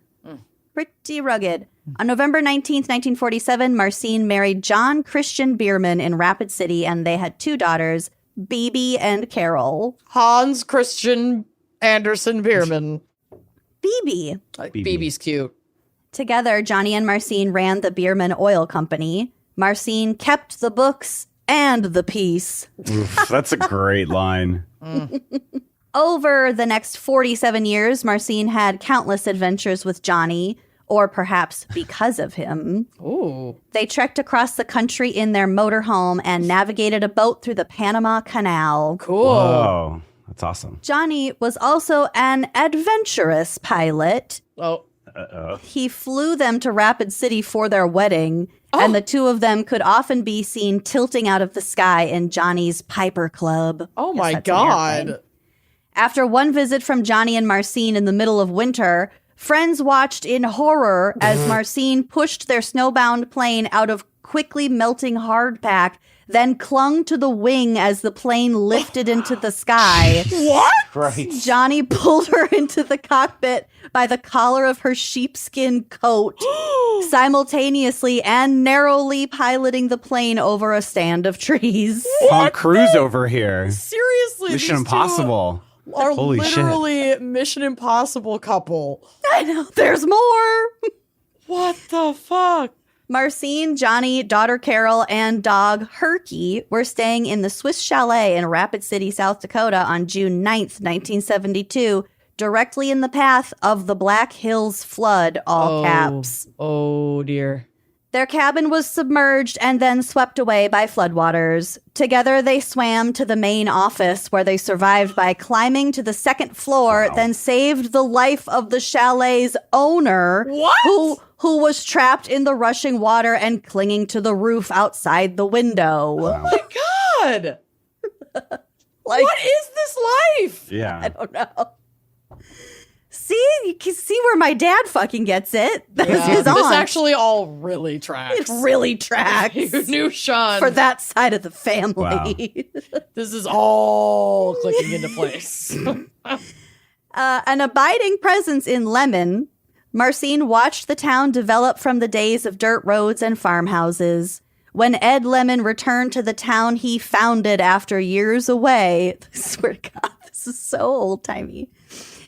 Pretty rugged. On November 19th, 1947, Marcine married John Christian Bierman in Rapid City, and they had 2 daughters, Bibi and Carol. Hans Christian Andersen Bierman. Bibi. BB's cute. Together, Johnny and Marcine ran the Bierman Oil Company. Marcine kept the books and the peace. Oof, that's a great line. Over the next 47 years, Marcine had countless adventures with Johnny, or perhaps because of him. Ooh. They trekked across the country in their motorhome and navigated a boat through the Panama Canal. Cool. Whoa. That's awesome. Johnny was also an adventurous pilot. Oh. He flew them to Rapid City for their wedding, and the 2 of them could often be seen tilting out of the sky in Johnny's Piper Club. Oh Yes, my that's an airplane. God. After one visit from Johnny and Marcine in the middle of winter, friends watched in horror as Marcine pushed their snowbound plane out of quickly melting hardpack, then clung to the wing as the plane lifted into the sky. What? Right. Johnny pulled her into the cockpit by the collar of her sheepskin coat, simultaneously and narrowly piloting the plane over a stand of trees. Tom Cruise over here. Seriously. Mission these two Impossible. Are Holy shit. literally Mission Impossible couple. I know, there's more. What the fuck? Marcine, Johnny, daughter Carol, and dog Herky were staying in the Swiss Chalet in Rapid City, South Dakota on June 9th, 1972, directly in the path of the Black Hills flood, all caps. Oh dear. Their cabin was submerged and then swept away by floodwaters. Together, they swam to the main office, where they survived by climbing to the 2nd floor, then saved the life of the chalet's owner, who was trapped in the rushing water and clinging to the roof outside the window. Oh my God. Like, What is this life? Yeah. I don't know. See, you can see where my dad fucking gets it. That's his aunt. This actually all really tracks. It really tracks. You knew Sean. For that side of the family. This is all clicking into place. An abiding presence in Lemon, Marcine watched the town develop from the days of dirt roads and farmhouses. When Ed Lemon returned to the town he founded after years away, I swear to God, this is so old-timey.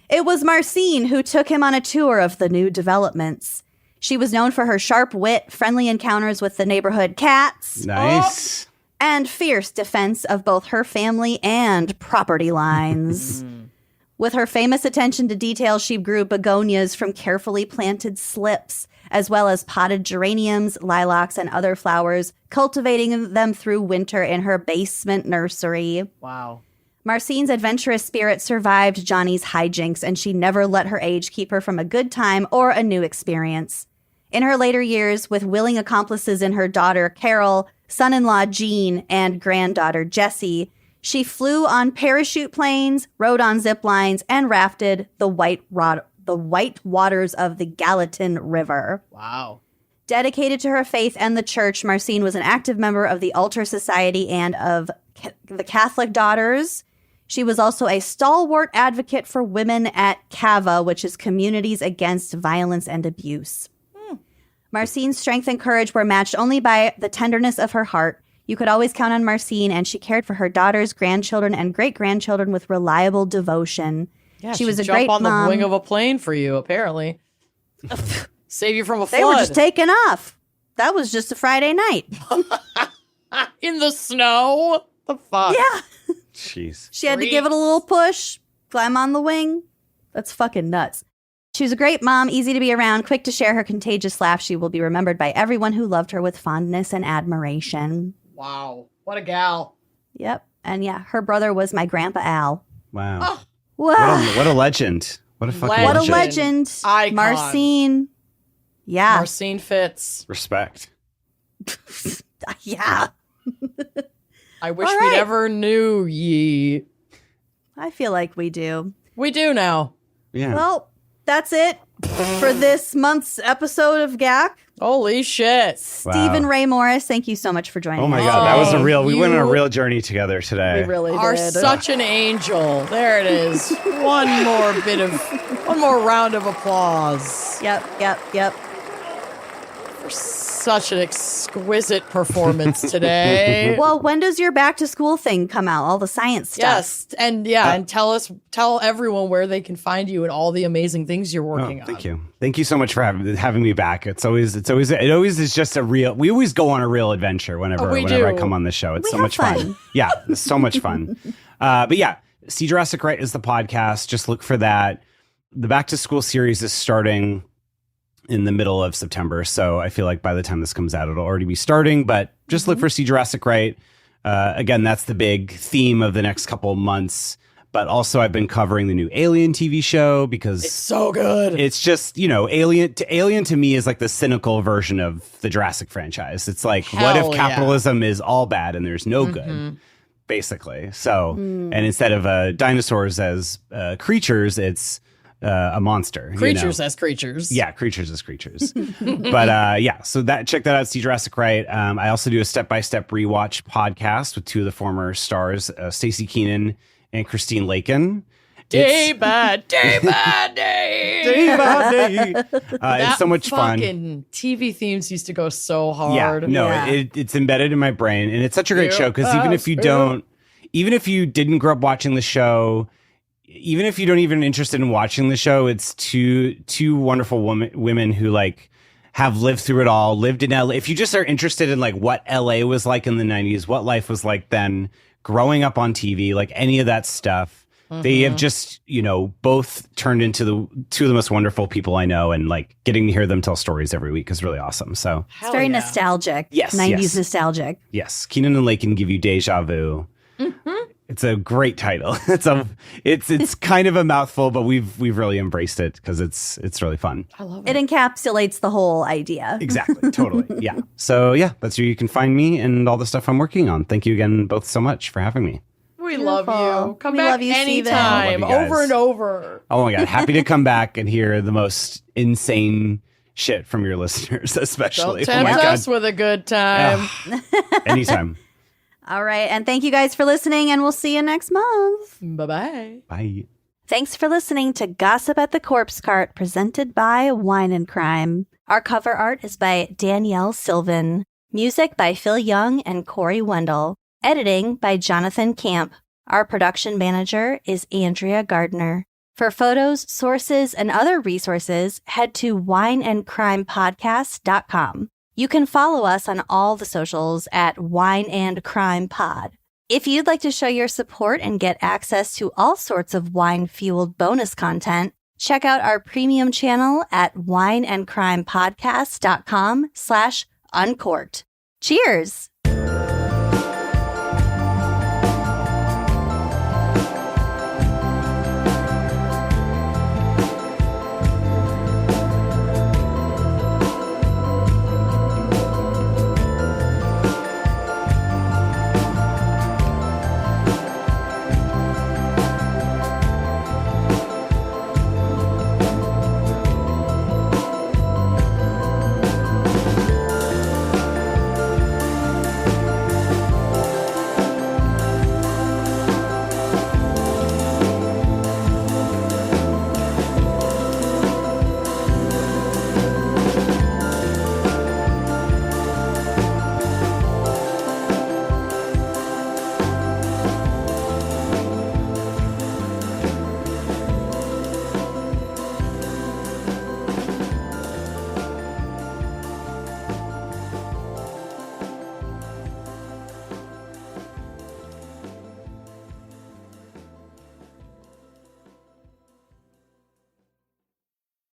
It was Marcine who took him on a tour of the new developments. She was known for her sharp wit, friendly encounters with the neighborhood cats, Nice. and fierce defense of both her family and property lines. With her famous attention to detail, she grew begonias from carefully planted slips, as well as potted geraniums, lilacs, and other flowers, cultivating them through winter in her basement nursery. Wow. Marcine's adventurous spirit survived Johnny's hijinks, and she never let her age keep her from a good time or a new experience. In her later years, with willing accomplices in her daughter Carol, son-in-law Jean, and granddaughter Jessie, she flew on parachute planes, rode on zip lines, and rafted the white waters of the Gallatin River. Wow. Dedicated to her faith and the church, Marcine was an active member of the Altar Society and of the Catholic Daughters. She was also a stalwart advocate for women at CAVA, which is Communities Against Violence and Abuse. Marcine's strength and courage were matched only by the tenderness of her heart. You could always count on Marcine, and she cared for her daughters, grandchildren, and great-grandchildren with reliable devotion. Yeah, she was a jump great on mom. the wing of a plane for you, apparently. Save you from a flood. They were just taking off. That was just a Friday night. In the snow? The fuck? Yeah. Jeez. She had to give it a little push, climb on the wing. That's fucking nuts. She was a great mom, easy to be around, quick to share her contagious laugh. She will be remembered by everyone who loved her with fondness and admiration. Wow. What a gal. Yep. And yeah, her brother was my grandpa Al. Wow. Oh. Wow. What a legend. What a fucking What a legend. legend. Icon. Marcine. Yeah. Marcine Fitz. Respect. Yeah. I wish All we right. never knew ye. I feel like we do. We do now. Yeah. Well, that's it for this month's episode of GAC. Holy shit. Stephen Ray Morris, thank you so much for joining Oh my us. God, that was a real. We went on a you- real journey together today. We really Are did. such an angel. There it is. One more round of applause Yep. for such an exquisite performance today. Well, when does your back to school thing come out? All the science stuff. Yes, and and tell everyone where they can find you and all the amazing things you're working on. Thank you. Thank you so much for having me back. It always is just a real. We always go on a real adventure whenever I come on the show. It's We so have much fun. Yeah, it's so much fun. But yeah, See Jurassic Right is the podcast. Just look for that. The Back to School series is starting in the middle of September, so I feel like by the time this comes out, it'll already be starting. But just look for See Jurassic Right. Again, that's the big theme of the next couple of months. But also, I've been covering the new Alien TV show because It's so good. it's just, Alien to me is like the cynical version of the Jurassic franchise. It's like, what Hell if yeah. capitalism is all bad and there's no good, basically? So, and instead of dinosaurs as creatures, it's a monster. Creatures as creatures. Yeah, creatures as creatures. But so check that out, See Jurassic Right. I also do a step-by-step rewatch podcast with two of the former stars, Stacey Keenan and Christine Lakin. Day by day. It's so much fun. Fucking TV themes used to go so Yeah, hard. no, Yeah. it's embedded in my brain, and it's such a great show because even if you didn't grow up watching the show, even if you don't even interested in watching the show, it's two wonderful women who like have lived through it all, lived in LA. If you just are interested in like what LA was like in the 90s, what life was like then, growing up on TV, like any of that stuff, they have just, both turned into two of the most wonderful people I know, and like getting to hear them tell stories every week is really awesome. So It's very nostalgic. Yes, 90s yes. nostalgic. yes, Keenan and Lakin give you deja vu. It's a great title. It's kind of a mouthful, but we've really embraced it because it's really fun. I love It it. encapsulates the whole idea. Exactly, totally. Yeah. So yeah, that's where you can find me and all the stuff I'm working on. Thank you again both so much for having me. We love Beautiful. you. Come We back love you, Steven. anytime, Love you guys. over and over. Oh my God, happy to come back and hear the most insane shit from your listeners, especially. Don't Oh my tempt God. us with a good time. Anytime. All right. And thank you guys for listening, and we'll see you next month. Bye-bye. Bye. Thanks for listening to Gossip at the Corpse Cart, presented by Wine and Crime. Our cover art is by Danielle Sylvan. Music by Phil Young and Corey Wendell. Editing by Jonathan Camp. Our production manager is Andrea Gardner. For photos, sources, and other resources, head to wineandcrimepodcast.com. You can follow us on all the socials at Wine and Crime Pod. If you'd like to show your support and get access to all sorts of wine-fueled bonus content, check out our premium channel at wineandcrimepodcast.com/uncorked. Cheers!